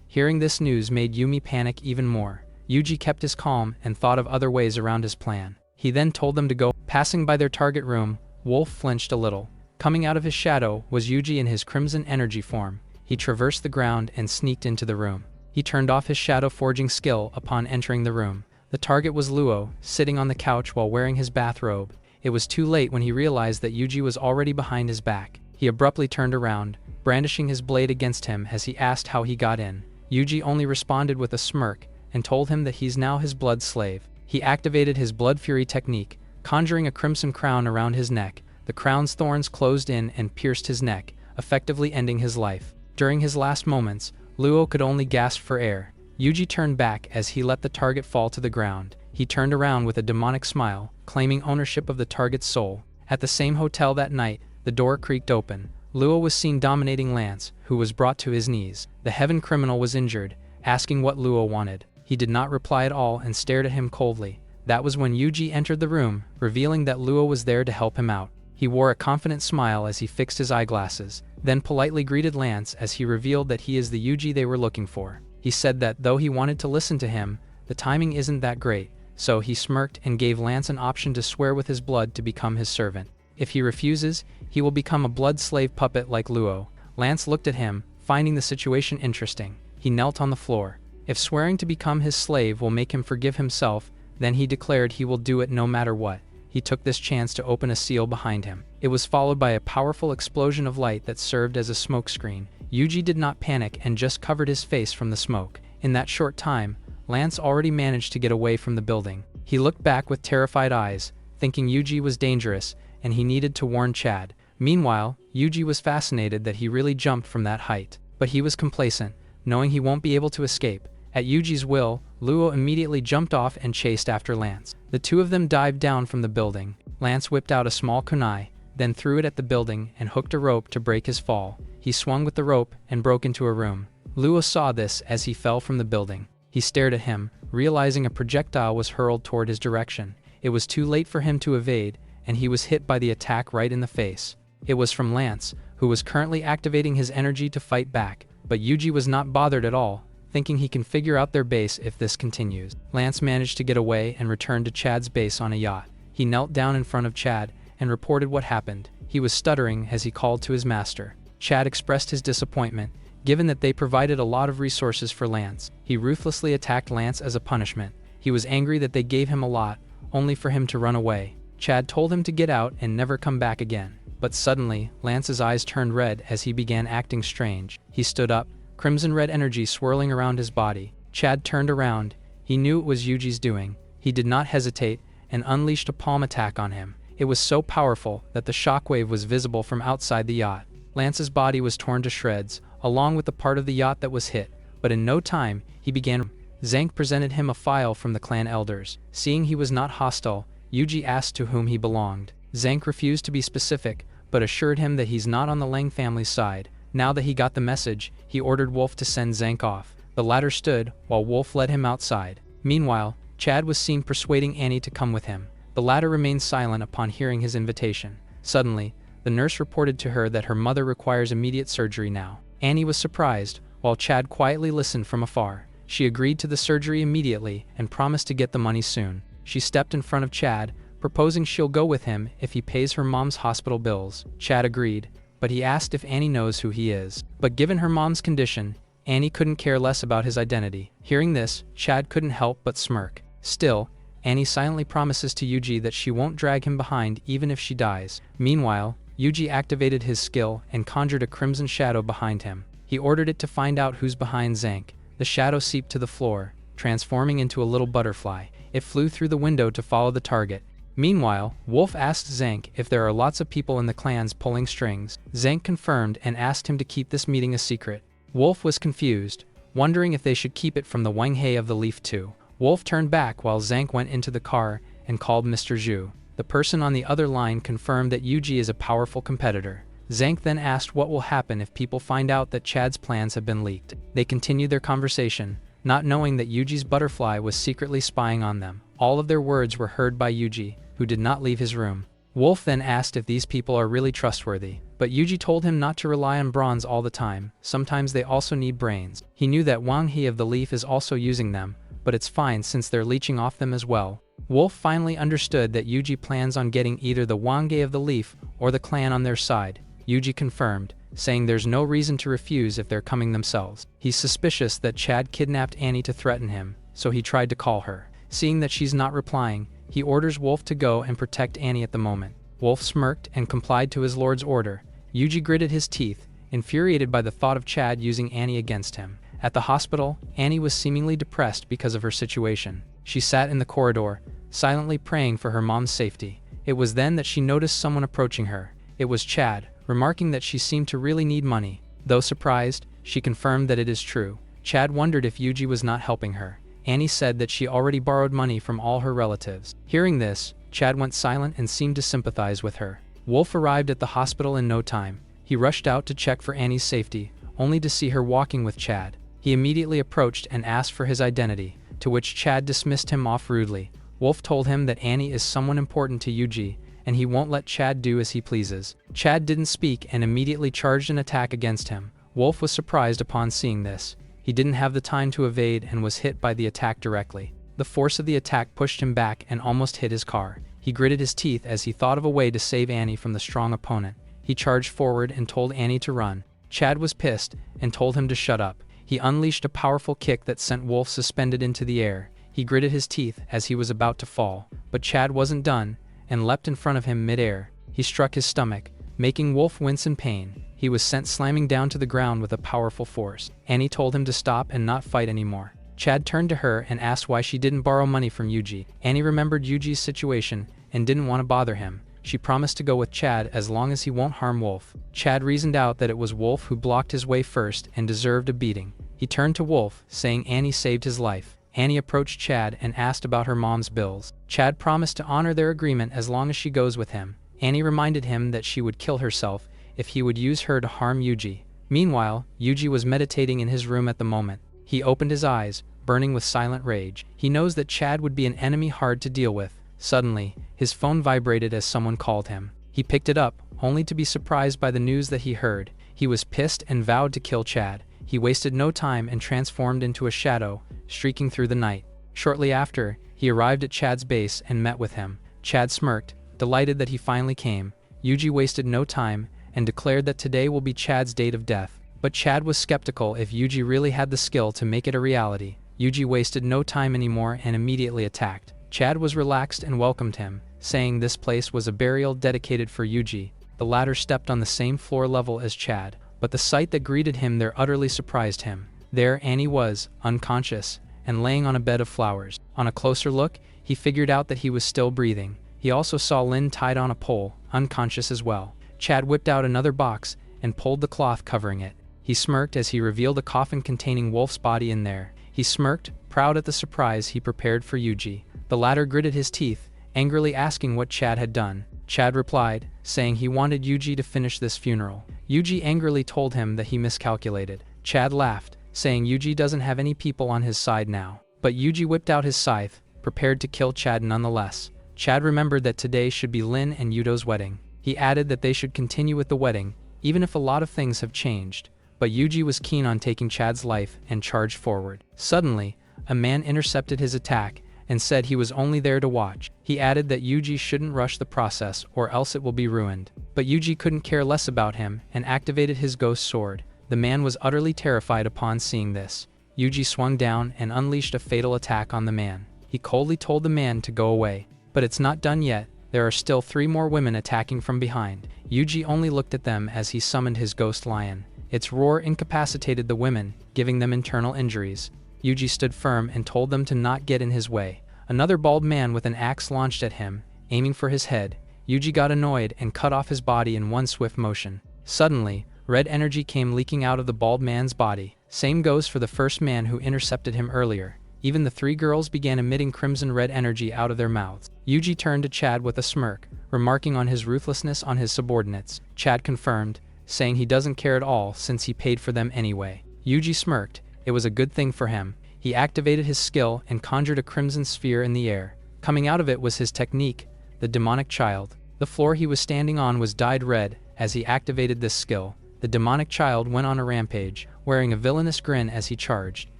Hearing this news made Yumi panic even more. Yuji kept his calm and thought of other ways around his plan. He then told them to go. Passing by their target room, Wolf flinched a little. Coming out of his shadow was Yuji in his crimson energy form. He traversed the ground and sneaked into the room. He turned off his shadow forging skill upon entering the room. The target was Luo, sitting on the couch while wearing his bathrobe. It was too late when he realized that Yuji was already behind his back. He abruptly turned around, brandishing his blade against him as he asked how he got in. Yuji only responded with a smirk and told him that he's now his blood slave. He activated his blood fury technique, conjuring a crimson crown around his neck. The crown's thorns closed in and pierced his neck, effectively ending his life. During his last moments, Luo could only gasp for air. Yuji turned back as he let the target fall to the ground. He turned around with a demonic smile, claiming ownership of the target's soul. At the same hotel that night, the door creaked open. Luo was seen dominating Lance, who was brought to his knees. The heaven criminal was injured, asking what Luo wanted. He did not reply at all and stared at him coldly. That was when Yuji entered the room, revealing that Luo was there to help him out. He wore a confident smile as he fixed his eyeglasses, then politely greeted Lance as he revealed that he is the Yuji they were looking for. He said that though he wanted to listen to him, the timing isn't that great, so he smirked and gave Lance an option to swear with his blood to become his servant. If he refuses, he will become a blood slave puppet like Luo. Lance looked at him, finding the situation interesting. He knelt on the floor. If swearing to become his slave will make him forgive himself, then he declared he will do it no matter what. He took this chance to open a seal behind him. It was followed by a powerful explosion of light that served as a smokescreen. Yuji did not panic and just covered his face from the smoke. In that short time, Lance already managed to get away from the building. He looked back with terrified eyes, thinking Yuji was dangerous and he needed to warn Chad. Meanwhile, Yuji was fascinated that he really jumped from that height. But he was complacent, knowing he won't be able to escape. At Yuji's will, Luo immediately jumped off and chased after Lance. The two of them dived down from the building. Lance whipped out a small kunai, then threw it at the building and hooked a rope to break his fall. He swung with the rope and broke into a room. Luo saw this as he fell from the building. He stared at him, realizing a projectile was hurled toward his direction. It was too late for him to evade, and he was hit by the attack right in the face. It was from Lance, who was currently activating his energy to fight back, but Yuji was not bothered at all, thinking he can figure out their base if this continues. Lance managed to get away and returned to Chad's base on a yacht. He knelt down in front of Chad and reported what happened. He was stuttering as he called to his master. Chad expressed his disappointment, given that they provided a lot of resources for Lance. He ruthlessly attacked Lance as a punishment. He was angry that they gave him a lot, only for him to run away. Chad told him to get out and never come back again. But suddenly, Lance's eyes turned red as he began acting strange. He stood up, crimson red energy swirling around his body. Chad turned around. He knew it was Yuji's doing. He did not hesitate and unleashed a palm attack on him. It was so powerful that the shockwave was visible from outside the yacht. Lance's body was torn to shreds, along with the part of the yacht that was hit, but in no time, he began. Zank presented him a file from the clan elders. Seeing he was not hostile, Yuji asked to whom he belonged. Zank refused to be specific, but assured him that he's not on the Lang family's side. Now that he got the message, he ordered Wolf to send Zank off. The latter stood, while Wolf led him outside. Meanwhile, Chad was seen persuading Annie to come with him. The latter remained silent upon hearing his invitation. Suddenly, the nurse reported to her that her mother requires immediate surgery now. Annie was surprised, while Chad quietly listened from afar. She agreed to the surgery immediately and promised to get the money soon. She stepped in front of Chad, proposing she'll go with him if he pays her mom's hospital bills. Chad agreed, but he asked if Annie knows who he is. But given her mom's condition, Annie couldn't care less about his identity. Hearing this, Chad couldn't help but smirk. Still, Annie silently promises to Yuji that she won't drag him behind even if she dies. Meanwhile, Yuji activated his skill and conjured a crimson shadow behind him. He ordered it to find out who's behind Zank. The shadow seeped to the floor, transforming into a little butterfly. It flew through the window to follow the target. Meanwhile, Wolf asked Zank if there are lots of people in the clans pulling strings. Zank confirmed and asked him to keep this meeting a secret. Wolf was confused, wondering if they should keep it from the Wanghei of the Leaf too. Wolf turned back while Zank went into the car and called Mr. Zhu. The person on the other line confirmed that Yuji is a powerful competitor. Zank then asked what will happen if people find out that Chad's plans have been leaked. They continued their conversation, not knowing that Yuji's butterfly was secretly spying on them. All of their words were heard by Yuji, who did not leave his room. Wolf then asked if these people are really trustworthy, but Yuji told him not to rely on bronze all the time. Sometimes they also need brains. He knew that Wang He of the Leaf is also using them, but it's fine since they're leeching off them as well. Wolf finally understood that Yuji plans on getting either the Wanghei of the Leaf or the clan on their side. Yuji confirmed, saying there's no reason to refuse if they're coming themselves. He's suspicious that Chad kidnapped Annie to threaten him, so he tried to call her. Seeing that she's not replying, he orders Wolf to go and protect Annie at the moment. Wolf smirked and complied to his lord's order. Yuji gritted his teeth, infuriated by the thought of Chad using Annie against him. At the hospital, Annie was seemingly depressed because of her situation. She sat in the corridor, silently praying for her mom's safety. It was then that she noticed someone approaching her. It was Chad, remarking that she seemed to really need money. Though surprised, she confirmed that it is true. Chad wondered if Yuji was not helping her. Annie said that she already borrowed money from all her relatives. Hearing this, Chad went silent and seemed to sympathize with her. Wolf arrived at the hospital in no time. He rushed out to check for Annie's safety, only to see her walking with Chad. He immediately approached and asked for his identity, to which Chad dismissed him off rudely. Wolf told him that Annie is someone important to Yuji, and he won't let Chad do as he pleases. Chad didn't speak and immediately charged an attack against him. Wolf was surprised upon seeing this. He didn't have the time to evade and was hit by the attack directly. The force of the attack pushed him back and almost hit his car. He gritted his teeth as he thought of a way to save Annie from the strong opponent. He charged forward and told Annie to run. Chad was pissed and told him to shut up. He unleashed a powerful kick that sent Wolf suspended into the air. He gritted his teeth as he was about to fall, but Chad wasn't done and leapt in front of him mid-air. He struck his stomach, making Wolf wince in pain. He was sent slamming down to the ground with a powerful force. Annie told him to stop and not fight anymore. Chad turned to her and asked why she didn't borrow money from Yuji. Annie remembered Yuji's situation and didn't want to bother him. She promised to go with Chad as long as he won't harm Wolf. Chad reasoned out that it was Wolf who blocked his way first and deserved a beating. He turned to Wolf, saying Annie saved his life. Annie approached Chad and asked about her mom's bills. Chad promised to honor their agreement as long as she goes with him. Annie reminded him that she would kill herself if he would use her to harm Yuji. Meanwhile, Yuji was meditating in his room at the moment. He opened his eyes, burning with silent rage. He knows that Chad would be an enemy hard to deal with. Suddenly, his phone vibrated as someone called him. He picked it up, only to be surprised by the news that he heard. He was pissed and vowed to kill Chad. He wasted no time and transformed into a shadow, streaking through the night. Shortly after, he arrived at Chad's base and met with him. Chad smirked, delighted that he finally came. Yuji wasted no time and declared that today will be Chad's date of death. But Chad was skeptical if Yuji really had the skill to make it a reality. Yuji wasted no time anymore and immediately attacked. Chad was relaxed and welcomed him, saying this place was a burial dedicated for Yuji. The latter stepped on the same floor level as Chad, but the sight that greeted him there utterly surprised him. There Annie was, unconscious, and laying on a bed of flowers. On a closer look, he figured out that he was still breathing. He also saw Lin tied on a pole, unconscious as well. Chad whipped out another box and pulled the cloth covering it. He smirked as he revealed a coffin containing Wolf's body in there. He smirked, proud at the surprise he prepared for Yuji. The latter gritted his teeth, angrily asking what Chad had done. Chad replied, saying he wanted Yuji to finish this funeral. Yuji angrily told him that he miscalculated. Chad laughed, saying Yuji doesn't have any people on his side now. But Yuji whipped out his scythe, prepared to kill Chad nonetheless. Chad remembered that today should be Lin and Yudo's wedding. He added that they should continue with the wedding, even if a lot of things have changed. But Yuji was keen on taking Chad's life and charged forward. Suddenly, a man intercepted his attack and said he was only there to watch. He added that Yuji shouldn't rush the process or else it will be ruined. But Yuji couldn't care less about him and activated his ghost sword. The man was utterly terrified upon seeing this. Yuji swung down and unleashed a fatal attack on the man. He coldly told the man to go away. But it's not done yet. There are still 3 more women attacking from behind. Yuji only looked at them as he summoned his ghost lion. Its roar incapacitated the women, giving them internal injuries. Yuji stood firm and told them to not get in his way. Another bald man with an axe launched at him, aiming for his head. Yuji got annoyed and cut off his body in one swift motion. Suddenly, red energy came leaking out of the bald man's body. Same goes for the first man who intercepted him earlier. Even the 3 girls began emitting crimson red energy out of their mouths. Yuji turned to Chad with a smirk, remarking on his ruthlessness on his subordinates. Chad confirmed, saying he doesn't care at all since he paid for them anyway. Yuji smirked. It was a good thing for him. He activated his skill and conjured a crimson sphere in the air. Coming out of it was his technique, the demonic child. The floor he was standing on was dyed red as he activated this skill. The demonic child went on a rampage, wearing a villainous grin as he charged.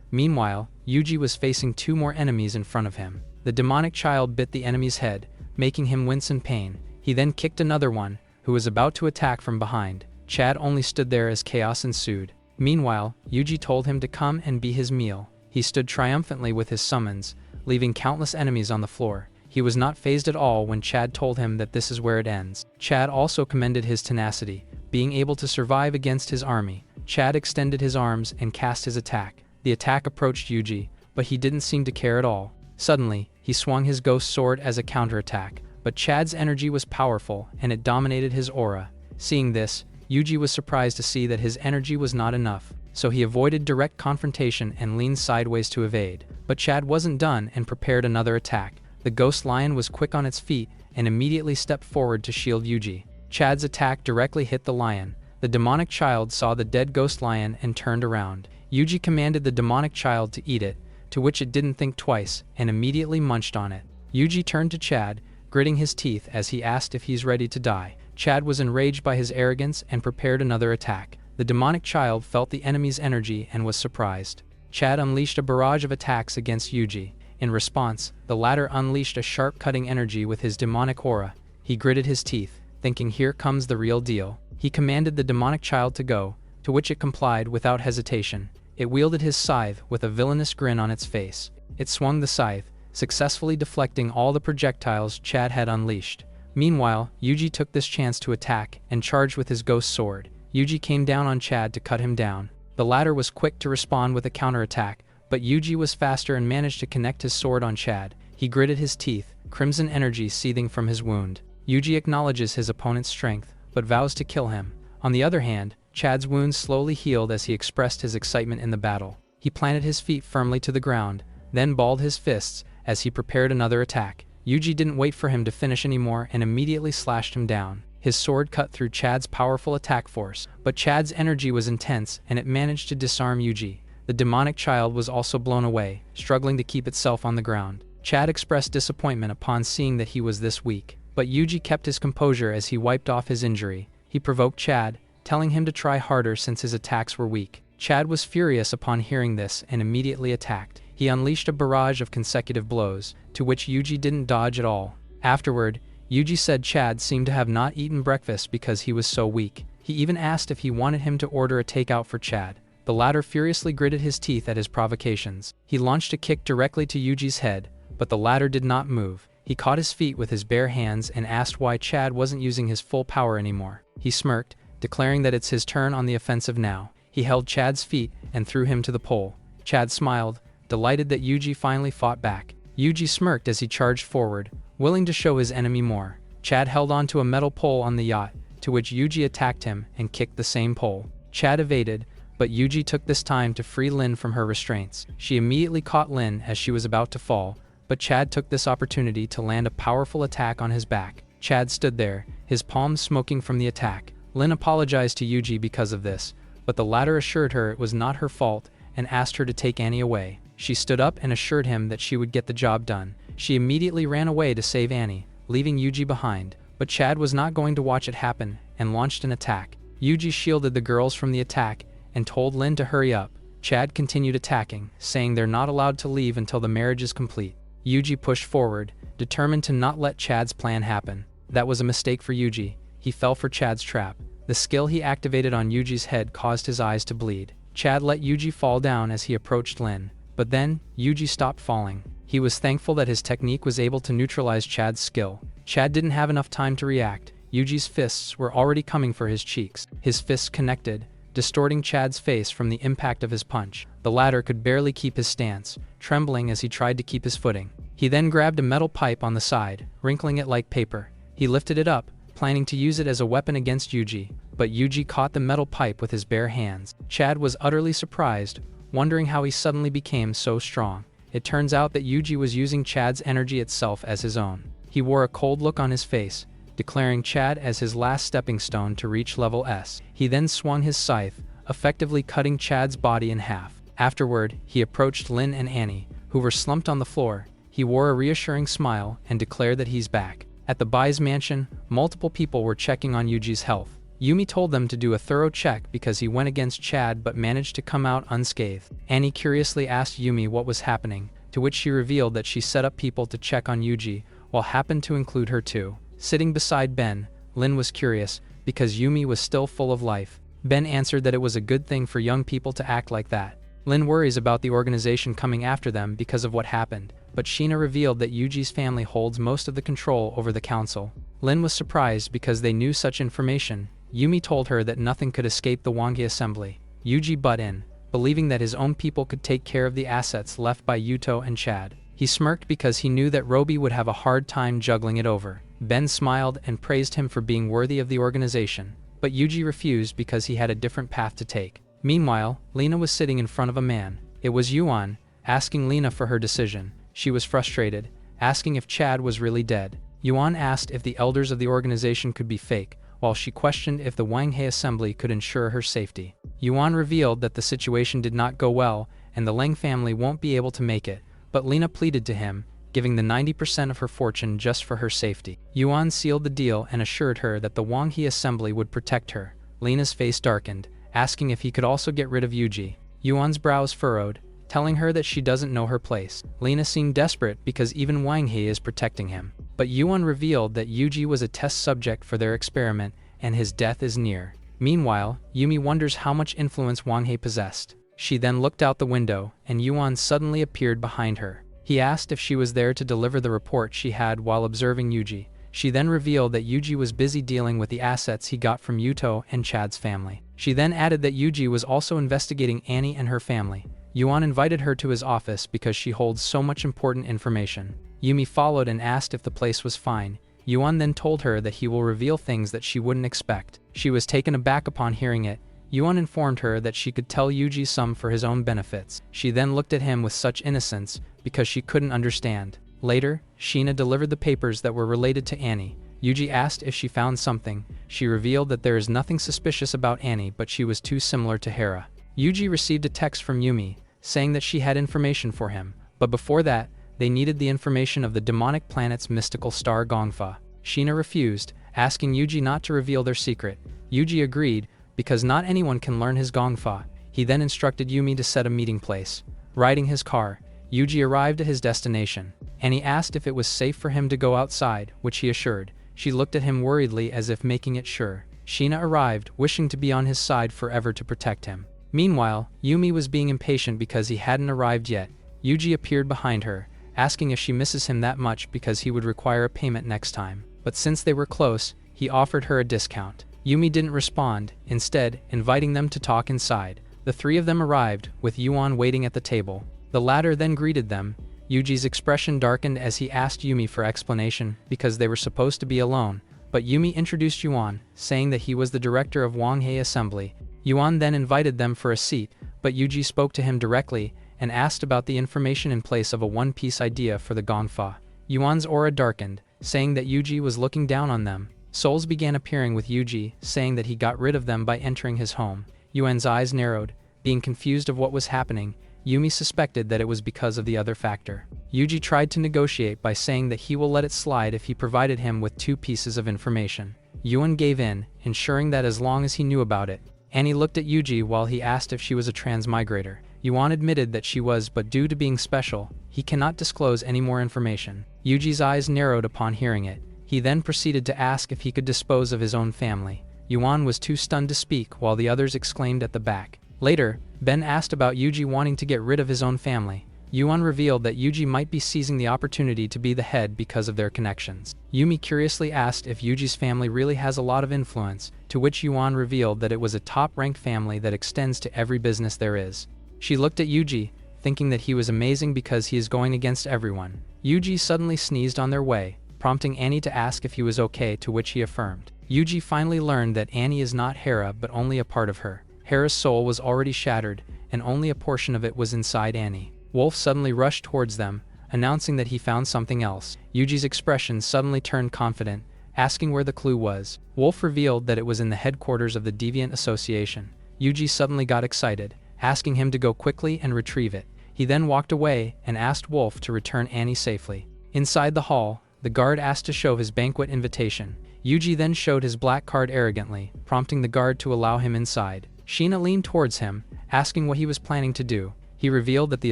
Meanwhile, Yuji was facing 2 more enemies in front of him. The demonic child bit the enemy's head, making him wince in pain. He then kicked another one, who was about to attack from behind. Chad only stood there as chaos ensued. Meanwhile, Yuji told him to come and be his meal. He stood triumphantly with his summons, leaving countless enemies on the floor. He was not fazed at all when Chad told him that this is where it ends. Chad also commended his tenacity, being able to survive against his army. Chad extended his arms and cast his attack. The attack approached Yuji, but he didn't seem to care at all. Suddenly, he swung his ghost sword as a counterattack, but Chad's energy was powerful and it dominated his aura. Seeing this, Yuji was surprised to see that his energy was not enough, so he avoided direct confrontation and leaned sideways to evade. But Chad wasn't done and prepared another attack. The ghost lion was quick on its feet and immediately stepped forward to shield Yuji. Chad's attack directly hit the lion. The demonic child saw the dead ghost lion and turned around. Yuji commanded the demonic child to eat it, to which it didn't think twice and immediately munched on it. Yuji turned to Chad, gritting his teeth as he asked if he's ready to die. Chad was enraged by his arrogance and prepared another attack. The demonic child felt the enemy's energy and was surprised. Chad unleashed a barrage of attacks against Yuji. In response, the latter unleashed a sharp cutting energy with his demonic aura. He gritted his teeth, thinking here comes the real deal. He commanded the demonic child to go, to which it complied without hesitation. It wielded his scythe with a villainous grin on its face. It swung the scythe, successfully deflecting all the projectiles Chad had unleashed. Meanwhile, Yuji took this chance to attack and charged with his ghost sword. Yuji came down on Chad to cut him down. The latter was quick to respond with a counterattack, but Yuji was faster and managed to connect his sword on Chad. He gritted his teeth, crimson energy seething from his wound. Yuji acknowledges his opponent's strength, but vows to kill him. On the other hand, Chad's wounds slowly healed as he expressed his excitement in the battle. He planted his feet firmly to the ground, then balled his fists as he prepared another attack. Yuji didn't wait for him to finish anymore and immediately slashed him down. His sword cut through Chad's powerful attack force, but Chad's energy was intense and it managed to disarm Yuji. The demonic child was also blown away, struggling to keep itself on the ground. Chad expressed disappointment upon seeing that he was this weak, but Yuji kept his composure as he wiped off his injury. He provoked Chad, telling him to try harder since his attacks were weak. Chad was furious upon hearing this and immediately attacked. He unleashed a barrage of consecutive blows, to which Yuji didn't dodge at all. Afterward, Yuji said Chad seemed to have not eaten breakfast because he was so weak. He even asked if he wanted him to order a takeout for Chad. The latter furiously gritted his teeth at his provocations. He launched a kick directly to Yuji's head, but the latter did not move. He caught his feet with his bare hands and asked why Chad wasn't using his full power anymore. He smirked, declaring that it's his turn on the offensive now. He held Chad's feet and threw him to the pole. Chad smiled, delighted that Yuji finally fought back. Yuji smirked as he charged forward, willing to show his enemy more. Chad held onto a metal pole on the yacht, to which Yuji attacked him and kicked the same pole. Chad evaded, but Yuji took this time to free Lin from her restraints. She immediately caught Lin as she was about to fall, but Chad took this opportunity to land a powerful attack on his back. Chad stood there, his palms smoking from the attack. Lin apologized to Yuji because of this, but the latter assured her it was not her fault and asked her to take Annie away. She stood up and assured him that she would get the job done. She immediately ran away to save Annie, leaving Yuji behind, but Chad was not going to watch it happen and launched an attack. Yuji shielded the girls from the attack and told Lin to hurry up. Chad continued attacking, saying they're not allowed to leave until the marriage is complete. Yuji pushed forward, determined to not let Chad's plan happen. That was a mistake for Yuji. He fell for Chad's trap. The skill he activated on Yuji's head caused his eyes to bleed. Chad let Yuji fall down as he approached Lin, but then Yuji stopped falling. He was thankful that his technique was able to neutralize Chad's skill. Chad didn't have enough time to react. Yuji's fists were already coming for his cheeks. His fists connected, distorting Chad's face from the impact of his punch. The latter could barely keep his stance, trembling as he tried to keep his footing. He then grabbed a metal pipe on the side, wrinkling it like paper. He lifted it up, planning to use it as a weapon against Yuji, but Yuji caught the metal pipe with his bare hands. Chad was utterly surprised, wondering how he suddenly became so strong. It turns out that Yuji was using Chad's energy itself as his own. He wore a cold look on his face, declaring Chad as his last stepping stone to reach level S. He then swung his scythe, effectively cutting Chad's body in half. Afterward, he approached Lin and Annie, who were slumped on the floor. He wore a reassuring smile and declared that he's back. At the Bai's mansion, multiple people were checking on Yuji's health. Yumi told them to do a thorough check because he went against Chad but managed to come out unscathed. Annie curiously asked Yumi what was happening, to which she revealed that she set up people to check on Yuji, while happened to include her too. Sitting beside Ben, Lin was curious, because Yumi was still full of life. Ben answered that it was a good thing for young people to act like that. Lin worries about the organization coming after them because of what happened, but Sheena revealed that Yuji's family holds most of the control over the council. Lin was surprised because they knew such information. Yumi told her that nothing could escape the Wanghe assembly. Yuji butt in, believing that his own people could take care of the assets left by Yuto and Chad. He smirked because he knew that Robi would have a hard time juggling it over. Ben smiled and praised him for being worthy of the organization, but Yuji refused because he had a different path to take. Meanwhile, Lena was sitting in front of a man. It was Yuan, asking Lena for her decision. She was frustrated, asking if Chad was really dead. Yuan asked if the elders of the organization could be fake, while she questioned if the Wanghe assembly could ensure her safety. Yuan revealed that the situation did not go well and the Leng family won't be able to make it, but Lena pleaded to him, giving the 90% of her fortune just for her safety. Yuan sealed the deal and assured her that the Wanghe assembly would protect her. Lena's face darkened, asking if he could also get rid of Yuji. Yuan's brows furrowed, telling her that she doesn't know her place. Lena seemed desperate because even Wanghe is protecting him. But Yuan revealed that Yuji was a test subject for their experiment and his death is near. Meanwhile, Yumi wonders how much influence Wanghe possessed. She then looked out the window and Yuan suddenly appeared behind her. He asked if she was there to deliver the report she had while observing Yuji. She then revealed that Yuji was busy dealing with the assets he got from Yuto and Chad's family. She then added that Yuji was also investigating Annie and her family. Yuan invited her to his office because she holds so much important information. Yumi followed and asked if the place was fine. Yuan then told her that he will reveal things that she wouldn't expect. She was taken aback upon hearing it. Yuan informed her that she could tell Yuji some for his own benefits. She then looked at him with such innocence because she couldn't understand. Later, Sheena delivered the papers that were related to Annie. Yuji asked if she found something. She revealed that there is nothing suspicious about Annie, but she was too similar to Hera. Yuji received a text from Yumi, saying that she had information for him, but before that, they needed the information of the demonic planet's mystical star Gongfa. Sheena refused, asking Yuji not to reveal their secret. Yuji agreed, because not anyone can learn his Gongfa. He then instructed Yumi to set a meeting place. Riding his car, Yuji arrived at his destination. Annie asked if it was safe for him to go outside, which he assured. She looked at him worriedly as if making it sure. Sheena arrived, wishing to be on his side forever to protect him. Meanwhile, Yumi was being impatient because he hadn't arrived yet. Yuji appeared behind her, asking if she misses him that much because he would require a payment next time. But since they were close, he offered her a discount. Yumi didn't respond, instead, inviting them to talk inside. The three of them arrived, with Yuan waiting at the table. The latter then greeted them. Yuji's expression darkened as he asked Yumi for explanation, because they were supposed to be alone, but Yumi introduced Yuan, saying that he was the director of Wanghei Assembly. Yuan then invited them for a seat, but Yuji spoke to him directly, and asked about the information in place of a one-piece idea for the Gongfa. Yuan's aura darkened, saying that Yuji was looking down on them. Souls began appearing with Yuji, saying that he got rid of them by entering his home. Yuan's eyes narrowed, being confused of what was happening. Yumi suspected that it was because of the other factor. Yuji tried to negotiate by saying that he will let it slide if he provided him with 2 pieces of information. Yuan gave in, ensuring that as long as he knew about it. Annie looked at Yuji while he asked if she was a transmigrator. Yuan admitted that she was, but due to being special, he cannot disclose any more information. Yuji's eyes narrowed upon hearing it. He then proceeded to ask if he could dispose of his own family. Yuan was too stunned to speak while the others exclaimed at the back. Later, Ben asked about Yuji wanting to get rid of his own family. Yuan revealed that Yuji might be seizing the opportunity to be the head because of their connections. Yumi curiously asked if Yuji's family really has a lot of influence, to which Yuan revealed that it was a top-ranked family that extends to every business there is. She looked at Yuji, thinking that he was amazing because he is going against everyone. Yuji suddenly sneezed on their way, prompting Annie to ask if he was okay, to which he affirmed. Yuji finally learned that Annie is not Hera but only a part of her. Hera's soul was already shattered, and only a portion of it was inside Annie. Wolf suddenly rushed towards them, announcing that he found something else. Yuji's expression suddenly turned confident, asking where the clue was. Wolf revealed that it was in the headquarters of the Deviant Association. Yuji suddenly got excited, asking him to go quickly and retrieve it. He then walked away and asked Wolf to return Annie safely. Inside the hall, the guard asked to show his banquet invitation. Yuji then showed his black card arrogantly, prompting the guard to allow him inside. Sheena leaned towards him, asking what he was planning to do. He revealed that the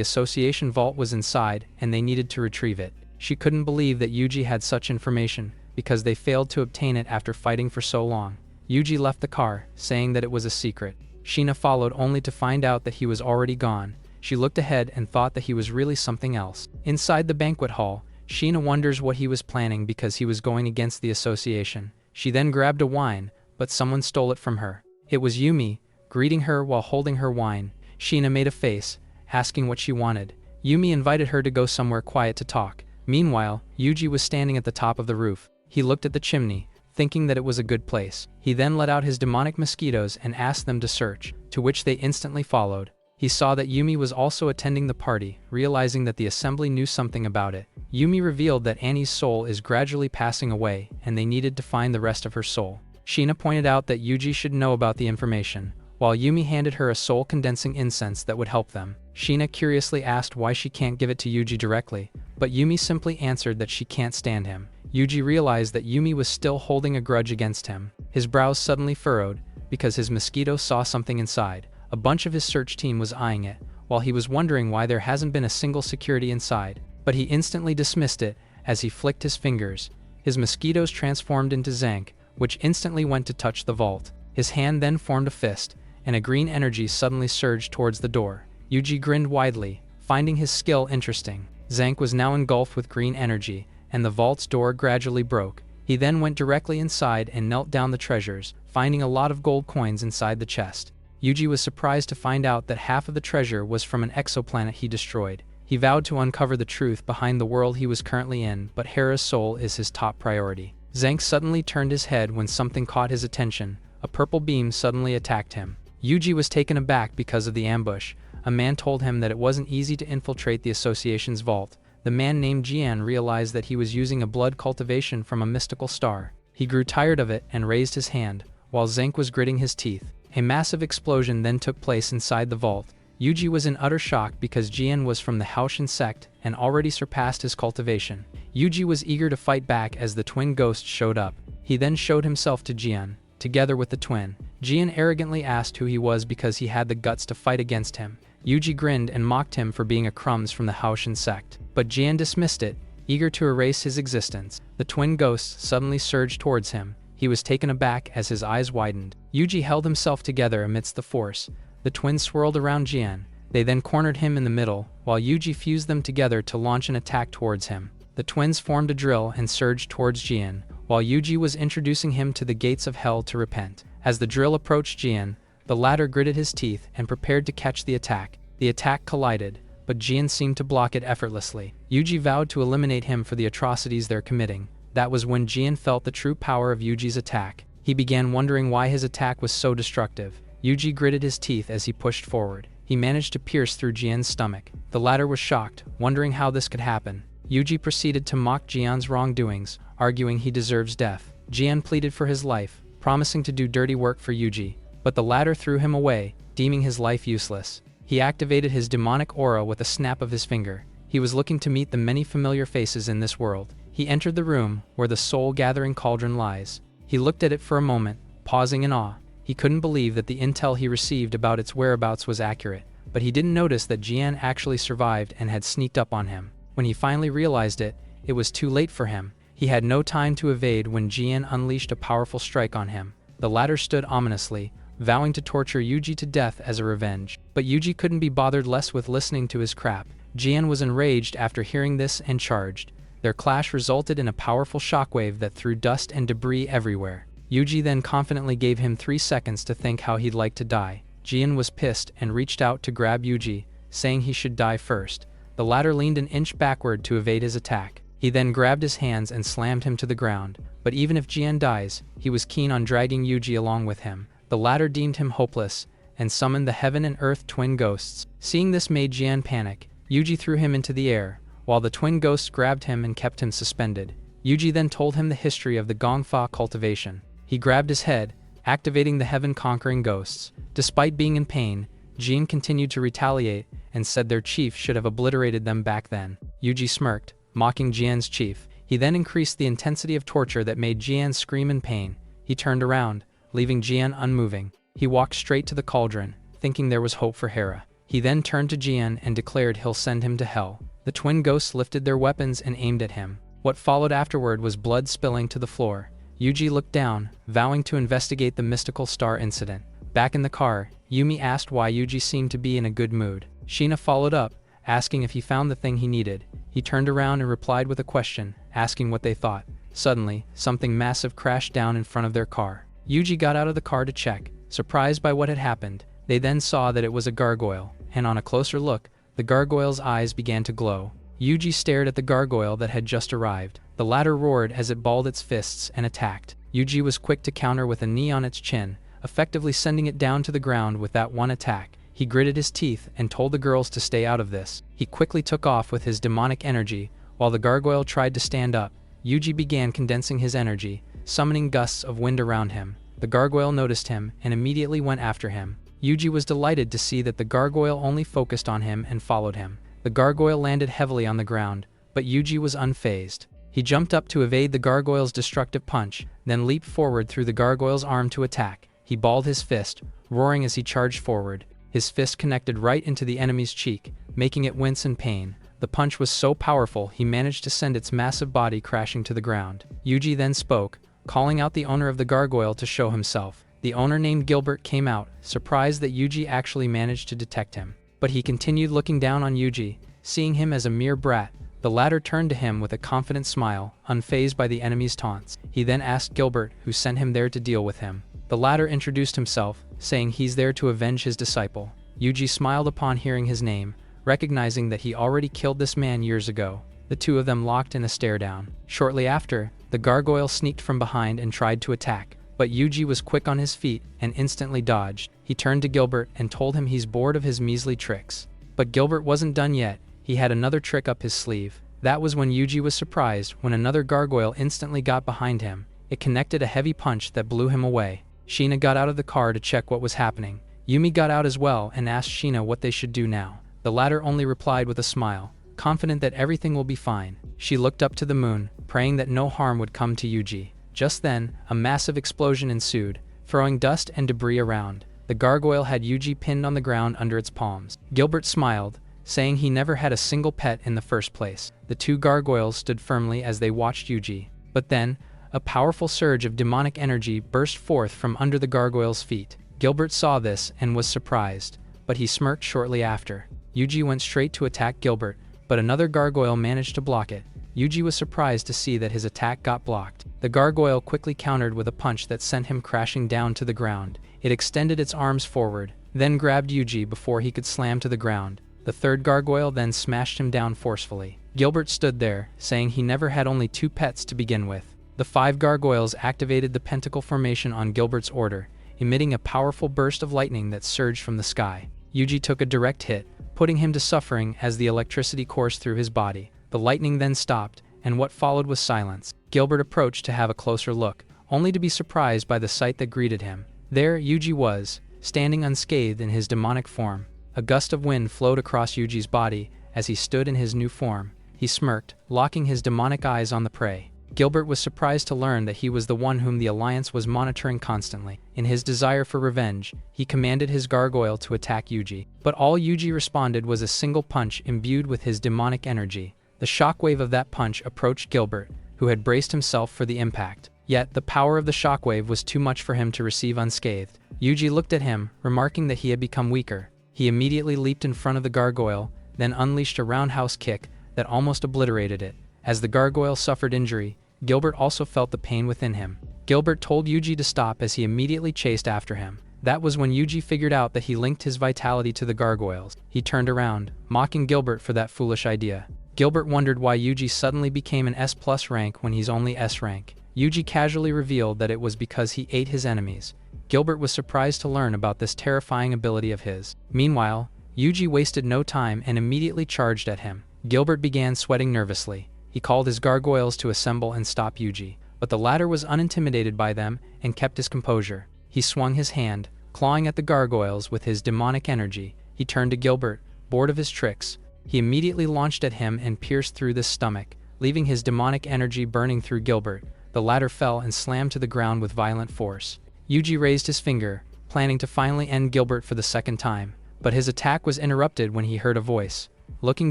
association vault was inside and they needed to retrieve it. She couldn't believe that Yuji had such information, because they failed to obtain it after fighting for so long. Yuji left the car, saying that it was a secret. Sheena followed only to find out that he was already gone. She looked ahead and thought that he was really something else. Inside the banquet hall, Sheena wonders what he was planning because he was going against the association. She then grabbed a wine, but someone stole it from her. It was Yumi, greeting her while holding her wine. Sheena made a face, asking what she wanted. Yumi invited her to go somewhere quiet to talk. Meanwhile, Yuji was standing at the top of the roof. He looked at the chimney, thinking that it was a good place. He then let out his demonic mosquitoes and asked them to search, to which they instantly followed. He saw that Yumi was also attending the party, realizing that the assembly knew something about it. Yumi revealed that Annie's soul is gradually passing away, and they needed to find the rest of her soul. Sheena pointed out that Yuji should know about the information, while Yumi handed her a soul-condensing incense that would help them. Sheena curiously asked why she can't give it to Yuji directly, but Yumi simply answered that she can't stand him. Yuji realized that Yumi was still holding a grudge against him. His brows suddenly furrowed, because his mosquito saw something inside. A bunch of his search team was eyeing it, while he was wondering why there hasn't been a single security inside. But he instantly dismissed it, as he flicked his fingers. His mosquitoes transformed into Zank, which instantly went to touch the vault. His hand then formed a fist, and a green energy suddenly surged towards the door. Yuji grinned widely, finding his skill interesting. Zank was now engulfed with green energy, and the vault's door gradually broke. He then went directly inside and knelt down the treasures, finding a lot of gold coins inside the chest. Yuji was surprised to find out that half of the treasure was from an exoplanet he destroyed. He vowed to uncover the truth behind the world he was currently in, but Hera's soul is his top priority. Zank suddenly turned his head when something caught his attention. A purple beam suddenly attacked him. Yuji was taken aback because of the ambush. A man told him that it wasn't easy to infiltrate the association's vault. The man named Jian realized that he was using a blood cultivation from a mystical star. He grew tired of it and raised his hand, while Zenk was gritting his teeth. A massive explosion then took place inside the vault. Yuji was in utter shock because Jian was from the Haoshin sect and already surpassed his cultivation. Yuji was eager to fight back as the twin ghosts showed up. He then showed himself to Jian, together with the twin. Jian arrogantly asked who he was because he had the guts to fight against him. Yuji grinned and mocked him for being a crumbs from the Haoshin sect, but Jian dismissed it, eager to erase his existence. The twin ghosts suddenly surged towards him. He was taken aback as his eyes widened. Yuji held himself together amidst the force. The twins swirled around Jian. They then cornered him in the middle, while Yuji fused them together to launch an attack towards him. The twins formed a drill and surged towards Jian, while Yuji was introducing him to the gates of hell to repent. As the drill approached Jian, the latter gritted his teeth and prepared to catch the attack. The attack collided, but Jian seemed to block it effortlessly. Yuji vowed to eliminate him for the atrocities they're committing. That was when Jian felt the true power of Yuji's attack. He began wondering why his attack was so destructive. Yuji gritted his teeth as he pushed forward. He managed to pierce through Jian's stomach. The latter was shocked, wondering how this could happen. Yuji proceeded to mock Jian's wrongdoings, arguing he deserves death. Jian pleaded for his life, promising to do dirty work for Yuji, but the latter threw him away, deeming his life useless. He activated his demonic aura with a snap of his finger. He was looking to meet the many familiar faces in this world. He entered the room where the soul-gathering cauldron lies. He looked at it for a moment, pausing in awe. He couldn't believe that the intel he received about its whereabouts was accurate, but he didn't notice that Jian actually survived and had sneaked up on him. When he finally realized it, it was too late for him. He had no time to evade when Jian unleashed a powerful strike on him. The latter stood ominously, vowing to torture Yuji to death as a revenge. But Yuji couldn't be bothered less with listening to his crap. Jian was enraged after hearing this and charged. Their clash resulted in a powerful shockwave that threw dust and debris everywhere. Yuji then confidently gave him 3 seconds to think how he'd like to die. Jian was pissed and reached out to grab Yuji, saying he should die first. The latter leaned an inch backward to evade his attack. He then grabbed his hands and slammed him to the ground. But even if Jian dies, he was keen on dragging Yuji along with him. The latter deemed him hopeless and summoned the heaven and earth twin ghosts. Seeing this made Jian panic. Yuji threw him into the air, while the twin ghosts grabbed him and kept him suspended. Yuji then told him the history of the Gongfa cultivation. He grabbed his head, activating the heaven-conquering ghosts. Despite being in pain, Jian continued to retaliate and said their chief should have obliterated them back then. Yuji smirked, mocking Jian's chief. He then increased the intensity of torture that made Jian scream in pain. He turned around, leaving Jian unmoving. He walked straight to the cauldron, thinking there was hope for Hera. He then turned to Jian and declared he'll send him to hell. The twin ghosts lifted their weapons and aimed at him. What followed afterward was blood spilling to the floor. Yuji looked down, vowing to investigate the mystical star incident. Back in the car, Yumi asked why Yuji seemed to be in a good mood. Sheena followed up, asking if he found the thing he needed. He turned around and replied with a question, asking what they thought. Suddenly, something massive crashed down in front of their car. Yuji got out of the car to check, surprised by what had happened. They then saw that it was a gargoyle, and on a closer look, the gargoyle's eyes began to glow. Yuji stared at the gargoyle that had just arrived. The latter roared as it balled its fists and attacked. Yuji was quick to counter with a knee on its chin, effectively sending it down to the ground with that one attack. He gritted his teeth and told the girls to stay out of this. He quickly took off with his demonic energy, while the gargoyle tried to stand up. Yuji began condensing his energy, summoning gusts of wind around him. The gargoyle noticed him and immediately went after him. Yuji was delighted to see that the gargoyle only focused on him and followed him. The gargoyle landed heavily on the ground, but Yuji was unfazed. He jumped up to evade the gargoyle's destructive punch, then leaped forward through the gargoyle's arm to attack. He balled his fist, roaring as he charged forward. His fist connected right into the enemy's cheek, making it wince in pain. The punch was so powerful he managed to send its massive body crashing to the ground. Yuji then spoke, calling out the owner of the gargoyle to show himself. The owner named Gilbert came out, surprised that Yuji actually managed to detect him. But he continued looking down on Yuji, seeing him as a mere brat. The latter turned to him with a confident smile, unfazed by the enemy's taunts. He then asked Gilbert who sent him there to deal with him. The latter introduced himself, saying he's there to avenge his disciple. Yuji smiled upon hearing his name, recognizing that he already killed this man years ago. The two of them locked in a stare-down. Shortly after, the gargoyle sneaked from behind and tried to attack, but Yuji was quick on his feet and instantly dodged. He turned to Gilbert and told him he's bored of his measly tricks. But Gilbert wasn't done yet. He had another trick up his sleeve. That was when Yuji was surprised when another gargoyle instantly got behind him. It connected a heavy punch that blew him away. Sheena got out of the car to check what was happening. Yumi got out as well and asked Sheena what they should do now. The latter only replied with a smile, confident that everything will be fine. She looked up to the moon, praying that no harm would come to Yuji. Just then, a massive explosion ensued, throwing dust and debris around. The gargoyle had Yuji pinned on the ground under its palms. Gilbert smiled, saying he never had a single pet in the first place. The two gargoyles stood firmly as they watched Yuji. But then, a powerful surge of demonic energy burst forth from under the gargoyle's feet. Gilbert saw this and was surprised, but he smirked shortly after. Yuji went straight to attack Gilbert, but another gargoyle managed to block it. Yuji was surprised to see that his attack got blocked. The gargoyle quickly countered with a punch that sent him crashing down to the ground. It extended its arms forward, then grabbed Yuji before he could slam to the ground. The third gargoyle then smashed him down forcefully. Gilbert stood there, saying he never had only 2 pets to begin with. The 5 gargoyles activated the pentacle formation on Gilbert's order, emitting a powerful burst of lightning that surged from the sky. Yuji took a direct hit, putting him to suffering as the electricity coursed through his body. The lightning then stopped, and what followed was silence. Gilbert approached to have a closer look, only to be surprised by the sight that greeted him. There Yuji was, standing unscathed in his demonic form. A gust of wind flowed across Yuji's body as he stood in his new form. He smirked, locking his demonic eyes on the prey. Gilbert was surprised to learn that he was the one whom the Alliance was monitoring constantly. In his desire for revenge, he commanded his gargoyle to attack Yuji. But all Yuji responded was a single punch imbued with his demonic energy. The shockwave of that punch approached Gilbert, who had braced himself for the impact. Yet, the power of the shockwave was too much for him to receive unscathed. Yuji looked at him, remarking that he had become weaker. He immediately leaped in front of the gargoyle, then unleashed a roundhouse kick that almost obliterated it. As the gargoyle suffered injury, Gilbert also felt the pain within him. Gilbert told Yuji to stop as he immediately chased after him. That was when Yuji figured out that he linked his vitality to the gargoyles. He turned around, mocking Gilbert for that foolish idea. Gilbert wondered why Yuji suddenly became an S+ rank when he's only S rank. Yuji casually revealed that it was because he ate his enemies. Gilbert was surprised to learn about this terrifying ability of his. Meanwhile, Yuji wasted no time and immediately charged at him. Gilbert began sweating nervously. He called his gargoyles to assemble and stop Yuji, but the latter was unintimidated by them and kept his composure. He swung his hand, clawing at the gargoyles with his demonic energy. He turned to Gilbert, bored of his tricks. He immediately launched at him and pierced through the stomach, leaving his demonic energy burning through Gilbert. The latter fell and slammed to the ground with violent force. Yuji raised his finger, planning to finally end Gilbert for the second time, but his attack was interrupted when he heard a voice. Looking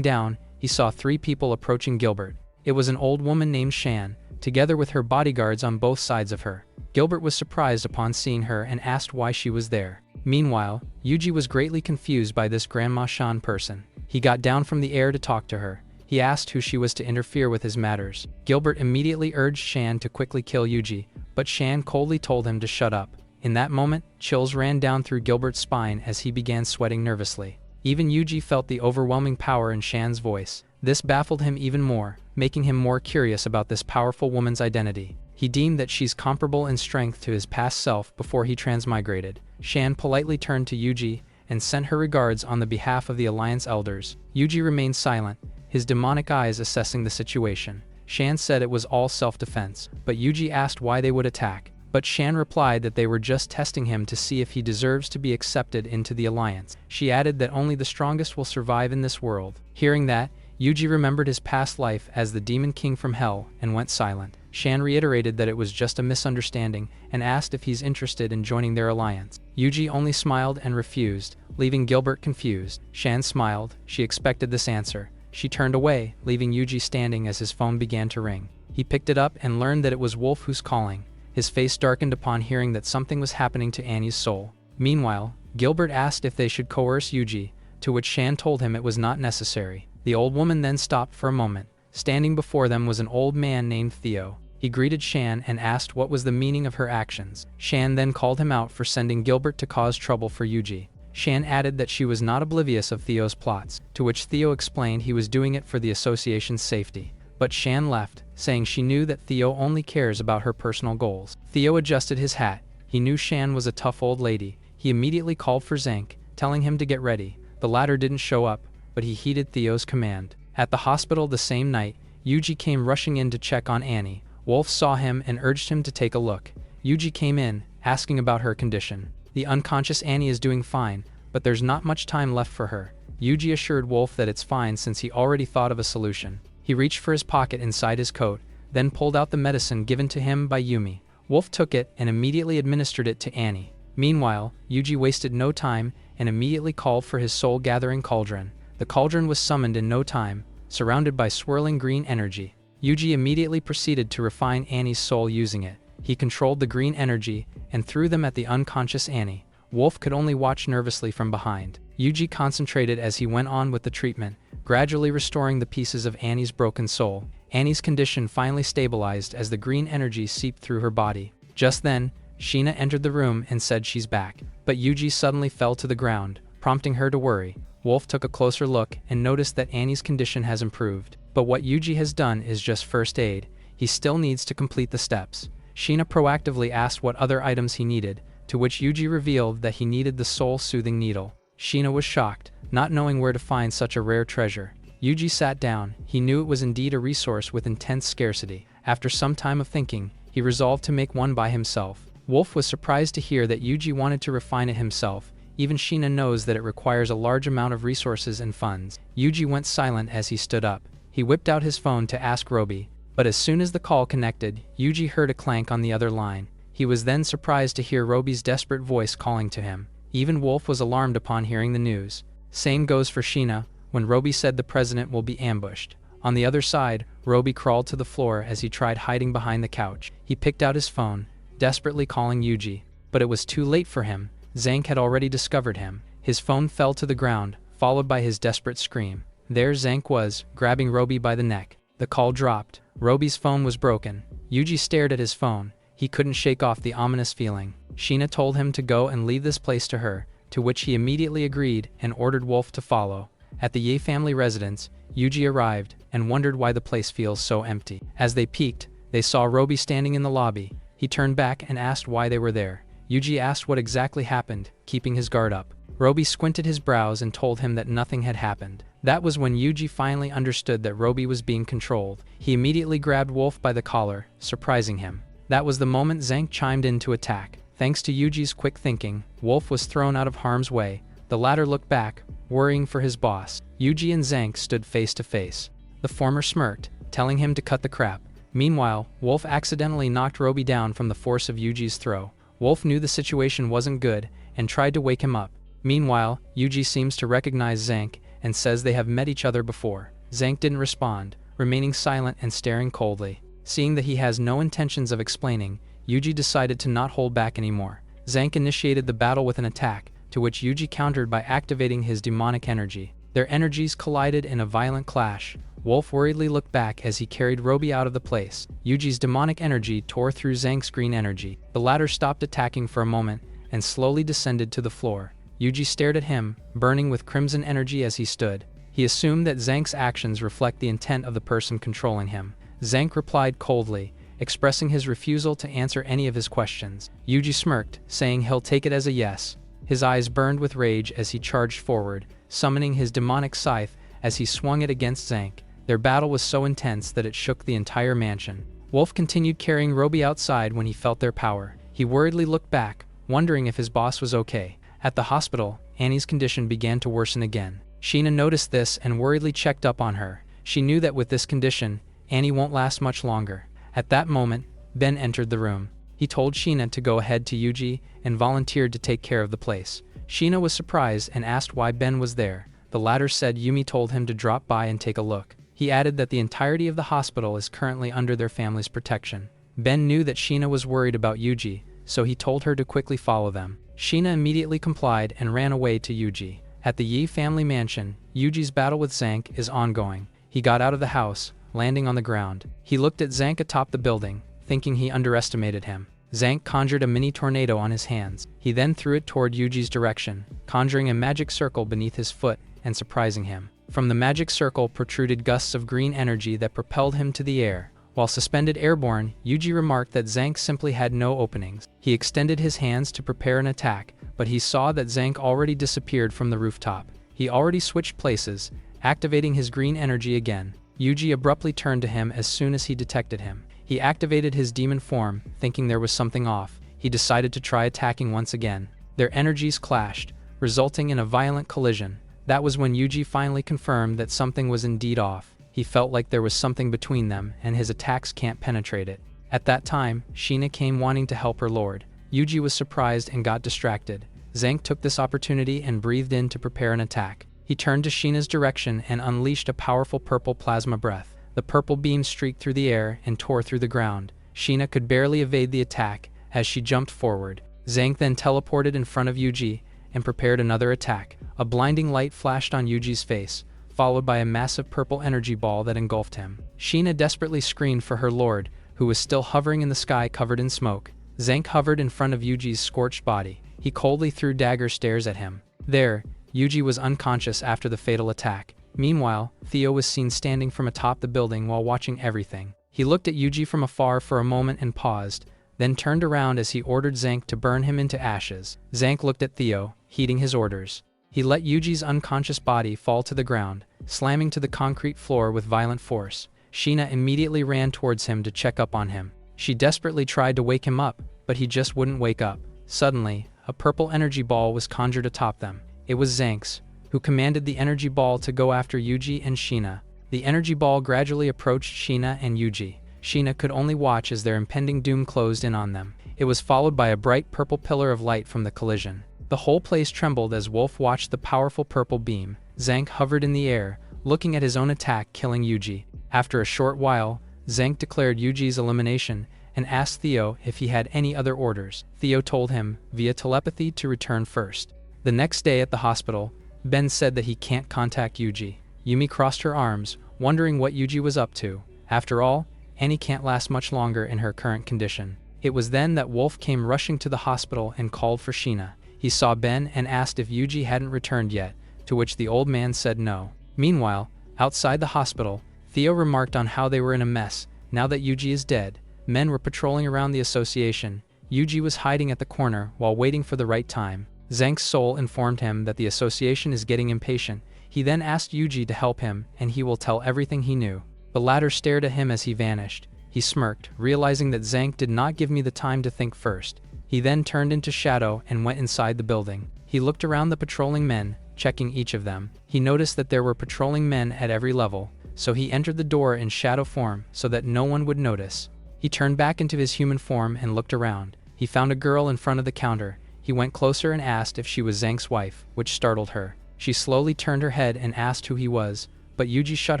down, he saw 3 people approaching Gilbert. It was an old woman named Shan, together with her bodyguards on both sides of her. Gilbert was surprised upon seeing her and asked why she was there. Meanwhile, Yuji was greatly confused by this Grandma Shan person. He got down from the air to talk to her. He asked who she was to interfere with his matters. Gilbert immediately urged Shan to quickly kill Yuji, but Shan coldly told him to shut up. In that moment, chills ran down through Gilbert's spine as he began sweating nervously. Even Yuji felt the overwhelming power in Shan's voice. This baffled him even more, making him more curious about this powerful woman's identity. He deemed that she's comparable in strength to his past self before he transmigrated. Shan politely turned to Yuji and sent her regards on the behalf of the Alliance elders. Yuji remained silent, his demonic eyes assessing the situation. Shan said it was all self-defense, but Yuji asked why they would attack. But Shan replied that they were just testing him to see if he deserves to be accepted into the Alliance. She added that only the strongest will survive in this world. Hearing that, Yuji remembered his past life as the Demon King from Hell and went silent. Shan reiterated that it was just a misunderstanding and asked if he's interested in joining their alliance. Yuji only smiled and refused, leaving Gilbert confused. Shan smiled. She expected this answer. She turned away, leaving Yuji standing as his phone began to ring. He picked it up and learned that it was Wolf who's calling. His face darkened upon hearing that something was happening to Annie's soul. Meanwhile, Gilbert asked if they should coerce Yuji, to which Shan told him it was not necessary. The old woman then stopped for a moment. Standing before them was an old man named Theo. He greeted Shan and asked what was the meaning of her actions. Shan then called him out for sending Gilbert to cause trouble for Yuji. Shan added that she was not oblivious of Theo's plots, to which Theo explained he was doing it for the association's safety. But Shan left, saying she knew that Theo only cares about her personal goals. Theo adjusted his hat. He knew Shan was a tough old lady. He immediately called for Zank, telling him to get ready. The latter didn't show up, but he heeded Theo's command. At the hospital the same night, Yuji came rushing in to check on Annie, Wolf saw him and urged him to take a look. Yuji came in, asking about her condition. The unconscious Annie is doing fine, but there's not much time left for her. Yuji assured Wolf that it's fine since he already thought of a solution. He reached for his pocket inside his coat, then pulled out the medicine given to him by Yumi. Wolf took it and immediately administered it to Annie. Meanwhile, Yuji wasted no time and immediately called for his soul-gathering cauldron. The cauldron was summoned in no time, surrounded by swirling green energy. Yuji immediately proceeded to refine Annie's soul using it. He controlled the green energy and threw them at the unconscious Annie. Wolf could only watch nervously from behind. Yuji concentrated as he went on with the treatment, gradually restoring the pieces of Annie's broken soul. Annie's condition finally stabilized as the green energy seeped through her body. Just then, Sheena entered the room and said she's back, but Yuji suddenly fell to the ground, prompting her to worry. Wolf took a closer look and noticed that Annie's condition has improved. But what Yuji has done is just first aid. He still needs to complete the steps. Sheena proactively asked what other items he needed, to which Yuji revealed that he needed the soul-soothing needle. Sheena was shocked, not knowing where to find such a rare treasure. Yuji sat down. He knew it was indeed a resource with intense scarcity. After some time of thinking, he resolved to make one by himself. Wolf was surprised to hear that Yuji wanted to refine it himself. Even Sheena knows that it requires a large amount of resources and funds. Yuji went silent as he stood up. He whipped out his phone to ask Robi, but as soon as the call connected, Yuji heard a clank on the other line. He was then surprised to hear Robi's desperate voice calling to him. Even Wolf was alarmed upon hearing the news. Same goes for Sheena, when Robi said the president will be ambushed. On the other side, Robi crawled to the floor as he tried hiding behind the couch. He picked out his phone, desperately calling Yuji, but it was too late for him. Zank had already discovered him. His phone fell to the ground, followed by his desperate scream. There Zank was, grabbing Robi by the neck. The call dropped. Robi's phone was broken. Yuji stared at his phone. He couldn't shake off the ominous feeling. Sheena told him to go and leave this place to her, to which he immediately agreed and ordered Wolf to follow. At the Ye family residence, Yuji arrived and wondered why the place feels so empty. As they peeked, they saw Robi standing in the lobby. He turned back and asked why they were there. Yuji asked what exactly happened, keeping his guard up. Robi squinted his brows and told him that nothing had happened. That was when Yuji finally understood that Robi was being controlled. He immediately grabbed Wolf by the collar, surprising him. That was the moment Zank chimed in to attack. Thanks to Yuji's quick thinking, Wolf was thrown out of harm's way. The latter looked back, worrying for his boss. Yuji and Zank stood face to face. The former smirked, telling him to cut the crap. Meanwhile, Wolf accidentally knocked Robi down from the force of Yuji's throw. Wolf knew the situation wasn't good and tried to wake him up. Meanwhile, Yuji seems to recognize Zank and says they have met each other before. Zank didn't respond, remaining silent and staring coldly. Seeing that he has no intentions of explaining, Yuji decided to not hold back anymore. Zank initiated the battle with an attack, to which Yuji countered by activating his demonic energy. Their energies collided in a violent clash. Wolf worriedly looked back as he carried Robi out of the place. Yuji's demonic energy tore through Zank's green energy. The latter stopped attacking for a moment and slowly descended to the floor. Yuji stared at him, burning with crimson energy as he stood. He assumed that Zank's actions reflect the intent of the person controlling him. Zank replied coldly, expressing his refusal to answer any of his questions. Yuji smirked, saying he'll take it as a yes. His eyes burned with rage as he charged forward, summoning his demonic scythe as he swung it against Zank. Their battle was so intense that it shook the entire mansion. Wolf continued carrying Robi outside when he felt their power. He worriedly looked back, wondering if his boss was okay. At the hospital, Annie's condition began to worsen again. Sheena noticed this and worriedly checked up on her. She knew that with this condition, Annie won't last much longer. At that moment, Ben entered the room. He told Sheena to go ahead to Yuji and volunteered to take care of the place. Sheena was surprised and asked why Ben was there. The latter said Yumi told him to drop by and take a look. He added that the entirety of the hospital is currently under their family's protection. Ben knew that Sheena was worried about Yuji, so he told her to quickly follow them. Sheena immediately complied and ran away to Yuji. At the Yi family mansion, Yuji's battle with Zank is ongoing. He got out of the house, landing on the ground. He looked at Zank atop the building, thinking he underestimated him. Zank conjured a mini tornado on his hands. He then threw it toward Yuji's direction, conjuring a magic circle beneath his foot and surprising him. From the magic circle protruded gusts of green energy that propelled him to the air. While suspended airborne, Yuji remarked that Zank simply had no openings. He extended his hands to prepare an attack, but he saw that Zank already disappeared from the rooftop. He already switched places, activating his green energy again. Yuji abruptly turned to him as soon as he detected him. He He activated his demon form, thinking there was something off. He decided to try attacking once again. Their energies clashed, resulting in a violent collision. That was when Yuji finally confirmed that something was indeed off. He felt like there was something between them, and his attacks can't penetrate it. At that time, Sheena came wanting to help her lord. Yuji was surprised and got distracted. Zank took this opportunity and breathed in to prepare an attack. He turned to Sheena's direction and unleashed a powerful purple plasma breath. The purple beam streaked through the air and tore through the ground. Sheena could barely evade the attack as she jumped forward. Zank then teleported in front of Yuji and prepared another attack. A blinding light flashed on Yuji's face, followed by a massive purple energy ball that engulfed him. Sheena desperately screamed for her lord, who was still hovering in the sky covered in smoke. Zank hovered in front of Yuji's scorched body. He coldly threw dagger stares at him. There, Yuji was unconscious after the fatal attack. Meanwhile, Theo was seen standing from atop the building while watching everything. He looked at Yuji from afar for a moment and paused, then turned around as he ordered Zank to burn him into ashes. Zank looked at Theo, heeding his orders. He let Yuji's unconscious body fall to the ground, slamming to the concrete floor with violent force. Sheena immediately ran towards him to check up on him. She desperately tried to wake him up, but he just wouldn't wake up. Suddenly, a purple energy ball was conjured atop them. It was Zank's, who commanded the energy ball to go after Yuji and Sheena. The energy ball gradually approached Sheena and Yuji. Sheena could only watch as their impending doom closed in on them. It was followed by a bright purple pillar of light from the collision. The whole place trembled as Wolf watched the powerful purple beam. Zank hovered in the air, looking at his own attack killing Yuji. After a short while, Zank declared Yuji's elimination and asked Theo if he had any other orders. Theo told him, via telepathy, to return first. The next day at the hospital, Ben said that he can't contact Yuji. Yumi crossed her arms, wondering what Yuji was up to. After all, Annie can't last much longer in her current condition. It was then that Wolf came rushing to the hospital and called for Sheena. He saw Ben and asked if Yuji hadn't returned yet, to which the old man said no. Meanwhile, outside the hospital, Theo remarked on how they were in a mess. Now that Yuji is dead, men were patrolling around the association. Yuji was hiding at the corner while waiting for the right time. Zank's soul informed him that the association is getting impatient. He then asked Yuji to help him, and he will tell everything he knew. The latter stared at him as he vanished. He smirked, realizing that Zank did not give me the time to think first. He then turned into shadow and went inside the building. He looked around the patrolling men, checking each of them. He noticed that there were patrolling men at every level, so he entered the door in shadow form so that no one would notice. He turned back into his human form and looked around. He found a girl in front of the counter. He went closer and asked if she was Zank's wife, which startled her. She slowly turned her head and asked who he was, but Yuji shut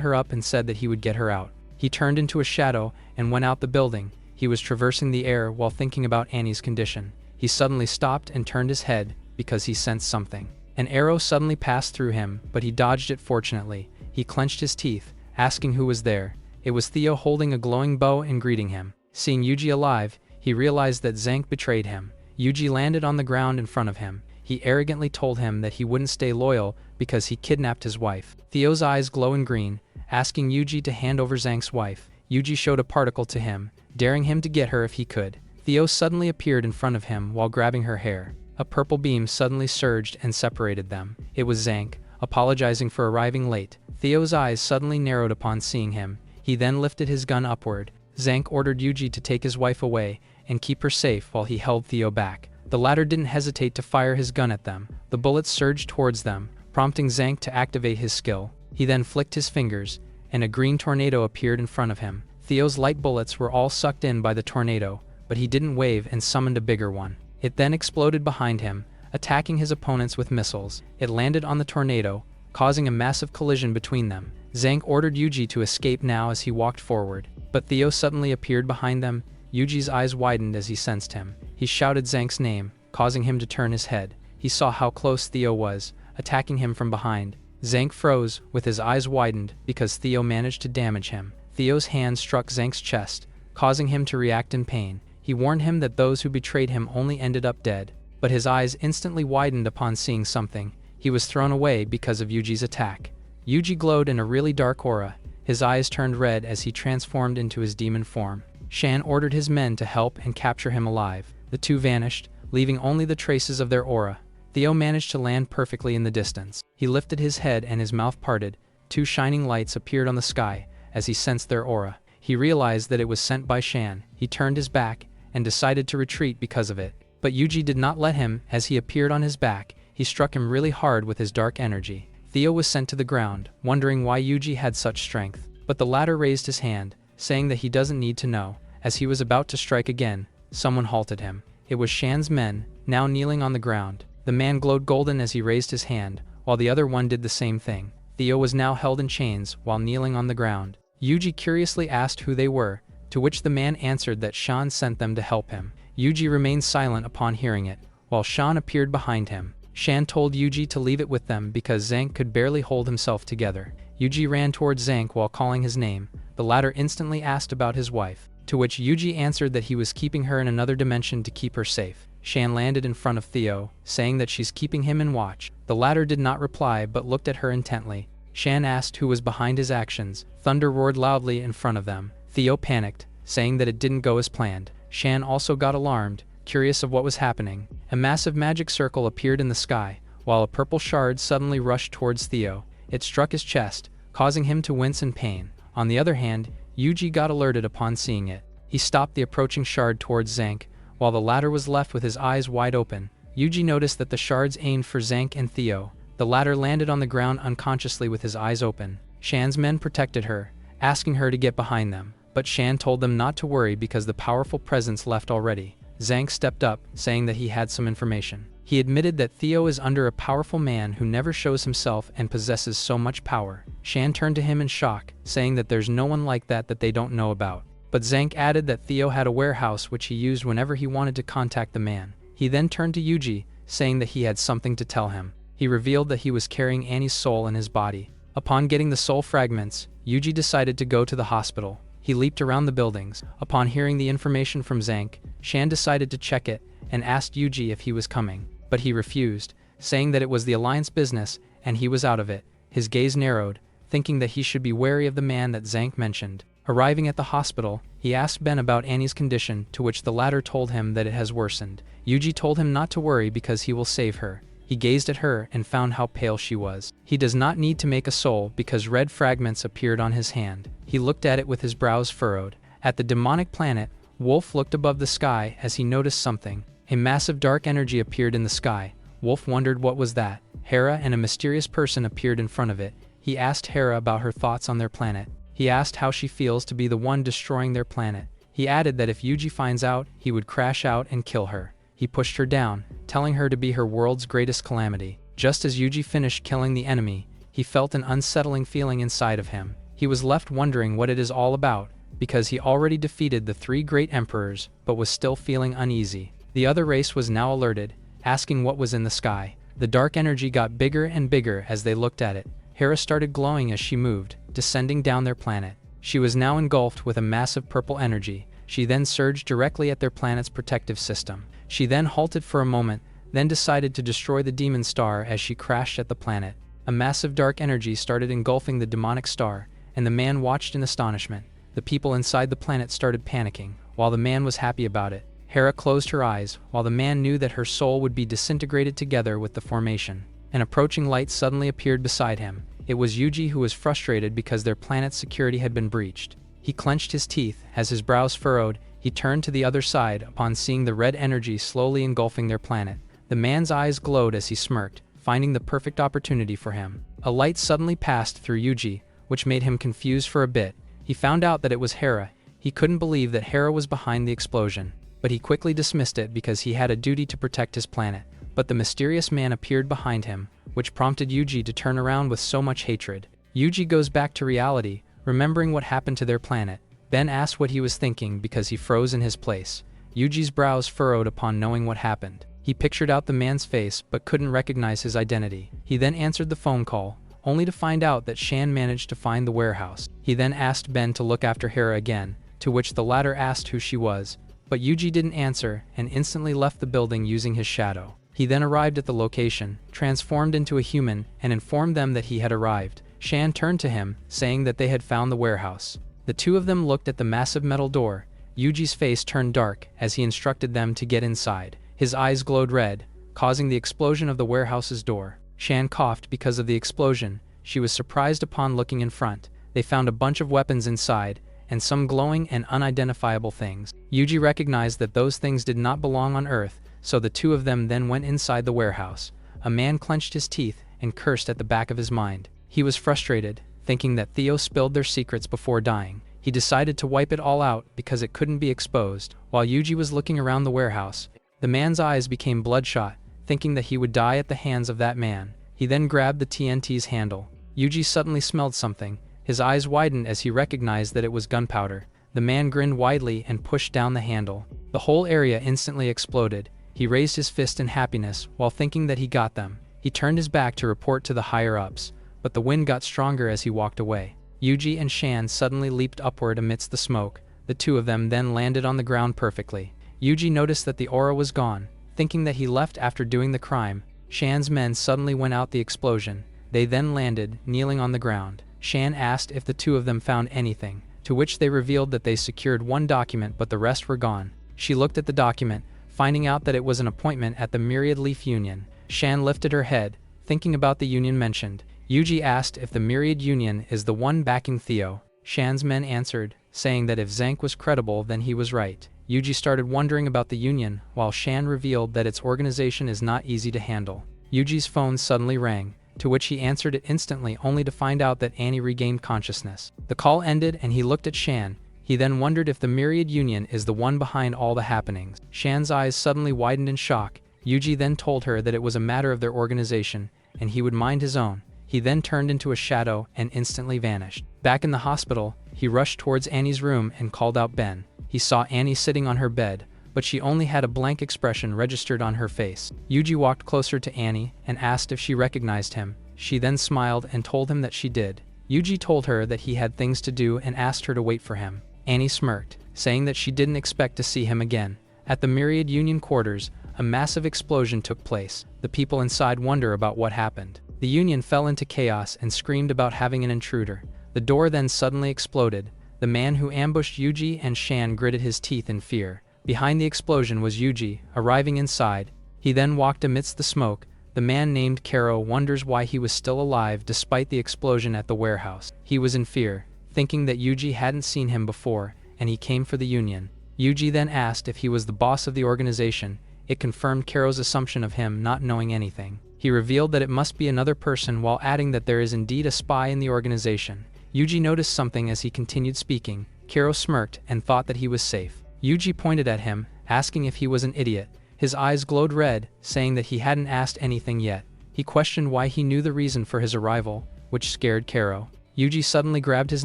her up and said that he would get her out. He turned into a shadow and went out the building. He was traversing the air while thinking about Annie's condition. He suddenly stopped and turned his head because he sensed something. An arrow suddenly passed through him, but he dodged it fortunately. He clenched his teeth, asking who was there. It was Theo holding a glowing bow and greeting him. Seeing Yuji alive, he realized that Zank betrayed him. Yuji landed on the ground in front of him. He arrogantly told him that he wouldn't stay loyal because he kidnapped his wife. Theo's eyes glowing green, asking Yuji to hand over Zank's wife. Yuji showed a particle to him, daring him to get her if he could. Theo suddenly appeared in front of him while grabbing her hair. A purple beam suddenly surged and separated them. It was Zank, apologizing for arriving late. Theo's eyes suddenly narrowed upon seeing him. He then lifted his gun upward. Zank ordered Yuji to take his wife away and keep her safe while he held Theo back. The latter didn't hesitate to fire his gun at them. The bullets surged towards them, prompting Zank to activate his skill. He then flicked his fingers, and a green tornado appeared in front of him. Theo's light bullets were all sucked in by the tornado, but he didn't wave and summoned a bigger one. It then exploded behind him, attacking his opponents with missiles. It landed on the tornado, causing a massive collision between them. Zank ordered Yuji to escape now as he walked forward, but Theo suddenly appeared behind them. Yuji's eyes widened as he sensed him. He shouted Zank's name, causing him to turn his head. He saw how close Theo was, attacking him from behind. Zank froze, with his eyes widened, because Theo managed to damage him. Theo's hand struck Zank's chest, causing him to react in pain. He warned him that those who betrayed him only ended up dead, but his eyes instantly widened upon seeing something. He was thrown away because of Yuji's attack. Yuji glowed in a really dark aura. His eyes turned red as he transformed into his demon form. Shan ordered his men to help and capture him alive. The two vanished, leaving only the traces of their aura. Theo managed to land perfectly in the distance. He lifted his head and his mouth parted. Two shining lights appeared on the sky as he sensed their aura. He realized that it was sent by Shan. He turned his back and decided to retreat because of it. But Yuji did not let him. As he appeared on his back, he struck him really hard with his dark energy. Theo was sent to the ground, wondering why Yuji had such strength. But the latter raised his hand, saying that he doesn't need to know. As he was about to strike again, someone halted him. It was Shan's men, now kneeling on the ground. The man glowed golden as he raised his hand, while the other one did the same thing. Theo was now held in chains while kneeling on the ground. Yuji curiously asked who they were, to which the man answered that Shan sent them to help him. Yuji remained silent upon hearing it, while Shan appeared behind him. Shan told Yuji to leave it with them because Zank could barely hold himself together. Yuji ran towards Zank while calling his name. The latter instantly asked about his wife, to which Yuji answered that he was keeping her in another dimension to keep her safe. Shan landed in front of Theo, saying that she's keeping him in watch. The latter did not reply but looked at her intently. Shan asked who was behind his actions. Thunder roared loudly in front of them. Theo panicked, saying that it didn't go as planned. Shan also got alarmed, curious of what was happening. A massive magic circle appeared in the sky, while a purple shard suddenly rushed towards Theo. It struck his chest, causing him to wince in pain. On the other hand, Yuji got alerted upon seeing it. He stopped the approaching shard towards Zank, while the latter was left with his eyes wide open. Yuji noticed that the shards aimed for Zank and Theo. The latter landed on the ground unconsciously with his eyes open. Shan's men protected her, asking her to get behind them, but Shan told them not to worry because the powerful presence left already. Zank stepped up, saying that he had some information. He admitted that Theo is under a powerful man who never shows himself and possesses so much power. Shan turned to him in shock, saying that there's no one like that they don't know about. But Zank added that Theo had a warehouse which he used whenever he wanted to contact the man. He then turned to Yuji, saying that he had something to tell him. He revealed that he was carrying Annie's soul in his body. Upon getting the soul fragments, Yuji decided to go to the hospital. He leaped around the buildings. Upon hearing the information from Zank, Shan decided to check it and asked Yuji if he was coming. But he refused, saying that it was the Alliance business and he was out of it. His gaze narrowed, thinking that he should be wary of the man that Zank mentioned. Arriving at the hospital, he asked Ben about Annie's condition, to which the latter told him that it has worsened. Yuji told him not to worry because he will save her. He gazed at her and found how pale she was. He does not need to make a soul because red fragments appeared on his hand. He looked at it with his brows furrowed. At the demonic planet, Wolf looked above the sky as he noticed something. A massive dark energy appeared in the sky. Wolf wondered what was that. Hera and a mysterious person appeared in front of it. He asked Hera about her thoughts on their planet. He asked how she feels to be the one destroying their planet. He added that if Yuji finds out, he would crash out and kill her. He pushed her down, telling her to be her world's greatest calamity. Just as Yuji finished killing the enemy, he felt an unsettling feeling inside of him. He was left wondering what it is all about, because he already defeated the 3 great emperors, but was still feeling uneasy. The other race was now alerted, asking what was in the sky. The dark energy got bigger and bigger as they looked at it. Hera started glowing as she moved, descending down their planet. She was now engulfed with a massive purple energy. She then surged directly at their planet's protective system. She then halted for a moment, then decided to destroy the demon star as she crashed at the planet. A massive dark energy started engulfing the demonic star, and the man watched in astonishment. The people inside the planet started panicking, while the man was happy about it. Hera closed her eyes, while the man knew that her soul would be disintegrated together with the formation. An approaching light suddenly appeared beside him. It was Yuji, who was frustrated because their planet's security had been breached. He clenched his teeth. As his brows furrowed, he turned to the other side upon seeing the red energy slowly engulfing their planet. The man's eyes glowed as he smirked, finding the perfect opportunity for him. A light suddenly passed through Yuji, which made him confused for a bit. He found out that it was Hera. He couldn't believe that Hera was behind the explosion, but he quickly dismissed it because he had a duty to protect his planet. But the mysterious man appeared behind him, which prompted Yuji to turn around with so much hatred. Yuji goes back to reality, remembering what happened to their planet. Ben asked what he was thinking because he froze in his place. Yuji's brows furrowed upon knowing what happened. He pictured out the man's face but couldn't recognize his identity. He then answered the phone call, only to find out that Shan managed to find the warehouse. He then asked Ben to look after Hera again, to which the latter asked who she was, but Yuji didn't answer and instantly left the building using his shadow. He then arrived at the location, transformed into a human, and informed them that he had arrived. Shan turned to him, saying that they had found the warehouse. The two of them looked at the massive metal door. Yuji's face turned dark as he instructed them to get inside. His eyes glowed red, causing the explosion of the warehouse's door. Shan coughed because of the explosion. She was surprised upon looking in front. They found a bunch of weapons inside, and some glowing and unidentifiable things. Yuji recognized that those things did not belong on Earth, so the two of them then went inside the warehouse. A man clenched his teeth and cursed at the back of his mind. He was frustrated, thinking that Theo spilled their secrets before dying. He decided to wipe it all out because it couldn't be exposed. While Yuji was looking around the warehouse, the man's eyes became bloodshot, thinking that he would die at the hands of that man. He then grabbed the TNT's handle. Yuji suddenly smelled something. His eyes widened as he recognized that it was gunpowder. The man grinned widely and pushed down the handle. The whole area instantly exploded. He raised his fist in happiness while thinking that he got them. He turned his back to report to the higher-ups, but the wind got stronger as he walked away. Yuji and Shan suddenly leaped upward amidst the smoke. The two of them then landed on the ground perfectly. Yuji noticed that the aura was gone. Thinking that he left after doing the crime, Shan's men suddenly went out the explosion. They then landed, kneeling on the ground. Shan asked if the two of them found anything, to which they revealed that they secured one document but the rest were gone. She looked at the document, finding out that it was an appointment at the Myriad Leaf Union. Shan lifted her head, thinking about the union mentioned. Yuji asked if the Myriad Union is the one backing Theo. Shan's men answered, saying that if Zank was credible then he was right. Yuji started wondering about the union, while Shan revealed that its organization is not easy to handle. Yuji's phone suddenly rang, to which he answered it instantly only to find out that Annie regained consciousness. The call ended and he looked at Shan. He then wondered if the Myriad Union is the one behind all the happenings. Shan's eyes suddenly widened in shock. Yuji then told her that it was a matter of their organization, and he would mind his own. He then turned into a shadow and instantly vanished. Back in the hospital, he rushed towards Annie's room and called out Ben. He saw Annie sitting on her bed, but she only had a blank expression registered on her face. Yuji walked closer to Annie and asked if she recognized him. She then smiled and told him that she did. Yuji told her that he had things to do and asked her to wait for him. Annie smirked, saying that she didn't expect to see him again. At the Myriad Union quarters, a massive explosion took place. The people inside wonder about what happened. The Union fell into chaos and screamed about having an intruder. The door then suddenly exploded. The man who ambushed Yuji and Shan gritted his teeth in fear. Behind the explosion was Yuji, arriving inside. He then walked amidst the smoke. The man named Karo wonders why he was still alive despite the explosion at the warehouse. He was in fear, thinking that Yuji hadn't seen him before, and he came for the Union. Yuji then asked if he was the boss of the organization. It confirmed Karo's assumption of him not knowing anything. He revealed that it must be another person while adding that there is indeed a spy in the organization. Yuji noticed something as he continued speaking. Karo smirked and thought that he was safe. Yuji pointed at him, asking if he was an idiot. His eyes glowed red, saying that he hadn't asked anything yet. He questioned why he knew the reason for his arrival, which scared Karo. Yuji suddenly grabbed his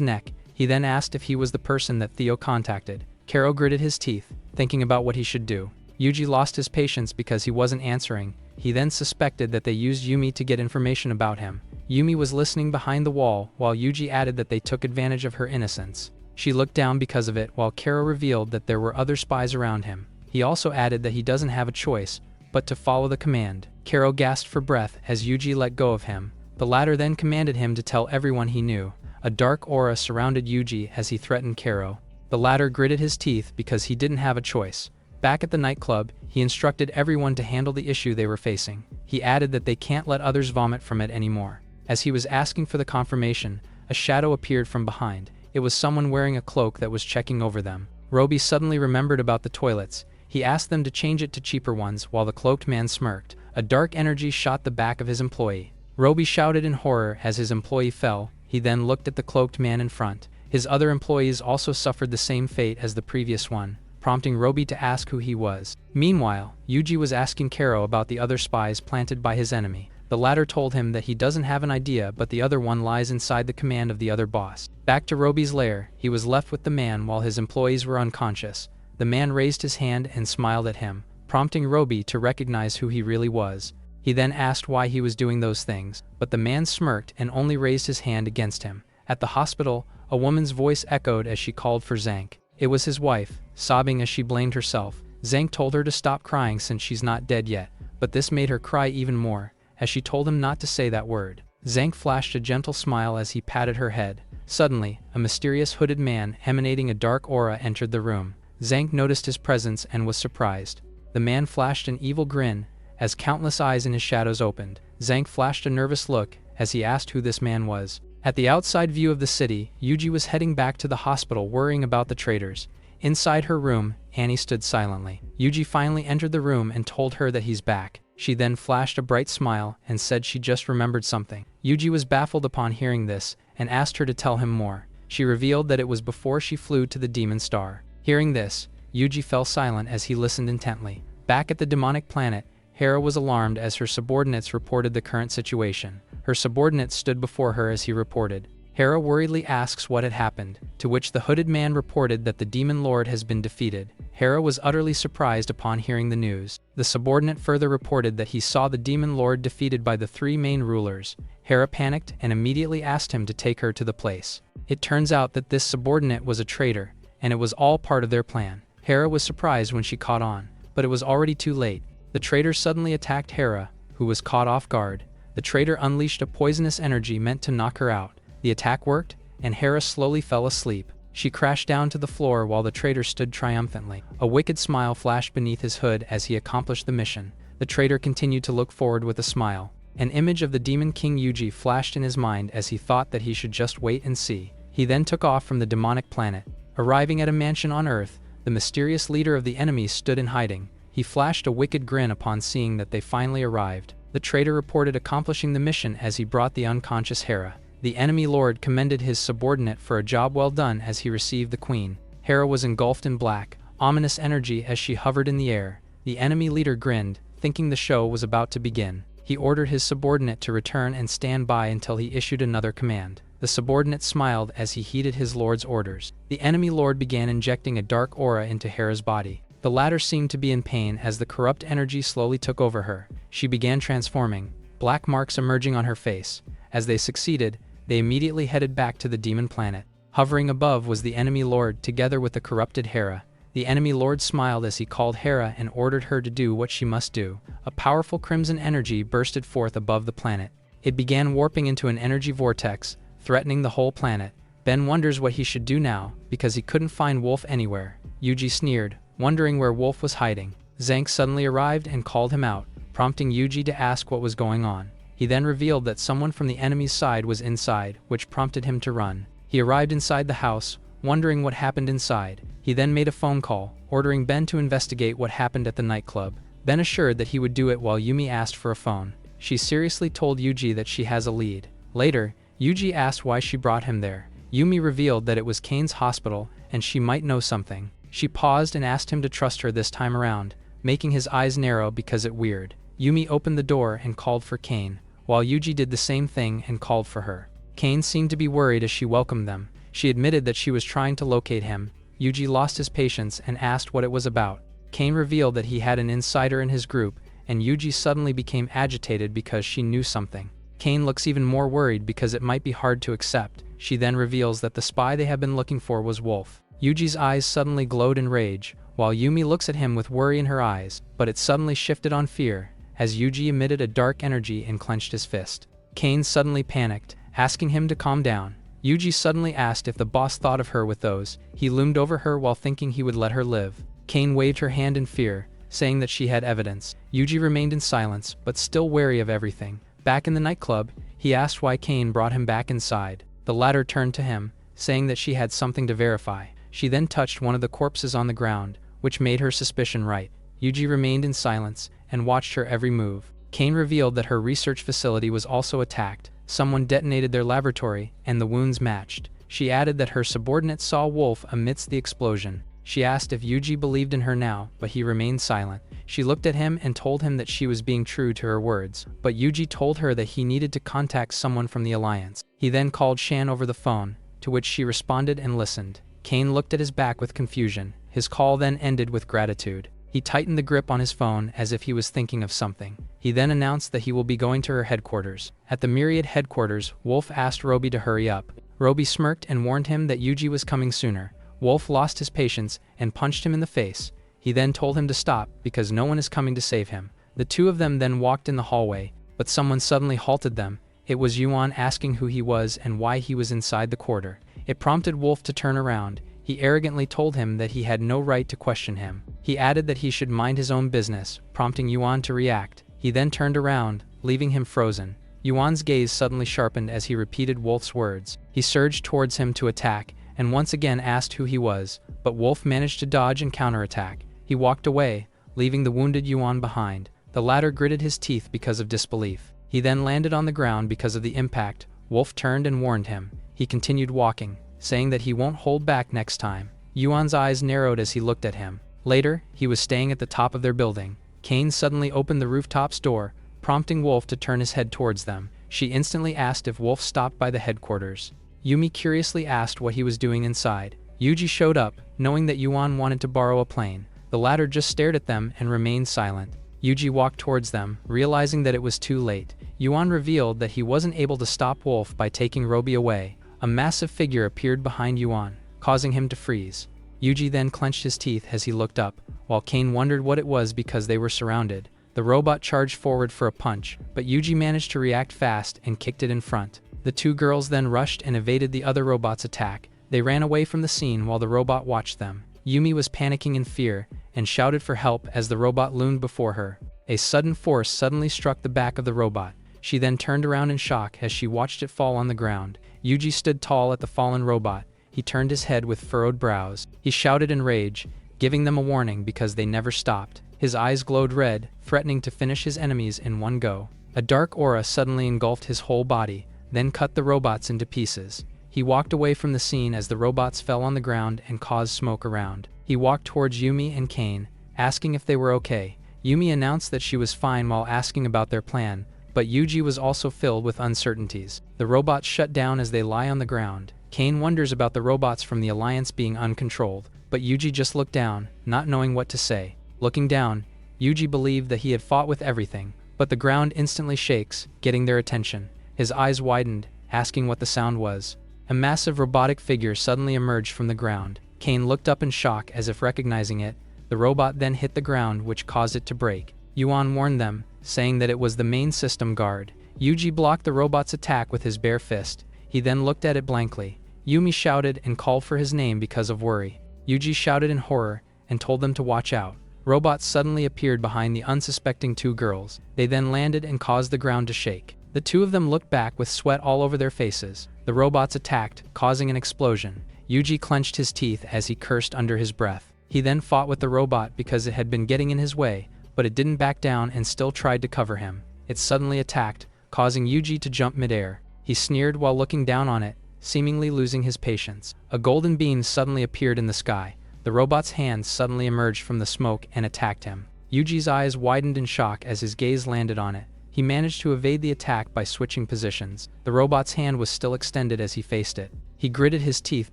neck. He then asked if he was the person that Theo contacted. Karo gritted his teeth, thinking about what he should do. Yuji lost his patience because he wasn't answering. He then suspected that they used Yumi to get information about him. Yumi was listening behind the wall, while Yuji added that they took advantage of her innocence. She looked down because of it, while Karo revealed that there were other spies around him. He also added that he doesn't have a choice, but to follow the command. Karo gasped for breath as Yuji let go of him. The latter then commanded him to tell everyone he knew. A dark aura surrounded Yuji as he threatened Karo. The latter gritted his teeth because he didn't have a choice. Back at the nightclub, he instructed everyone to handle the issue they were facing. He added that they can't let others vomit from it anymore. As he was asking for the confirmation, a shadow appeared from behind. It was someone wearing a cloak that was checking over them. Roby suddenly remembered about the toilets. He asked them to change it to cheaper ones while the cloaked man smirked. A dark energy shot the back of his employee. Roby shouted in horror as his employee fell. He then looked at the cloaked man in front. His other employees also suffered the same fate as the previous one, prompting Roby to ask who he was. Meanwhile, Yuji was asking Karo about the other spies planted by his enemy. The latter told him that he doesn't have an idea, but the other one lies inside the command of the other boss. Back to Roby's lair, he was left with the man while his employees were unconscious. The man raised his hand and smiled at him, prompting Roby to recognize who he really was. He then asked why he was doing those things, but the man smirked and only raised his hand against him. At the hospital, a woman's voice echoed as she called for Zank. It was his wife, sobbing as she blamed herself. Zank told her to stop crying since she's not dead yet, but this made her cry even more, as she told him not to say that word. Zank flashed a gentle smile as he patted her head. Suddenly, a mysterious hooded man emanating a dark aura entered the room. Zank noticed his presence and was surprised. The man flashed an evil grin, as countless eyes in his shadows opened. Zank flashed a nervous look as he asked who this man was. At the outside view of the city, Yuji was heading back to the hospital worrying about the traitors. Inside her room, Annie stood silently. Yuji finally entered the room and told her that he's back. She then flashed a bright smile and said she just remembered something. Yuji was baffled upon hearing this and asked her to tell him more. She revealed that it was before she flew to the demon star. Hearing this, Yuji fell silent as he listened intently. Back at the demonic planet, Hera was alarmed as her subordinates reported the current situation. Her subordinate stood before her as he reported. Hera worriedly asks what had happened, to which the hooded man reported that the demon lord has been defeated. Hera was utterly surprised upon hearing the news. The subordinate further reported that he saw the demon lord defeated by the three main rulers. Hera panicked and immediately asked him to take her to the place. It turns out that this subordinate was a traitor, and it was all part of their plan. Hera was surprised when she caught on, but it was already too late. The traitor suddenly attacked Hera, who was caught off guard. The traitor unleashed a poisonous energy meant to knock her out. The attack worked, and Hera slowly fell asleep. She crashed down to the floor while the traitor stood triumphantly. A wicked smile flashed beneath his hood as he accomplished the mission. The traitor continued to look forward with a smile. An image of the demon king Yuji flashed in his mind as he thought that he should just wait and see. He then took off from the demonic planet. Arriving at a mansion on Earth, the mysterious leader of the enemy stood in hiding. He flashed a wicked grin upon seeing that they finally arrived. The traitor reported accomplishing the mission as he brought the unconscious Hera. The enemy lord commended his subordinate for a job well done as he received the queen. Hera was engulfed in black, ominous energy as she hovered in the air. The enemy leader grinned, thinking the show was about to begin. He ordered his subordinate to return and stand by until he issued another command. The subordinate smiled as he heeded his lord's orders. The enemy lord began injecting a dark aura into Hera's body. The latter seemed to be in pain as the corrupt energy slowly took over her. She began transforming, black marks emerging on her face. As they succeeded, they immediately headed back to the demon planet. Hovering above was the enemy lord together with the corrupted Hera. The enemy lord smiled as he called Hera and ordered her to do what she must do. A powerful crimson energy bursted forth above the planet. It began warping into an energy vortex, threatening the whole planet. Ben wonders what he should do now, because he couldn't find Wolf anywhere. Yuji sneered, wondering where Wolf was hiding. Zank suddenly arrived and called him out, prompting Yuji to ask what was going on. He then revealed that someone from the enemy's side was inside, which prompted him to run. He arrived inside the house, wondering what happened inside. He then made a phone call, ordering Ben to investigate what happened at the nightclub. Ben assured that he would do it while Yumi asked for a phone. She seriously told Yuji that she has a lead. Later, Yuji asked why she brought him there. Yumi revealed that it was Kane's hospital, and she might know something. She paused and asked him to trust her this time around, making his eyes narrow because it weird. Yumi opened the door and called for Kane, while Yuji did the same thing and called for her. Kane seemed to be worried as she welcomed them. She admitted that she was trying to locate him. Yuji lost his patience and asked what it was about. Kane revealed that he had an insider in his group, and Yuji suddenly became agitated because she knew something. Kane looks even more worried because it might be hard to accept. She then reveals that the spy they have been looking for was Wolf. Yuji's eyes suddenly glowed in rage, while Yumi looks at him with worry in her eyes, but it suddenly shifted on fear, as Yuji emitted a dark energy and clenched his fist. Kane suddenly panicked, asking him to calm down. Yuji suddenly asked if the boss thought of her with those. He loomed over her while thinking he would let her live. Kane waved her hand in fear, saying that she had evidence. Yuji remained in silence, but still wary of everything. Back in the nightclub, he asked why Kane brought him back inside. The latter turned to him, saying that she had something to verify. She then touched one of the corpses on the ground, which made her suspicion right. Yuji remained in silence and watched her every move. Kane revealed that her research facility was also attacked. Someone detonated their laboratory, and the wounds matched. She added that her subordinate saw Wolf amidst the explosion. She asked if Yuji believed in her now, but he remained silent. She looked at him and told him that she was being true to her words, but Yuji told her that he needed to contact someone from the Alliance. He then called Shan over the phone, to which she responded and listened. Kane looked at his back with confusion. His call then ended with gratitude. He tightened the grip on his phone as if he was thinking of something. He then announced that he will be going to her headquarters. At the Myriad headquarters, Wolf asked Roby to hurry up. Roby smirked and warned him that Yuji was coming sooner. Wolf lost his patience and punched him in the face. He then told him to stop because no one is coming to save him. The two of them then walked in the hallway, but someone suddenly halted them. It was Yuan asking who he was and why he was inside the quarter. It prompted Wolf to turn around. He arrogantly told him that he had no right to question him. He added that he should mind his own business, prompting Yuan to react. He then turned around, leaving him frozen. Yuan's gaze suddenly sharpened as he repeated Wolf's words. He surged towards him to attack, and once again asked who he was, but Wolf managed to dodge and counterattack. He walked away, leaving the wounded Yuan behind. The latter gritted his teeth because of disbelief. He then landed on the ground because of the impact. Wolf turned and warned him. He continued walking, saying that he won't hold back next time. Yuan's eyes narrowed as he looked at him. Later, he was staying at the top of their building. Kane suddenly opened the rooftop's door, prompting Wolf to turn his head towards them. She instantly asked if Wolf stopped by the headquarters. Yumi curiously asked what he was doing inside. Yuji showed up, knowing that Yuan wanted to borrow a plane. The latter just stared at them and remained silent. Yuji walked towards them, realizing that it was too late. Yuan revealed that he wasn't able to stop Wolf by taking Roby away. A massive figure appeared behind Yuan, causing him to freeze. Yuji then clenched his teeth as he looked up, while Kane wondered what it was because they were surrounded. The robot charged forward for a punch, but Yuji managed to react fast and kicked it in front. The two girls then rushed and evaded the other robot's attack. They ran away from the scene while the robot watched them. Yumi was panicking in fear and shouted for help as the robot loomed before her. A sudden force suddenly struck the back of the robot. She then turned around in shock as she watched it fall on the ground. Yuji stood tall at the fallen robot. He turned his head with furrowed brows. He shouted in rage, giving them a warning because they never stopped. His eyes glowed red, threatening to finish his enemies in one go. A dark aura suddenly engulfed his whole body, then cut the robots into pieces. He walked away from the scene as the robots fell on the ground and caused smoke around. He walked towards Yumi and Kane, asking if they were okay. Yumi announced that she was fine while asking about their plan, but Yuji was also filled with uncertainties. The robots shut down as they lie on the ground. Kane wonders about the robots from the Alliance being uncontrolled, but Yuji just looked down, not knowing what to say. Looking down, Yuji believed that he had fought with everything, but the ground instantly shakes, getting their attention. His eyes widened, asking what the sound was. A massive robotic figure suddenly emerged from the ground. Kane looked up in shock as if recognizing it. The robot then hit the ground, which caused it to break. Yuan warned them, saying that it was the main system guard. Yuji blocked the robot's attack with his bare fist. He then looked at it blankly. Yumi shouted and called for his name because of worry. Yuji shouted in horror and told them to watch out. Robots suddenly appeared behind the unsuspecting two girls. They then landed and caused the ground to shake. The two of them looked back with sweat all over their faces. The robots attacked, causing an explosion. Yuji clenched his teeth as he cursed under his breath. He then fought with the robot because it had been getting in his way, but it didn't back down and still tried to cover him. It suddenly attacked, causing Yuji to jump midair. He sneered while looking down on it, seemingly losing his patience. A golden beam suddenly appeared in the sky. The robot's hands suddenly emerged from the smoke and attacked him. Yuji's eyes widened in shock as his gaze landed on it. He managed to evade the attack by switching positions. The robot's hand was still extended as he faced it. He gritted his teeth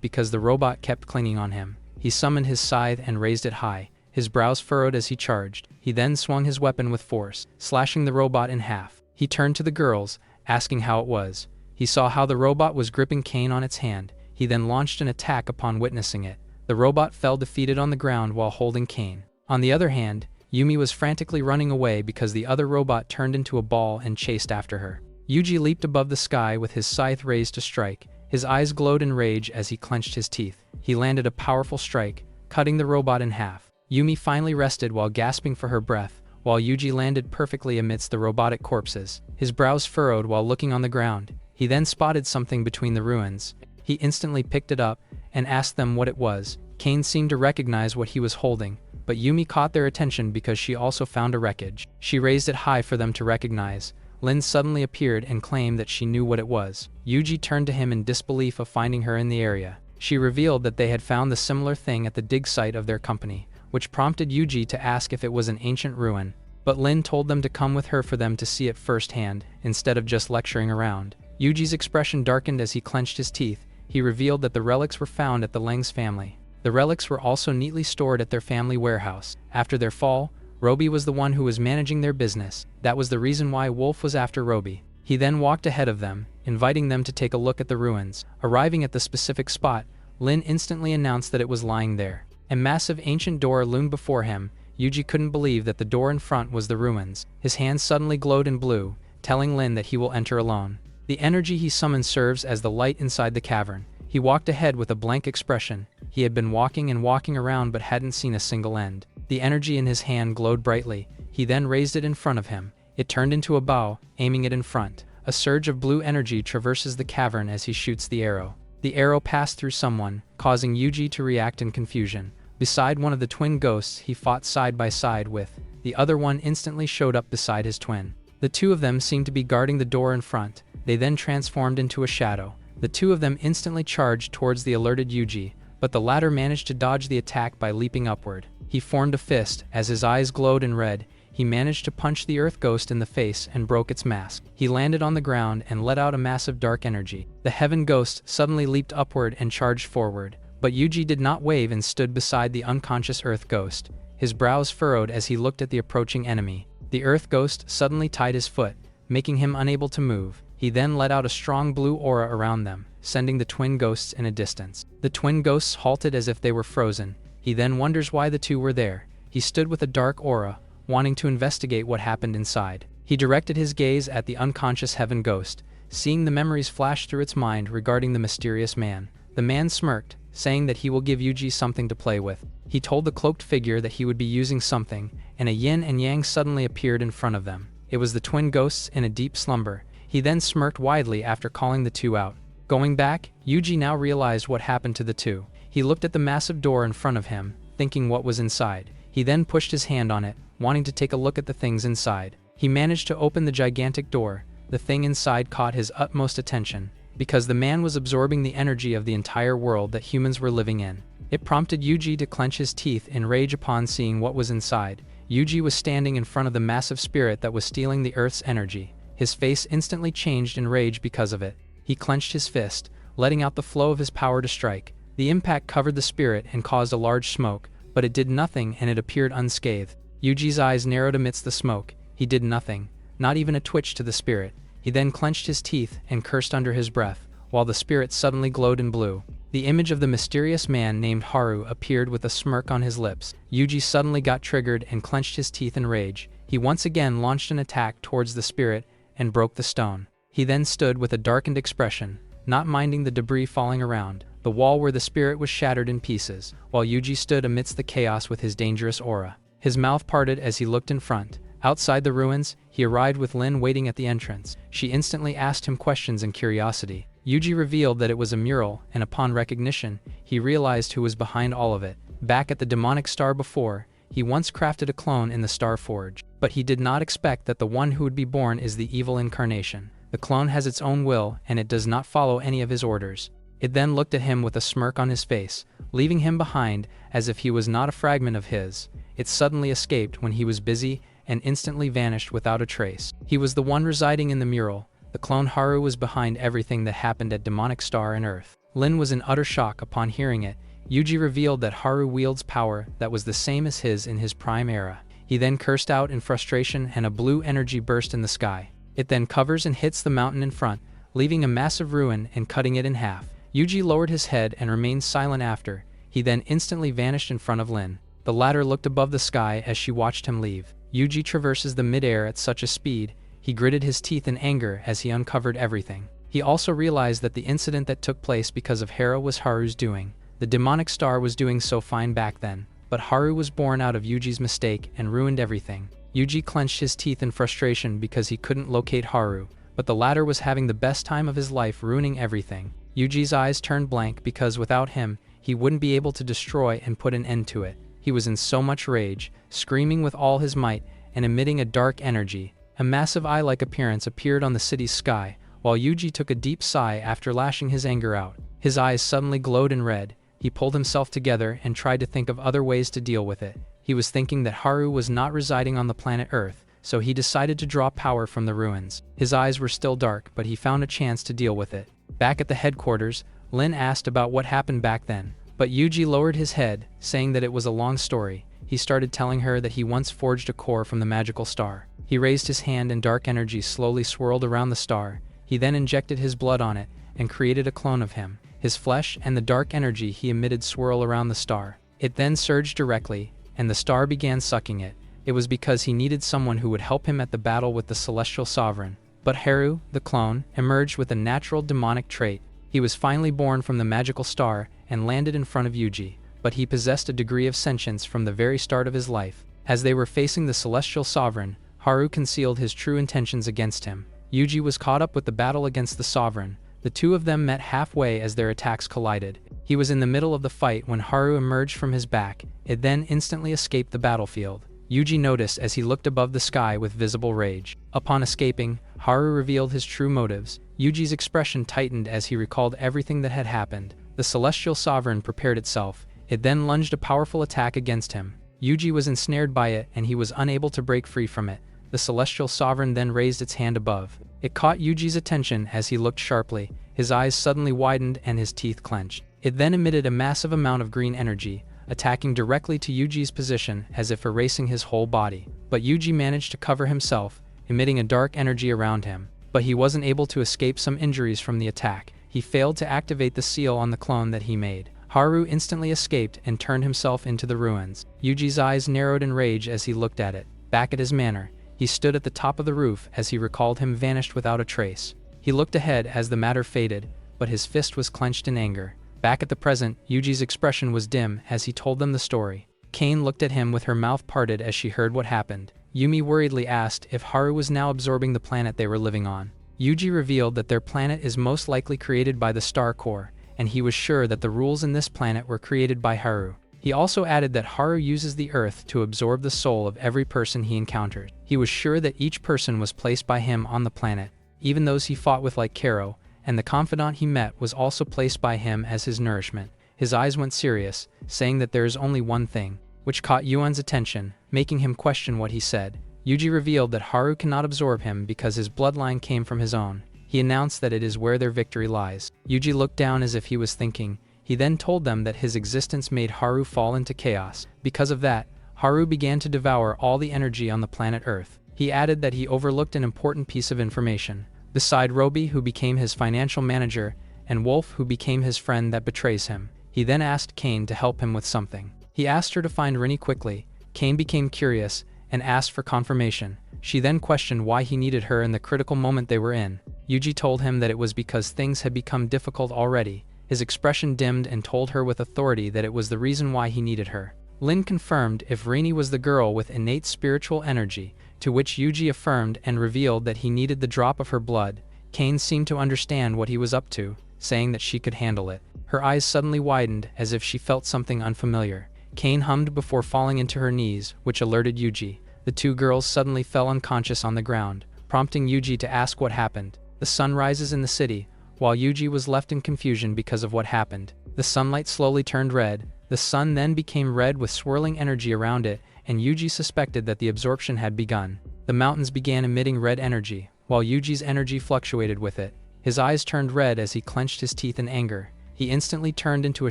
because the robot kept clinging on him. He summoned his scythe and raised it high. His brows furrowed as he charged. He then swung his weapon with force, slashing the robot in half. He turned to the girls, asking how it was. He saw how the robot was gripping Kane on its hand. He then launched an attack upon witnessing it. The robot fell defeated on the ground while holding Kane. On the other hand, Yumi was frantically running away because the other robot turned into a ball and chased after her. Yuji leaped above the sky with his scythe raised to strike. His eyes glowed in rage as he clenched his teeth. He landed a powerful strike, cutting the robot in half. Yumi finally rested while gasping for her breath, while Yuji landed perfectly amidst the robotic corpses. His brows furrowed while looking on the ground. He then spotted something between the ruins. He instantly picked it up and asked them what it was. Kane seemed to recognize what he was holding, but Yumi caught their attention because she also found a wreckage. She raised it high for them to recognize. Lin suddenly appeared and claimed that she knew what it was. Yuji turned to him in disbelief of finding her in the area. She revealed that they had found the similar thing at the dig site of their company, which prompted Yuji to ask if it was an ancient ruin. But Lin told them to come with her for them to see it firsthand, instead of just lecturing around. Yuji's expression darkened as he clenched his teeth. He revealed that the relics were found at the Leng's family. The relics were also neatly stored at their family warehouse. After their fall, Roby was the one who was managing their business. That was the reason why Wolf was after Roby. He then walked ahead of them, inviting them to take a look at the ruins. Arriving at the specific spot, Lin instantly announced that it was lying there. A massive ancient door loomed before him. Yuji couldn't believe that the door in front was the ruins. His hands suddenly glowed in blue, telling Lin that he will enter alone. The energy he summoned serves as the light inside the cavern. He walked ahead with a blank expression. He had been walking and walking around but hadn't seen a single end. The energy in his hand glowed brightly. He then raised it in front of him. It turned into a bow, aiming it in front. A surge of blue energy traverses the cavern as he shoots the arrow. The arrow passed through someone, causing Yuji to react in confusion. Beside one of the twin ghosts he fought side by side with, the other one instantly showed up beside his twin. The two of them seemed to be guarding the door in front. They then transformed into a shadow. The two of them instantly charged towards the alerted Yuji, but the latter managed to dodge the attack by leaping upward. He formed a fist. As his eyes glowed in red, he managed to punch the earth ghost in the face and broke its mask. He landed on the ground and let out a massive dark energy. The heaven ghost suddenly leaped upward and charged forward, but Yuji did not wave and stood beside the unconscious earth ghost. His brows furrowed as he looked at the approaching enemy. The earth ghost suddenly tied his foot, making him unable to move. He then let out a strong blue aura around them, sending the twin ghosts in a distance. The twin ghosts halted as if they were frozen. He then wonders why the two were there. He stood with a dark aura, wanting to investigate what happened inside. He directed his gaze at the unconscious heaven ghost, seeing the memories flash through its mind regarding the mysterious man. The man smirked, saying that he will give Yuji something to play with. He told the cloaked figure that he would be using something, and a yin and yang suddenly appeared in front of them. It was the twin ghosts in a deep slumber. He then smirked widely after calling the two out. Going back, Yuji now realized what happened to the two. He looked at the massive door in front of him, thinking what was inside. He then pushed his hand on it, wanting to take a look at the things inside. He managed to open the gigantic door. The thing inside caught his utmost attention, because the man was absorbing the energy of the entire world that humans were living in. It prompted Yuji to clench his teeth in rage upon seeing what was inside. Yuji was standing in front of the massive spirit that was stealing the Earth's energy. His face instantly changed in rage because of it. He clenched his fist, letting out the flow of his power to strike. The impact covered the spirit and caused a large smoke, but it did nothing and it appeared unscathed. Yuji's eyes narrowed amidst the smoke. He did nothing, not even a twitch to the spirit. He then clenched his teeth and cursed under his breath, while the spirit suddenly glowed in blue. The image of the mysterious man named Haru appeared with a smirk on his lips. Yuji suddenly got triggered and clenched his teeth in rage. He once again launched an attack towards the spirit and broke the stone. He then stood with a darkened expression, not minding the debris falling around. The wall where the spirit was shattered in pieces, while Yuji stood amidst the chaos with his dangerous aura. His mouth parted as he looked in front. Outside the ruins, he arrived with Lin waiting at the entrance. She instantly asked him questions in curiosity. Yuji revealed that it was a mural, and upon recognition, he realized who was behind all of it. Back at the demonic star before, he once crafted a clone in the Star Forge, but he did not expect that the one who would be born is the evil incarnation. The clone has its own will, and it does not follow any of his orders. It then looked at him with a smirk on his face, leaving him behind as if he was not a fragment of his. It suddenly escaped when he was busy and instantly vanished without a trace. He was the one residing in the mural. The clone Haru was behind everything that happened at Demonic Star and Earth. Lin was in utter shock upon hearing it. Yuji revealed that Haru wields power that was the same as his in his prime era. He then cursed out in frustration and a blue energy burst in the sky. It then covers and hits the mountain in front, leaving a massive ruin and cutting it in half. Yuji lowered his head and remained silent after. He then instantly vanished in front of Lin. The latter looked above the sky as she watched him leave. Yuji traverses the mid-air at such a speed, he gritted his teeth in anger as he uncovered everything. He also realized that the incident that took place because of Hera was Haru's doing. The demonic star was doing so fine back then, but Haru was born out of Yuji's mistake and ruined everything. Yuji clenched his teeth in frustration because he couldn't locate Haru, but the latter was having the best time of his life ruining everything. Yuji's eyes turned blank because without him, he wouldn't be able to destroy and put an end to it. He was in so much rage, screaming with all his might and emitting a dark energy. A massive eye-like appearance appeared on the city's sky, while Yuji took a deep sigh after lashing his anger out. His eyes suddenly glowed in red. He pulled himself together and tried to think of other ways to deal with it. He was thinking that Haru was not residing on the planet Earth, so he decided to draw power from the ruins. His eyes were still dark, but he found a chance to deal with it. Back at the headquarters, Lin asked about what happened back then, but Yuji lowered his head, saying that it was a long story. He started telling her that he once forged a core from the magical star. He raised his hand and dark energy slowly swirled around the star. He then injected his blood on it and created a clone of him. His flesh and the dark energy he emitted swirl around the star. It then surged directly, and the star began sucking it. It was because he needed someone who would help him at the battle with the celestial sovereign. But Haru, the clone, emerged with a natural demonic trait. He was finally born from the magical star and landed in front of Yuji, but he possessed a degree of sentience from the very start of his life. As they were facing the celestial sovereign, Haru concealed his true intentions against him. Yuji was caught up with the battle against the Sovereign. The two of them met halfway as their attacks collided. He was in the middle of the fight when Haru emerged from his back. It then instantly escaped the battlefield. Yuji noticed as he looked above the sky with visible rage. Upon escaping, Haru revealed his true motives. Yuji's expression tightened as he recalled everything that had happened. The Celestial Sovereign prepared itself. It then lunged a powerful attack against him. Yuji was ensnared by it and he was unable to break free from it. The Celestial Sovereign then raised its hand above. It caught Yuji's attention as he looked sharply. His eyes suddenly widened and his teeth clenched. It then emitted a massive amount of green energy, attacking directly to Yuji's position as if erasing his whole body. But Yuji managed to cover himself, emitting a dark energy around him. But he wasn't able to escape some injuries from the attack. He failed to activate the seal on the clone that he made. Haru instantly escaped and turned himself into the ruins. Yuji's eyes narrowed in rage as he looked at it. Back at his manor, he stood at the top of the roof as he recalled him vanished without a trace. He looked ahead as the matter faded, but his fist was clenched in anger. Back at the present, Yuji's expression was dim as he told them the story. Kane looked at him with her mouth parted as she heard what happened. Yumi worriedly asked if Haru was now absorbing the planet they were living on. Yuji revealed that their planet is most likely created by the star core, and he was sure that the rules in this planet were created by Haru. He also added that Haru uses the earth to absorb the soul of every person he encounters. He was sure that each person was placed by him on the planet, even those he fought with like Karo, and the confidant he met was also placed by him as his nourishment. His eyes went serious, saying that there is only one thing, which caught Yuan's attention, making him question what he said. Yuji revealed that Haru cannot absorb him because his bloodline came from his own. He announced that it is where their victory lies. Yuji looked down as if he was thinking. He then told them that his existence made Haru fall into chaos. Because of that, Haru began to devour all the energy on the planet Earth. He added that he overlooked an important piece of information. Beside Roby, who became his financial manager, and Wolf, who became his friend that betrays him. He then asked Kane to help him with something. He asked her to find Rini quickly. Kane became curious and asked for confirmation. She then questioned why he needed her in the critical moment they were in. Yuji told him that it was because things had become difficult already. His expression dimmed and told her with authority that it was the reason why he needed her. Lin confirmed if Rini was the girl with innate spiritual energy, to which Yuji affirmed and revealed that he needed the drop of her blood. Kane seemed to understand what he was up to, saying that she could handle it. Her eyes suddenly widened as if she felt something unfamiliar. Kane hummed before falling into her knees, which alerted Yuji. The two girls suddenly fell unconscious on the ground, prompting Yuji to ask what happened. The sun rises in the city, while Yuji was left in confusion because of what happened. The sunlight slowly turned red. The sun then became red with swirling energy around it, and Yuji suspected that the absorption had begun. The mountains began emitting red energy, while Yuji's energy fluctuated with it. His eyes turned red as he clenched his teeth in anger. He instantly turned into a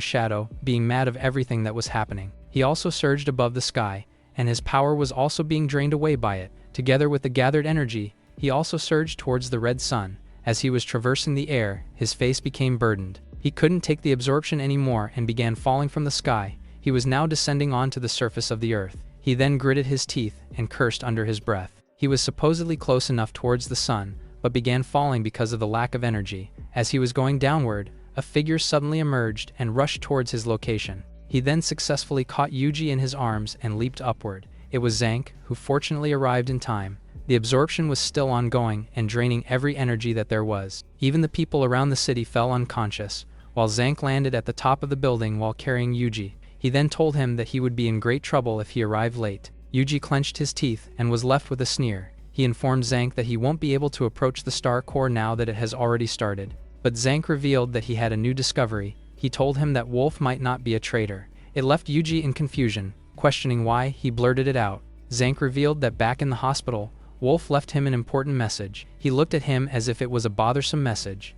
shadow, being mad of everything that was happening. He also surged above the sky, and his power was also being drained away by it. Together with the gathered energy, he also surged towards the red sun. As he was traversing the air, his face became burdened. He couldn't take the absorption anymore and began falling from the sky. He was now descending onto the surface of the earth. He then gritted his teeth and cursed under his breath. He was supposedly close enough towards the sun, but began falling because of the lack of energy. As he was going downward, a figure suddenly emerged and rushed towards his location. He then successfully caught Yuji in his arms and leaped upward. It was Zank, who fortunately arrived in time. The absorption was still ongoing and draining every energy that there was. Even the people around the city fell unconscious, while Zank landed at the top of the building while carrying Yuji. He then told him that he would be in great trouble if he arrived late. Yuji clenched his teeth and was left with a sneer. He informed Zank that he won't be able to approach the Star Core now that it has already started. But Zank revealed that he had a new discovery. He told him that Wolf might not be a traitor. It left Yuji in confusion, questioning why. He blurted it out. Zank revealed that back in the hospital, Wolf left him an important message. He looked at him as if it was a bothersome message.